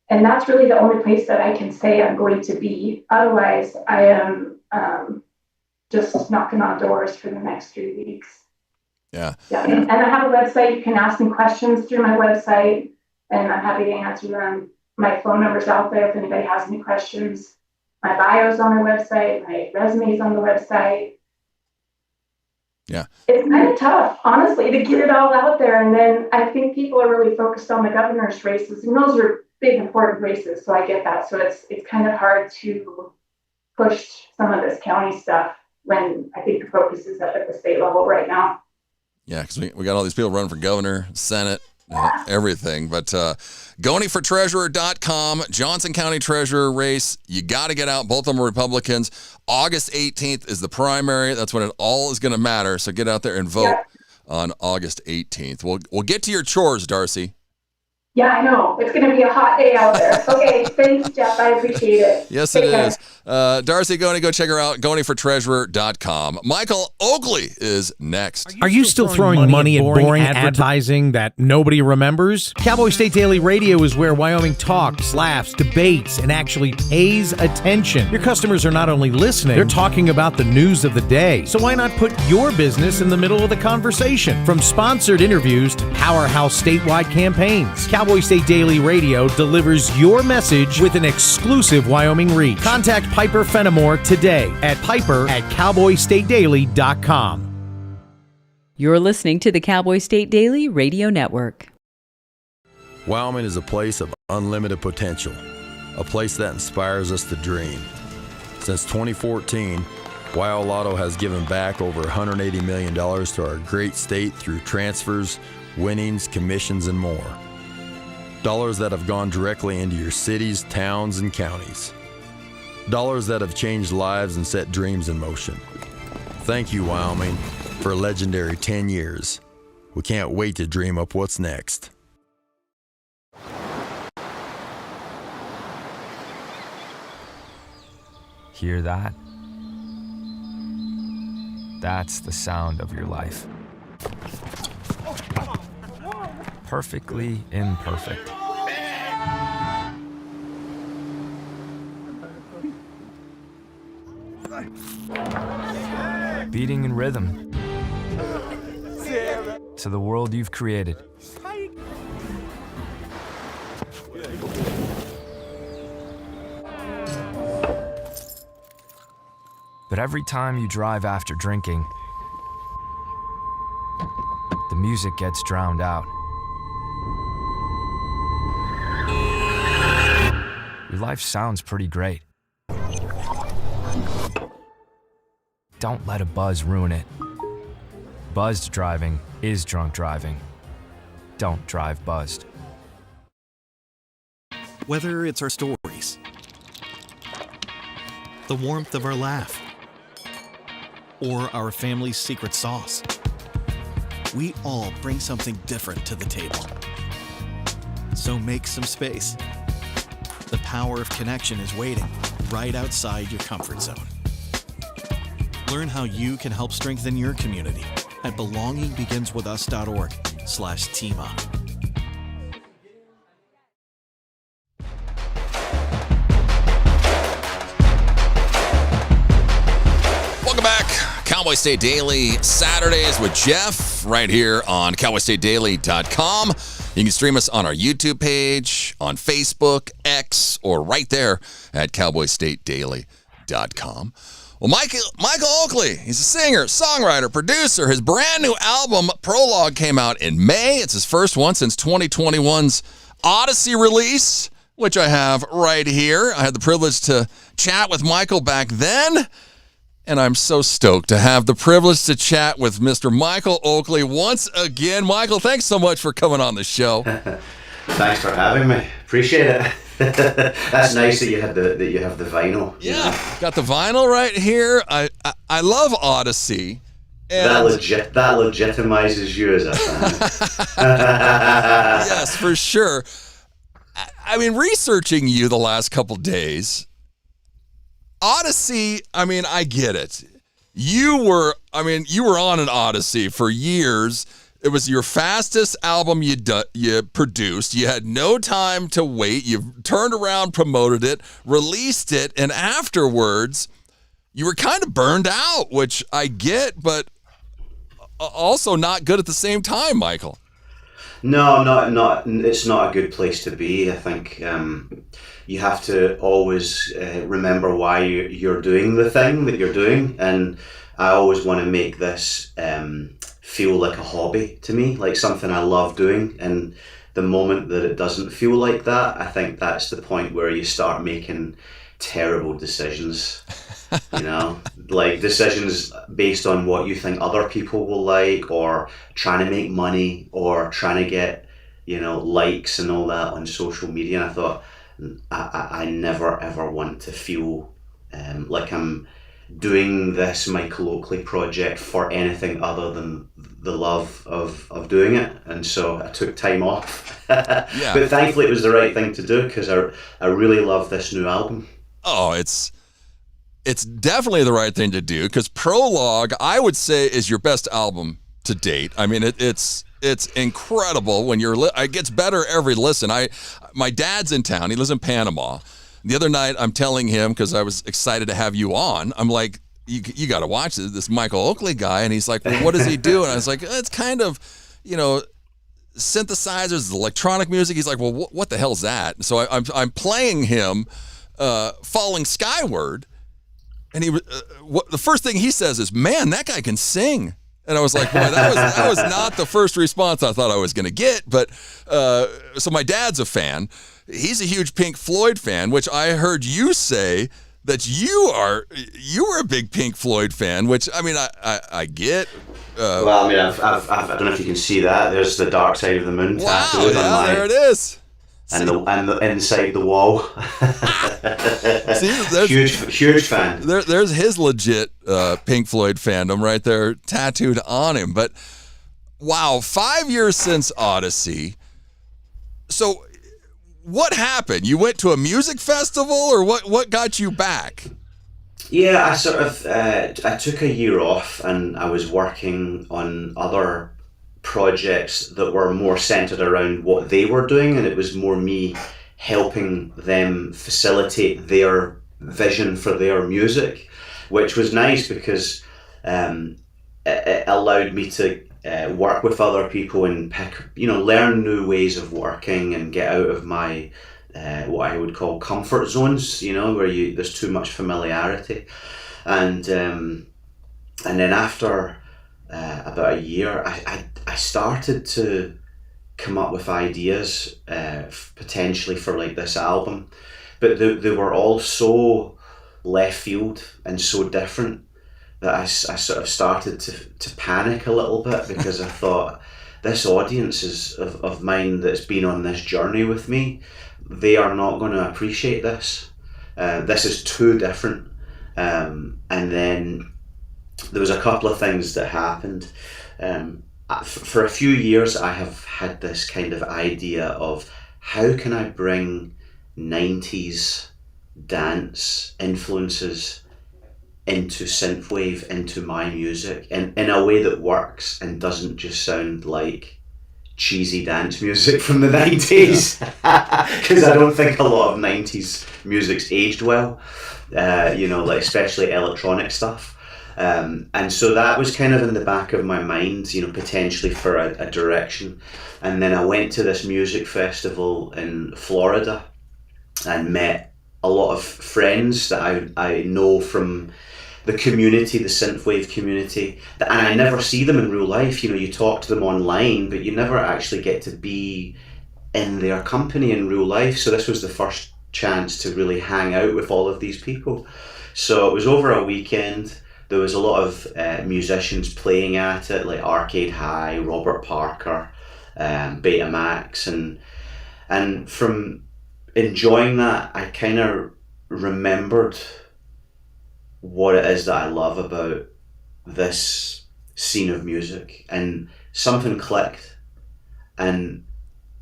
that's really the only place that I can say I'm going to be. Otherwise, I am just knocking on doors for the next 3 weeks. Yeah. And I have a website. You can ask me questions through my website, and I'm happy to answer them. My phone number's out there if anybody has any questions. My bio's on the website. My resume's on the website. Yeah. It's kind of tough, honestly, to get it all out there. And then I think people are really focused on the governor's races, and those are big, important races. So I get that. So it's kind of hard to push some of this county stuff when I think the focus is up at the state level right now. Yeah, because we got all these people running for governor, Senate, everything. But GoneyForTreasurer.com, Johnson County Treasurer race. You got to get out. Both of them are Republicans. August 18th is the primary. That's when it all is going to matter. So get out there and vote on August 18th. We'll get to your chores, Darcy. Yeah, I know. It's going to be a hot day out there. Okay, thanks, Jeff. I appreciate it. Yes, it is. Darcy Goney, go check her out, GoneyForTreasurer.com. Michael Oakley is next. Are you still throwing money at boring advertising that nobody remembers? Cowboy State Daily Radio is where Wyoming talks, laughs, debates, and actually pays attention. Your customers are not only listening, they're talking about the news of the day. So why not put your business in the middle of the conversation? From sponsored interviews to powerhouse statewide campaigns, Cowboy State Daily Radio delivers your message with an exclusive Wyoming reach. Contact Piper Fenimore today at piper@cowboystatedaily.com. You're listening to the Cowboy State Daily Radio Network. Wyoming is a place of unlimited potential, a place that inspires us to dream. Since 2014, Wyo Lotto has given back over $180 million to our great state through transfers, winnings, commissions, and more. Dollars that have gone directly into your cities, towns, and counties. Dollars that have changed lives and set dreams in motion. Thank you, Wyoming, for a legendary 10 years. We can't wait to dream up what's next. Hear that? That's the sound of your life. Perfectly imperfect. Beating in rhythm to the world you've created. But every time you drive after drinking, the music gets drowned out. Your life sounds pretty great. Don't let a buzz ruin it. Buzzed driving is drunk driving. Don't drive buzzed. Whether it's our stories, the warmth of our laugh, or our family's secret sauce, we all bring something different to the table. So make some space. The power of connection is waiting right outside your comfort zone. Learn how you can help strengthen your community at belongingbeginswithus.org/teamup. Welcome back. Cowboy State Daily, Saturdays with Jeff, right here on cowboystatedaily.com. You can stream us on our YouTube page, on Facebook, X, or right there at cowboystatedaily.com. Well, Michael Oakley, he's a singer, songwriter, producer. His brand new album, Prologue, came out in May. It's his first one since 2021's Odyssey release, which I have right here. I had the privilege to chat with Michael back then, and I'm so stoked to have the privilege to chat with Mr. Michael Oakley once again. Michael, thanks so much for coming on the show. Thanks for having me. Appreciate it. That's nice that you have the vinyl. Yeah, got the vinyl right here. I love Odyssey. And that legitimizes you as a fan. Yes, for sure. I mean, researching you the last couple days, Odyssey, I mean, I get it. You were on an Odyssey for years. It was your fastest album you produced. You had no time to wait. You turned around, promoted it, released it, and afterwards, you were kind of burned out, which I get, but also not good at the same time, Michael. No, not. It's not a good place to be. I think you have to always remember why you're doing the thing that you're doing, and I always want to make this feel like a hobby to me, like something I love doing. And the moment that it doesn't feel like that, I think that's the point where you start making terrible decisions. You know, like decisions based on what you think other people will like, or trying to make money, or trying to get, likes and all that on social media. And I thought, I never ever want to feel like I'm doing this Michael Oakley project for anything other than the love of doing it. And so I took time off. Yeah. But thankfully it was the right thing to do, because I really love this new album. Oh, it's definitely the right thing to do, because Prologue, I would say, is your best album to date. I mean, it's incredible when it gets better every listen. My dad's in town. He lives in Panama. The other night, I'm telling him, because I was excited to have you on, I'm like, you got to watch this Michael Oakley guy. And he's like, well, what does he do? And I was like, it's kind of, synthesizers, electronic music. He's like, well, what the hell's that? So I'm playing him Falling Skyward. And the first thing he says is, man, that guy can sing. And I was like, boy, that was not the first response I thought I was going to get. But so my dad's a fan. He's a huge Pink Floyd fan, which I heard you say that you were a big Pink Floyd fan, which, I mean, I get. Well, I mean, I don't know if you can see that. There's the Dark Side of the Moon tattooed on my... there it is. And the inside the wall. See, huge fan. There's his legit Pink Floyd fandom right there tattooed on him. But wow, 5 years since Odyssey. So what happened? You went to a music festival, or what got you back? Yeah, I sort of I took a year off, and I was working on other projects that were more centered around what they were doing, and it was more me helping them facilitate their vision for their music, which was nice because it allowed me to work with other people and learn new ways of working and get out of my what I would call comfort zones, where there's too much familiarity. And then after about a year, I started to come up with ideas potentially for like this album, but they were all so left field and so different that I sort of started to panic a little bit, because I thought, this audience of mine that's been on this journey with me, they are not going to appreciate this. This is too different. And then there was a couple of things that happened. For a few years, I have had this kind of idea of how can I bring 90s dance influences into synthwave, into my music, in a way that works and doesn't just sound like cheesy dance music from the 90s, because I don't think a lot of 90s music's aged well, like especially electronic stuff. And so that was kind of in the back of my mind, potentially for a direction. And then I went to this music festival in Florida and met a lot of friends that I know from the community, the synthwave community, and I never see them in real life. You talk to them online, but you never actually get to be in their company in real life. So this was the first chance to really hang out with all of these people. So it was over a weekend. There was a lot of musicians playing at it, like Arcade High, Robert Parker, Betamax, and from enjoying that, I kind of remembered what it is that I love about this scene of music, and something clicked. And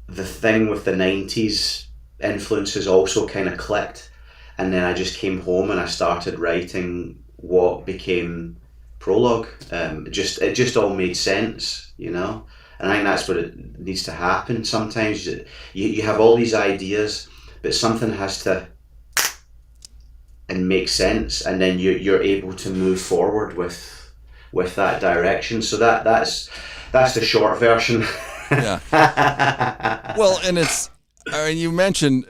the thing with the 90s influences also kind of clicked, and then I just came home and I started writing what became Prologue. It just all made sense, and I think that's what it needs to happen. Sometimes you have all these ideas, but something has to and make sense, and then you're able to move forward with that direction. So that's the short version. Yeah. Well, and you mentioned,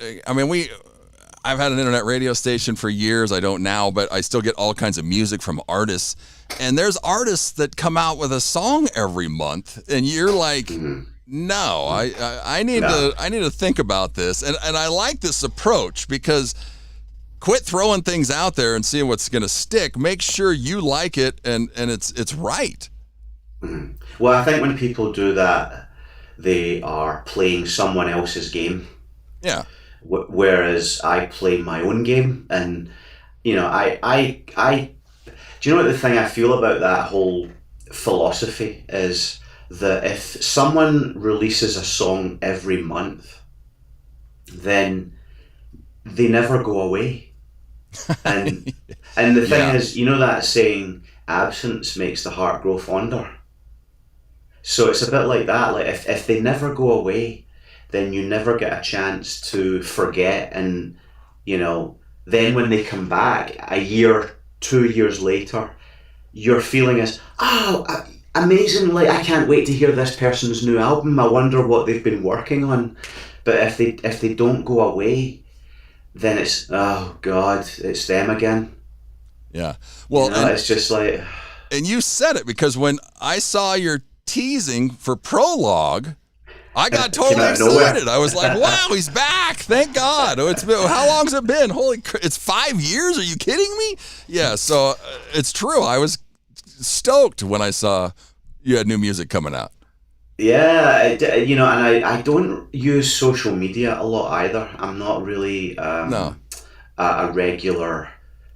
I've had an internet radio station for years. I don't now, but I still get all kinds of music from artists. And there's artists that come out with a song every month, and you're like, no, I need to think about this. And I like this approach, because quit throwing things out there and seeing what's going to stick. Make sure you like it and it's right. Well, I think when people do that, they are playing someone else's game. Yeah. Whereas I play my own game, and I do you know what the thing I feel about that whole philosophy is, that if someone releases a song every month, then they never go away. And the thing is, that saying, absence makes the heart grow fonder. So it's a bit like that. Like if they never go away, then you never get a chance to forget. And then when they come back a year, 2 years later, your feeling is, amazing, like I can't wait to hear this person's new album. I wonder what they've been working on. But if they don't go away, then it's, oh God, it's them again. Yeah. Well, it's just like... And you said it, because when I saw your teasing for Prologue, I got totally excited. I was like, wow, he's back. Thank God. How long's it been? It's 5 years? Are you kidding me? Yeah, so it's true. I was stoked when I saw you had new music coming out. Yeah, and I don't use social media a lot either. I'm not really a regular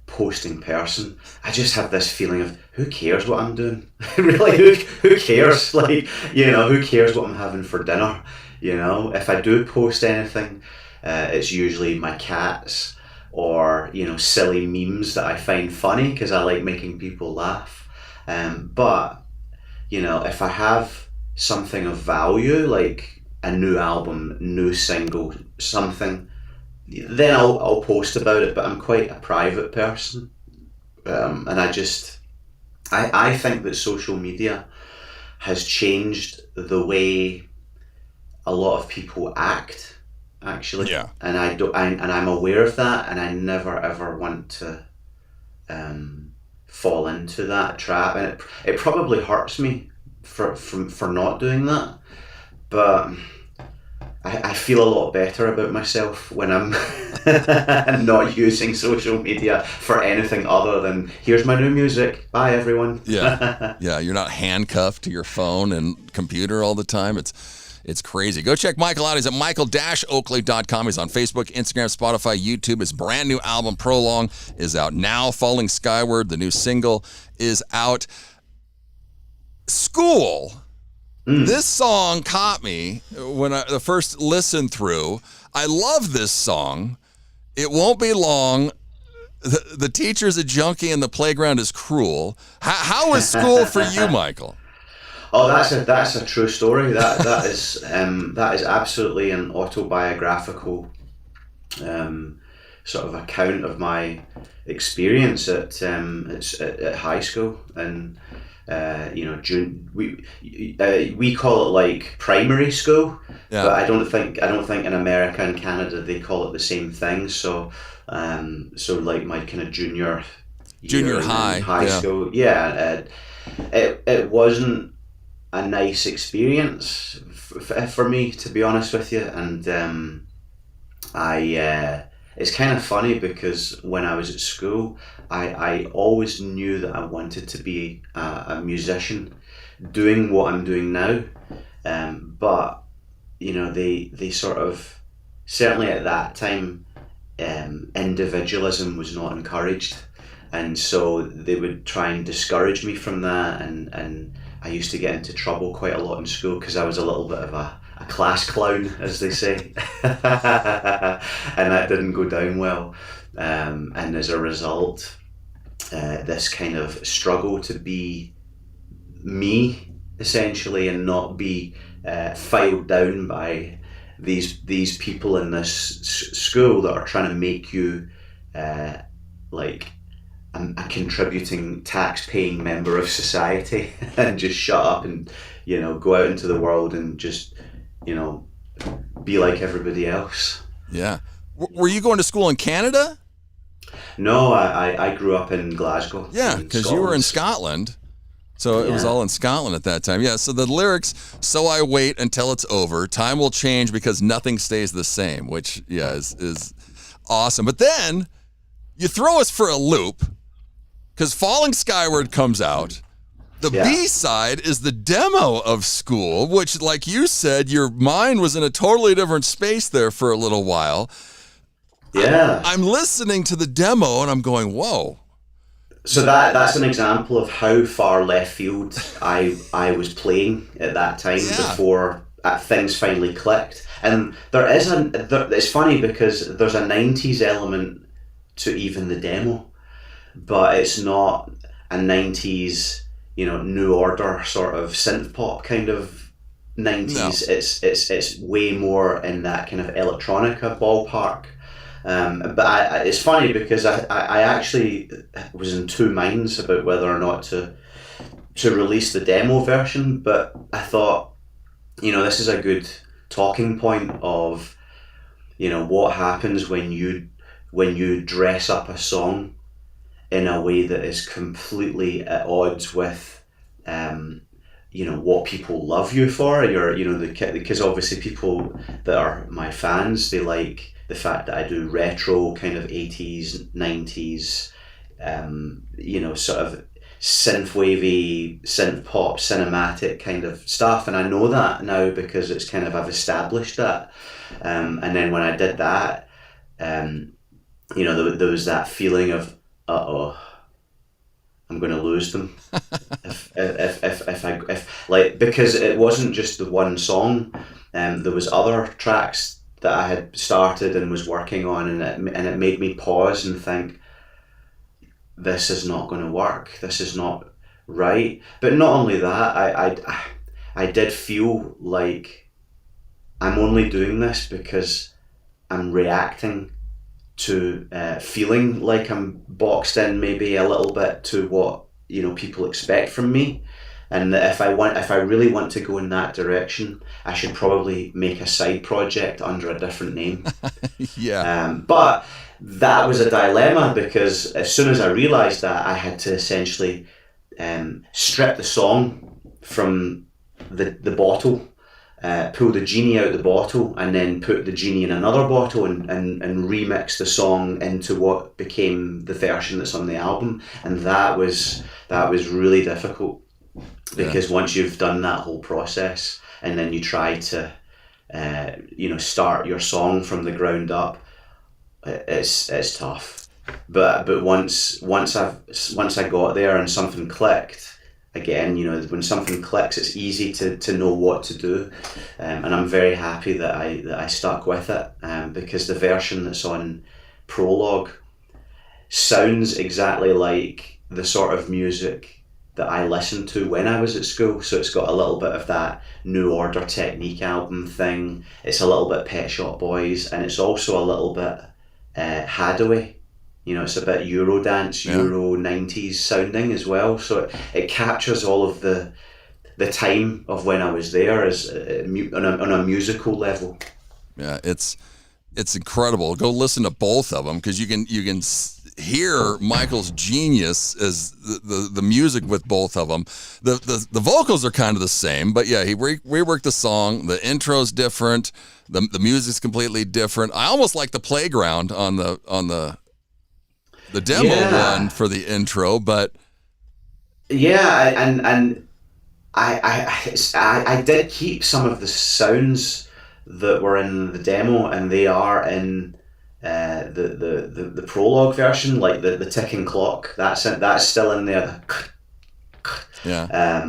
posting person. I just have this feeling of, who cares what I'm doing? Really, who cares? Like, who cares what I'm having for dinner? If I do post anything, it's usually my cats or, silly memes that I find funny because I like making people laugh. But, if I have something of value, like a new album, new single, something, then I'll post about it. But I'm quite a private person, and I think that social media has changed the way a lot of people act, actually. Yeah. And I'm aware of that, and I never ever want to fall into that trap, and it probably hurts me for not doing that, but I feel a lot better about myself when I'm not using social media for anything other than, here's my new music, bye everyone. Yeah. You're not handcuffed to your phone and computer all the time. It's crazy. Go check Michael out. He's at michael-oakley.com. He's on Facebook, Instagram, Spotify, YouTube. His brand new album, Prolong, is out now. Falling Skyward, the new single, is out. School. This song caught me when the first listen through. I love this song. It won't be long. The teacher's a junkie and the playground is cruel. How was school for you, Michael? Oh, that's a true story. That is absolutely an autobiographical sort of account of my experience at high school. And we call it like primary school, but I don't think in America and Canada they call it the same thing. So like my kind of junior high school, it wasn't a nice experience for me, to be honest with you. And it's kind of funny because when I was at school, I always knew that I wanted to be a musician, doing what I'm doing now. But they sort of, certainly at that time, individualism was not encouraged, and so they would try and discourage me from that. And I used to get into trouble quite a lot in school because I was a little bit of a class clown, as they say, and that didn't go down well. And as a result, this kind of struggle to be me, essentially, and not be filed down by these people in this school that are trying to make you like a contributing, tax-paying member of society, and just shut up and go out into the world and just be like everybody else. Yeah. Were you going to school in Canada? No, I grew up in Glasgow. Yeah, because you were in Scotland. So it was all in Scotland at that time. Yeah, so the lyrics, "So I wait until it's over. Time will change because nothing stays the same," which, is awesome. But then you throw us for a loop because Falling Skyward comes out. The B-side is the demo of School, which, like you said, your mind was in a totally different space there for a little while. Yeah. I'm listening to the demo and I'm going, whoa. So that's an example of how far left field I was playing at that time before things finally clicked. And it's funny because there's a 90s element to even the demo, but it's not a 90s, New Order sort of synth pop kind of 90s. No. It's way more in that kind of electronica ballpark. But it's funny because I actually was in two minds about whether or not to release the demo version, but I thought, this is a good talking point of, what happens when you dress up a song in a way that is completely at odds with, what people love you for. Because obviously people that are my fans, they like the fact that I do retro kind of 80s, 90s, sort of synth-wavy, synth-pop, cinematic kind of stuff. And I know that now because it's kind of, I've established that. And then when I did that, there was that feeling of, I'm going to lose them. Because it wasn't just the one song. There was other tracks that I had started and was working on, and it made me pause and think, this is not going to work. This is not right. But not only that, I did feel like I'm only doing this because I'm reacting to feeling like I'm boxed in maybe a little bit to what people expect from me. And if I really want to go in that direction, I should probably make a side project under a different name. But that was a dilemma because as soon as I realised that, I had to essentially strip the song from the bottle, pull the genie out of the bottle, and then put the genie in another bottle and remix the song into what became the version that's on the album. And that was really difficult. Because once you've done that whole process, and then you try to start your song from the ground up, it's tough. But once I got there and something clicked, again, when something clicks, it's easy to know what to do, and I'm very happy that I stuck with it, because the version that's on Prologue sounds exactly like the sort of music that I listened to when I was at school. So it's got a little bit of that New Order Technique album thing. It's a little bit Pet Shop Boys, and it's also a little bit Hadaway. It's a bit Eurodance, Euro 90s sounding as well. So it captures all of the time of when I was there as on a musical level. Yeah, it's incredible. Go listen to both of them, because you can hear Michael's genius as the music with both of them. The vocals are kind of the same, but yeah, he reworked the song. The intro's different. The music's completely different. I almost like the playground on the demo one for the intro, but yeah, and I did keep some of the sounds that were in the demo, and they are in the Prologue version, like the ticking clock. That's still in there. Yeah.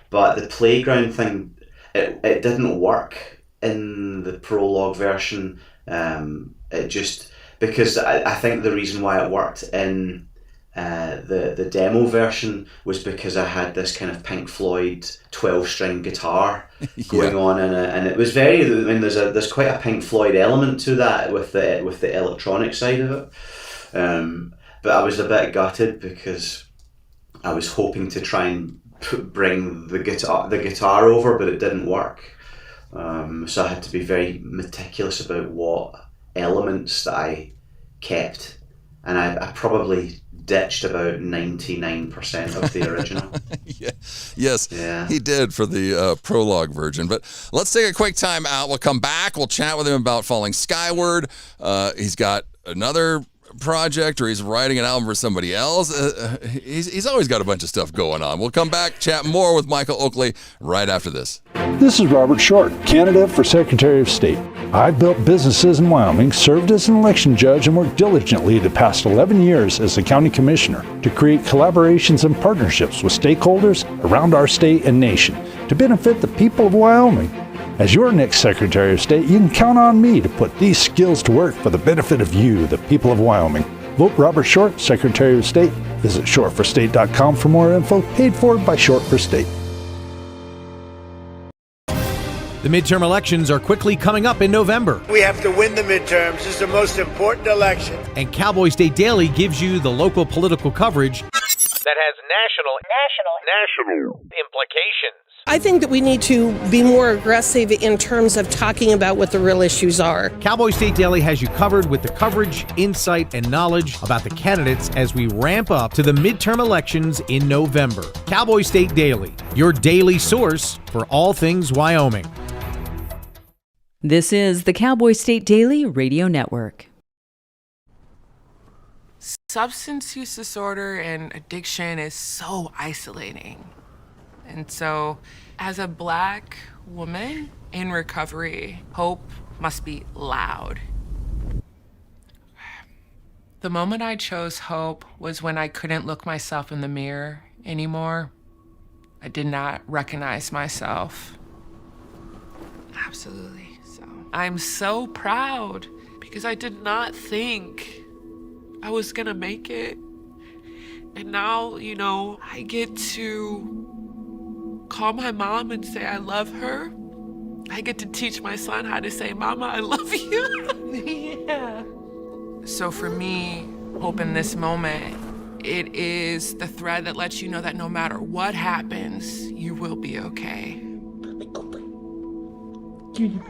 But the playground thing, it didn't work in the Prologue version. It just, because I think the reason why it worked in the demo version was because I had this kind of Pink Floyd 12-string guitar going on in it, and it was there's quite a Pink Floyd element to that with the electronic side of it. But I was a bit gutted because I was hoping to try and bring the guitar over, but it didn't work. So I had to be very meticulous about what elements that I kept, and I probably ditched about 99% of the original. He did for the Prologue version. But let's take a quick time out. We'll come back. We'll chat with him about Falling Skyward. He's got another project, or he's writing an album for somebody else. He's always got a bunch of stuff going on. We'll come back, chat more with Michael Oakley right after this. This is Robert Short, candidate for Secretary of State. I've built businesses in Wyoming, served as an election judge, and worked diligently the past 11 years as a county commissioner to create collaborations and partnerships with stakeholders around our state and nation to benefit the people of Wyoming. As your next Secretary of State, you can count on me to put these skills to work for the benefit of you, the people of Wyoming. Vote Robert Short, Secretary of State. Visit shortforstate.com for more info, paid for by Short for State. The midterm elections are quickly coming up in November. We have to win the midterms. It's the most important election. And Cowboy State Daily gives you the local political coverage that has national implications. I think that we need to be more aggressive in terms of talking about what the real issues are. Cowboy State Daily has you covered with the coverage, insight, and knowledge about the candidates as we ramp up to the midterm elections in November. Cowboy State Daily, your daily source for all things Wyoming. This is the Cowboy State Daily Radio Network. Substance use disorder and addiction is so isolating. And so, as a Black woman in recovery, hope must be loud. The moment I chose hope was when I couldn't look myself in the mirror anymore. I did not recognize myself. Absolutely. So I'm so proud because I did not think I was gonna make it. And now, I get to call my mom and say I love her. I get to teach my son how to say, Mama, I love you. Yeah. So for me, hope in this moment, it is the thread that lets you know that no matter what happens, you will be okay. Judy.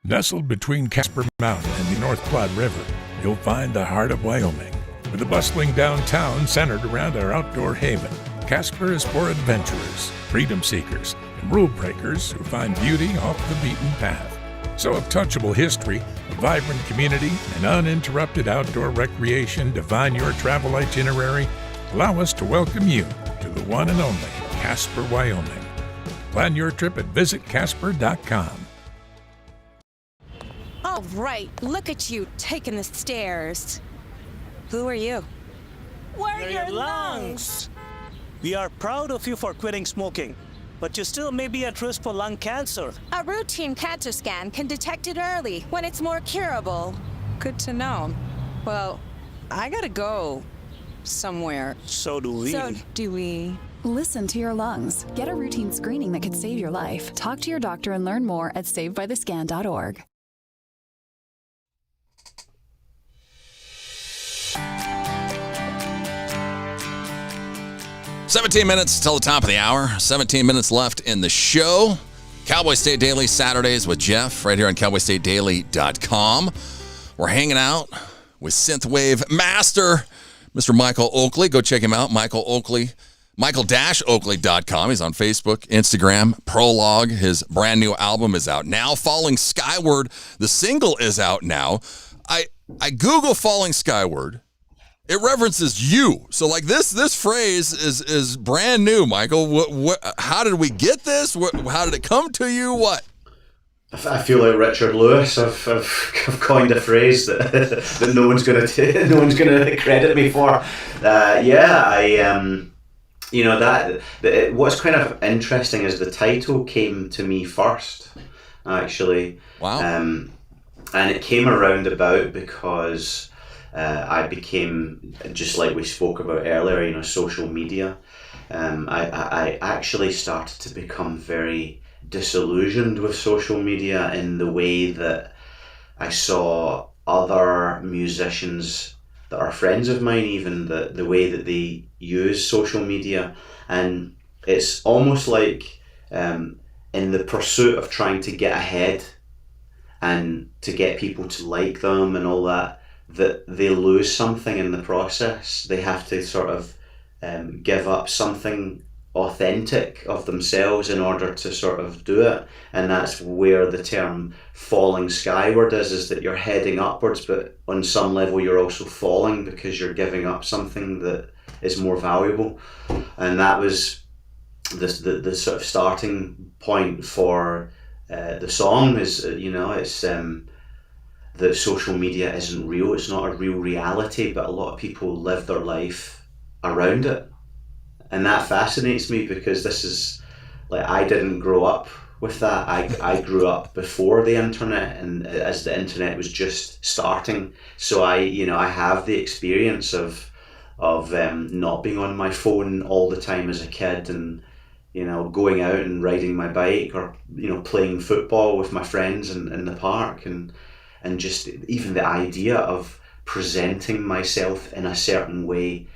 Nestled between Casper Mountain and the North Platte River, you'll find the heart of Wyoming. With a bustling downtown centered around our outdoor haven, Casper is for adventurers, freedom seekers, and rule breakers who find beauty off the beaten path. So if touchable history, a vibrant community, and uninterrupted outdoor recreation define your travel itinerary, Allow us to welcome you to the one and only Casper, Wyoming. Plan your trip at visitcasper.com. All right, look at you taking the stairs. Who are you? We're your lungs. We are proud of you for quitting smoking, but you still may be at risk for lung cancer. A routine cancer scan can detect it early when it's more curable. Good to know. Well, I gotta go somewhere. So do we. Listen to your lungs. Get a routine screening that could save your life. Talk to your doctor and learn more at savedbythescan.org. "17 minutes till the top of the hour. 17 minutes left in the show. Cowboy State Daily Saturdays with Jeff right here on cowboystatedaily.com. We're hanging out with synthwave master Mr. Michael Oakley. Go check him out, Michael Oakley. Michael-Oakley.com. He's on Facebook, Instagram. Prologue, his brand new album is out now. Falling Skyward, the single is out now. I Google Falling Skyward. It references you. So like this phrase is brand new, Michael. How did we get this? How did it come to you? What? I feel like Richard Lewis. I've coined a phrase that no one's gonna credit me for. What's kind of interesting is the title came to me first, actually. Wow. And it came around about because I became, just like we spoke about earlier, social media. I actually started to become very disillusioned with social media in the way that I saw other musicians that are friends of mine, even the way that they use social media. And it's almost like in the pursuit of trying to get ahead and to get people to like them and all that they lose something in the process. They have to sort of give up something authentic of themselves in order to sort of do it. And that's where the term falling skyward is that you're heading upwards, but on some level you're also falling because you're giving up something that is more valuable. And that was the sort of starting point for the song is, it's that social media isn't real. It's not a real reality, but a lot of people live their life around it. And that fascinates me because this is, like, I didn't grow up with that. I grew up before the internet and as the internet was just starting. So I have the experience of not being on my phone all the time as a kid and, going out and riding my bike or, playing football with my friends in the park and just even the idea of presenting myself in a certain way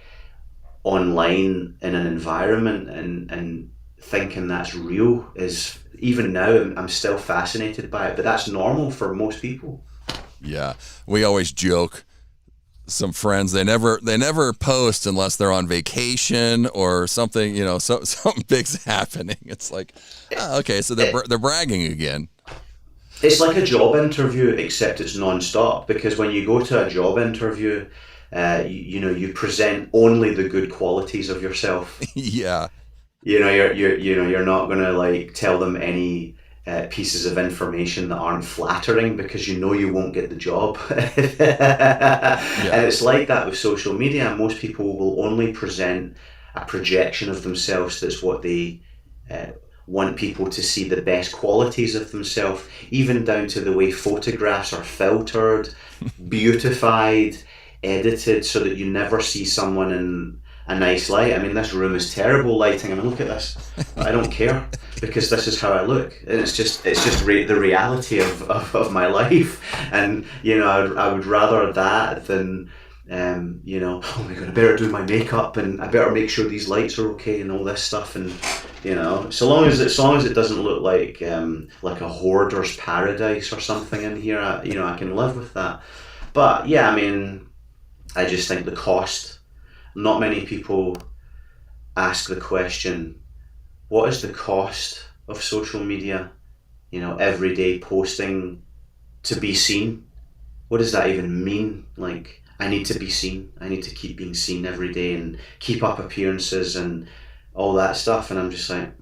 online in an environment and thinking that's real is, even now I'm still fascinated by it, but that's normal for most people. Yeah, we always joke, some friends, they never post unless they're on vacation or something, something big's happening. It's like, okay, so they're bragging again. It's like a job interview, except it's non-stop, because when you go to a job interview, you present only the good qualities of yourself. Yeah. You're not going to like tell them any pieces of information that aren't flattering because you won't get the job. And it's like that with social media. Most people will only present a projection of themselves that's what they want people to see, the best qualities of themselves, even down to the way photographs are filtered, beautified, edited, so that you never see someone in a nice light. I mean, this room is terrible lighting. I mean, look at this. I don't care because this is how I look, and it's just the reality of my life. And I would rather that than oh my god, I better do my makeup and I better make sure these lights are okay and all this stuff. And so long as it doesn't look like a hoarder's paradise or something in here, I can live with that. But yeah, I mean, I just think the cost. Not many people ask the question, what is the cost of social media? Every day posting to be seen. What does that even mean? Like, I need to be seen. I need to keep being seen every day and keep up appearances and all that stuff. And I'm just like,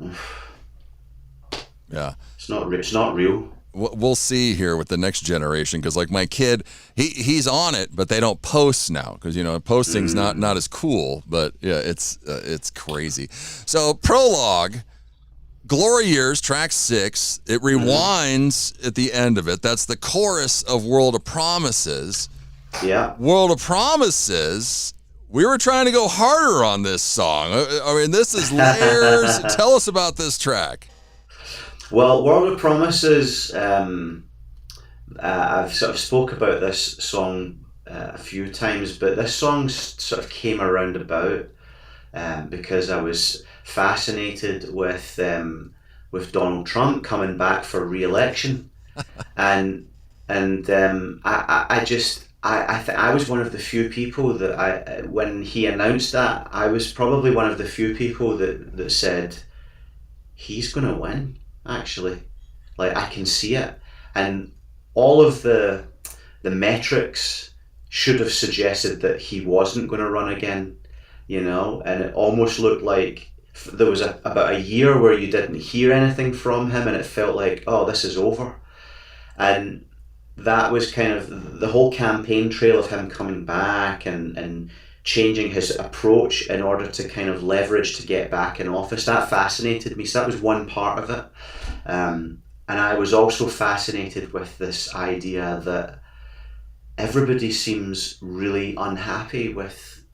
yeah, it's not real. We'll see here with the next generation, because like my kid, he's on it, but they don't post now because posting's not as cool. But yeah, it's crazy. So Prologue, Glory Years, track 6. It rewinds at the end of it. That's the chorus of World of Promises. Yeah. World of Promises. We were trying to go harder on this song. I mean, this is layers. Tell us about this track. Well, World of Promises, I've sort of spoke about this song a few times, but this song sort of came around about because I was fascinated with Donald Trump coming back for re-election, and I was one of the few people that when he announced that, I was probably one of the few people that said he's going to win. Actually, like, I can see it, and all of the metrics should have suggested that he wasn't going to run again, and it almost looked like there was about a year where you didn't hear anything from him, and it felt like, oh, this is over. And that was kind of the whole campaign trail of him coming back and changing his approach in order to kind of leverage to get back in office. That fascinated me. So that was one part of it. And I was also fascinated with this idea that everybody seems really unhappy with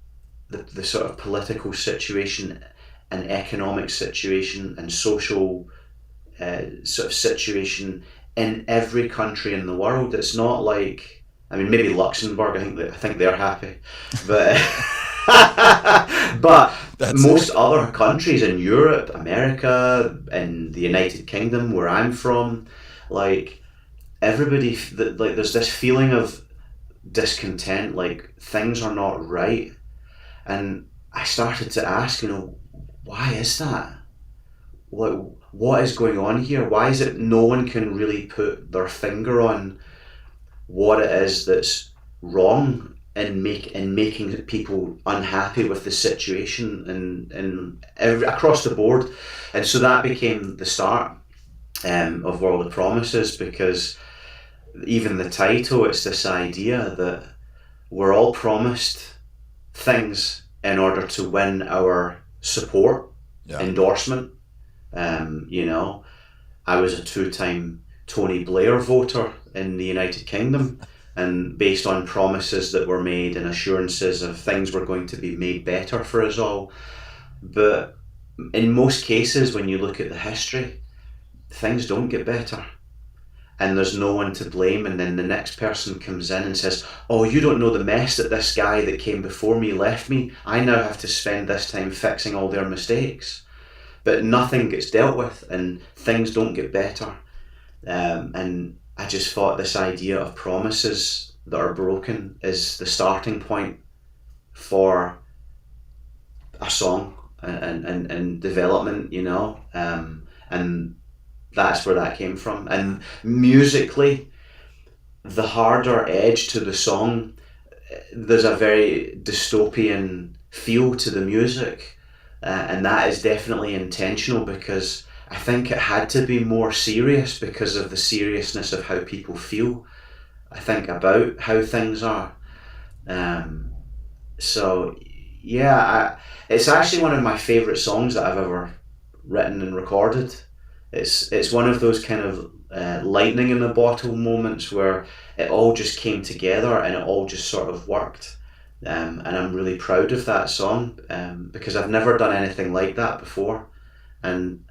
the sort of political situation and economic situation and social sort of situation in every country in the world. It's not like, I mean, maybe Luxembourg, I think they're happy, but but most other countries in Europe, America, and the United Kingdom, where I'm from, like, everybody, like, there's this feeling of discontent, like things are not right. And I started to ask, why is that? What is going on here? Why is it no one can really put their finger on what it is that's wrong in making people unhappy with the situation and across the board? And so that became the start of World of Promises, because even the title, it's this idea that we're all promised things in order to win our support, endorsement. I was a 2-time Tony Blair voter in the United Kingdom, and based on promises that were made and assurances of things were going to be made better for us all. But in most cases, when you look at the history, things don't get better, and there's no one to blame. And then the next person comes in and says, oh, you don't know the mess that this guy that came before me left me. I now have to spend this time fixing all their mistakes. But nothing gets dealt with and things don't get better. And I just thought this idea of promises that are broken is the starting point for a song and development, and that's where that came from. And musically, the harder edge to the song, there's a very dystopian feel to the music, and that is definitely intentional, because I think it had to be more serious because of the seriousness of how people feel, I think, about how things are. So yeah, it's actually one of my favourite songs that I've ever written and recorded. It's one of those kind of lightning in the bottle moments where it all just came together and it all just sort of worked. And I'm really proud of that song, because I've never done anything like that before, and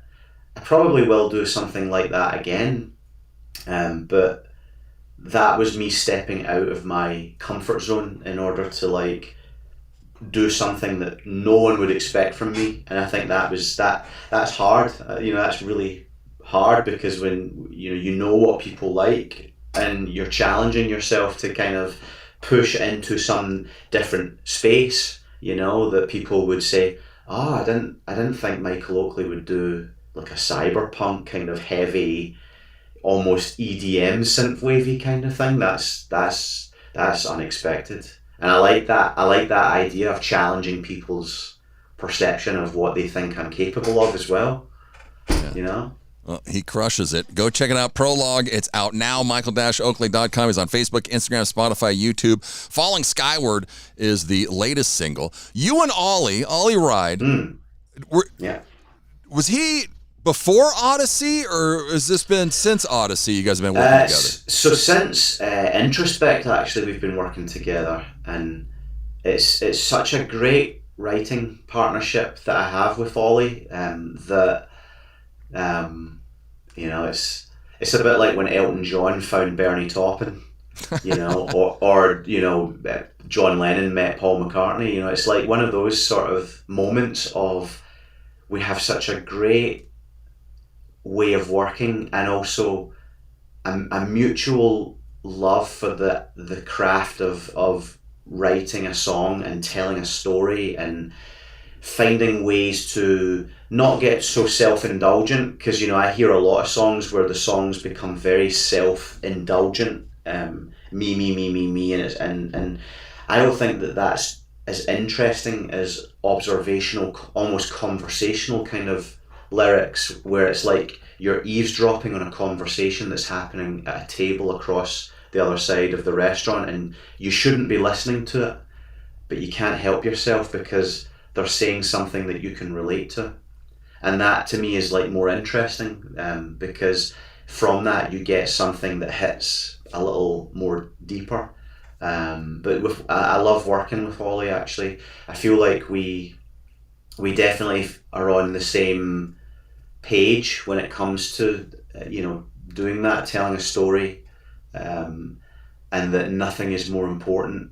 I probably will do something like that again, but that was me stepping out of my comfort zone in order to do something that no one would expect from me. And I think that's hard. That's really hard, because when you know what people like and you're challenging yourself to kind of push into some different space, that people would say, oh, I didn't think Michael Oakley would do like a cyberpunk kind of heavy, almost EDM synthwavey kind of thing. That's unexpected. And I like that idea of challenging people's perception of what they think I'm capable of as well. Yeah. You know? Well, he crushes it. Go check it out. Prologue. It's out now. Michael-Oakley.com. He's on Facebook, Instagram, Spotify, YouTube. Falling Skyward is the latest single. You and Ollie Ride, was he before Odyssey, or has this been since Odyssey you guys have been working together? So since Introspect, actually, we've been working together, and it's such a great writing partnership that I have with Ollie, that you know, it's a bit like when Elton John found Bernie Taupin, you know, or you know, John Lennon met Paul McCartney. You know, it's like one of those sort of moments of we have such a great way of working, and also a mutual love for the craft of writing a song and telling a story and finding ways to not get so self-indulgent, because you know, I hear a lot of songs where the songs become very self-indulgent, me, and I don't think that that's as interesting as observational, almost conversational kind of lyrics, where it's like you're eavesdropping on a conversation that's happening at a table across the other side of the restaurant, and you shouldn't be listening to it, but you can't help yourself because they're saying something that you can relate to. And that to me is like more interesting, because from that you get something that hits a little more deeper. But I love working with Ollie, actually. I feel like we definitely are on the same page when it comes to, you know, doing that, telling a story, and that nothing is more important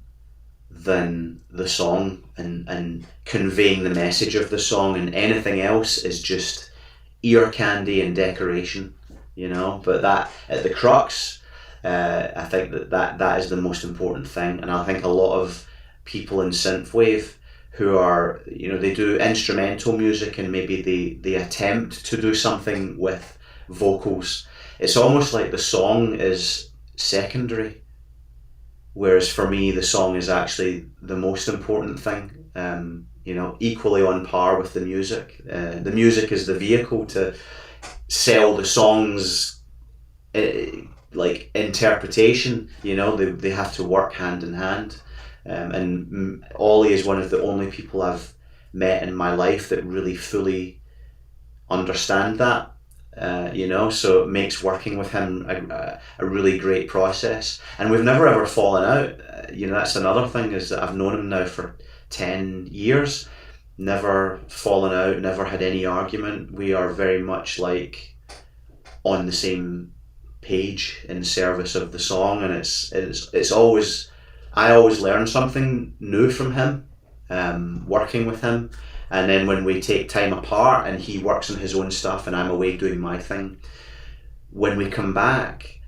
than the song and conveying the message of the song, and anything else is just ear candy and decoration, you know. But that at the crux, I think that is the most important thing. And I think a lot of people in synthwave who are, you know, they do instrumental music and maybe they attempt to do something with vocals, it's almost like the song is secondary. Whereas for me, the song is actually the most important thing, you know, equally on par with the music. The music is the vehicle to sell the song's like interpretation, you know, they have to work hand in hand. And Ollie is one of the only people I've met in my life that really fully understand that. You know, so it makes working with him a really great process, and we've never ever fallen out. You know, that's another thing, is that I've known him now for 10 years, never fallen out, never had any argument. We are very much like on the same page in service of the song, and it's always, I always learn something new from him, working with him. And then when we take time apart and he works on his own stuff and I'm away doing my thing, when we come back,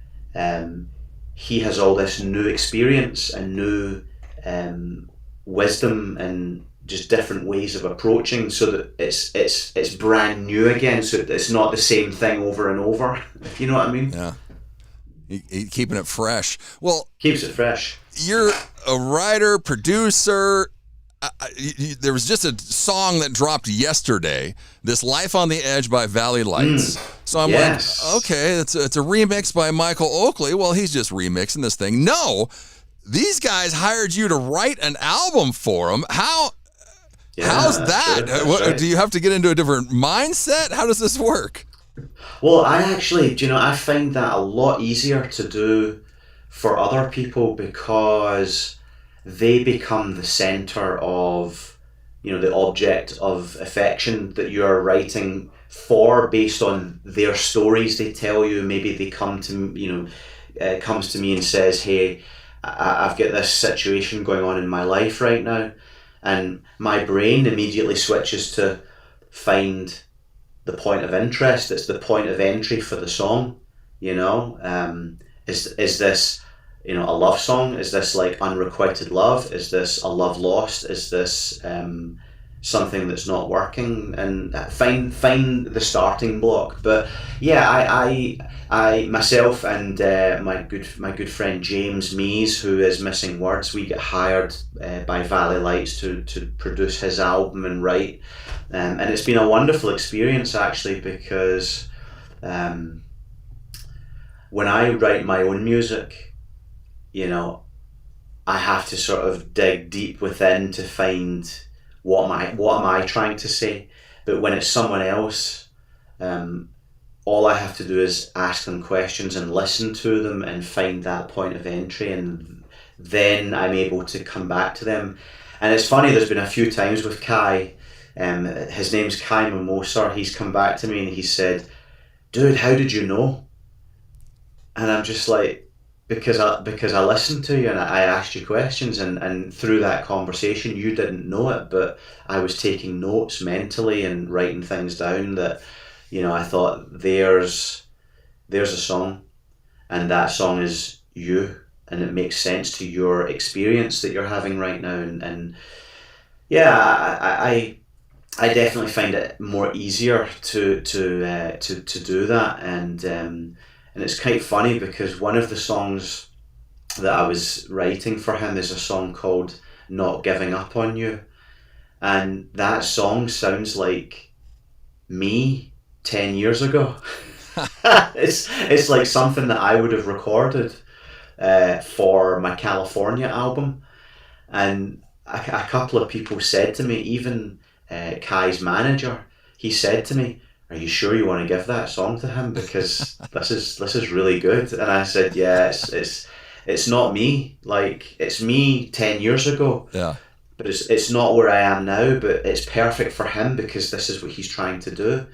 he has all this new experience and new wisdom and just different ways of approaching, so that it's brand new again, so it's not the same thing over and over, if you know what I mean. Yeah. Keeping it fresh. Well, keeps it fresh. You're a writer, producer. There was just a song that dropped yesterday, this Life on the Edge by Valley Lights. So I'm like, okay, it's a remix by Michael Oakley. Well, he's just remixing this thing. No, these guys hired you to write an album for them. How's that? Right. Do you have to get into a different mindset? How does this work? Well, I actually, you know, I find that a lot easier to do for other people, because they become the center of, you know, the object of affection that you're writing for, based on their stories they tell you. Maybe they come to, you know, comes to me and says, hey, I've got this situation going on in my life right now, and my brain immediately switches to find the point of interest. It's the point of entry for the song, you know. Is this, you know, a love song? Is this like unrequited love? Is this a love lost? Is this something that's not working and find the starting block. But yeah, I myself and my good friend James Mees, who is Missing Words, we get hired by Valley Lights to produce his album and write, and it's been a wonderful experience actually, because when I write my own music, you know, I have to sort of dig deep within to find what am I trying to say. But when it's someone else, all I have to do is ask them questions and listen to them and find that point of entry, and then I'm able to come back to them. And it's funny, there's been a few times with Kai, his name's Kai Mimosa, he's come back to me and he said, "Dude, how did you know?" And I'm just like, because I listened to you and I asked you questions, and through that conversation you didn't know it, but I was taking notes mentally and writing things down that, you know, I thought there's a song, and that song is you, and it makes sense to your experience that you're having right now, and yeah, I definitely find it more easier to do that, and it's quite funny because one of the songs that I was writing for him is a song called "Not Giving Up on You," and that song sounds like me 10 years ago. It's like something that I would have recorded for my California album, and a couple of people said to me, even Kai's manager, he said to me, "Are you sure you want to give that song to him, because this is really good?" And I said, "Yeah, it's not me. Like, it's me 10 years ago. Yeah. But it's not where I am now. But it's perfect for him because this is what he's trying to do."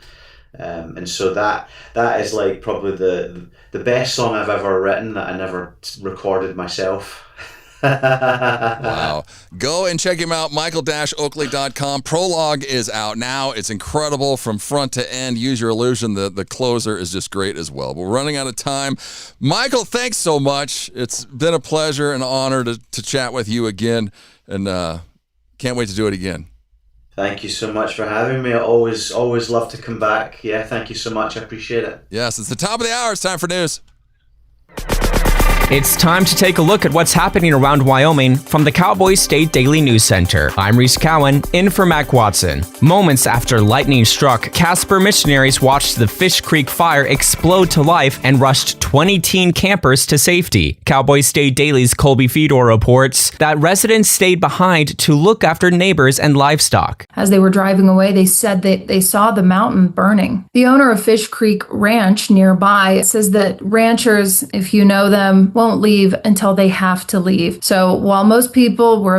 And so that is like probably the best song I've ever written that I never recorded myself. Wow. Go and check him out, michael-oakley.com. Prologue is out now. It's incredible from front to end. Use Your Illusion. The closer is just great as well. We're running out of time. Michael, thanks so much. It's been a pleasure and honor to chat with you again, and can't wait to do it again. Thank you so much for having me. I always love to come back. Yeah, thank you so much. I appreciate it. Yes, it's the top of the hour. It's time for news. It's time to take a look at what's happening around Wyoming from the Cowboy State Daily News Center. I'm Reese Cowan, in for Mac Watson. Moments after lightning struck, Casper missionaries watched the Fish Creek fire explode to life and rushed 20 teen campers to safety. Cowboy State Daily's Colby Fedor reports that residents stayed behind to look after neighbors and livestock. As they were driving away, they said that they saw the mountain burning. The owner of Fish Creek Ranch nearby says that ranchers, if you know them, won't leave until they have to leave. So while most people were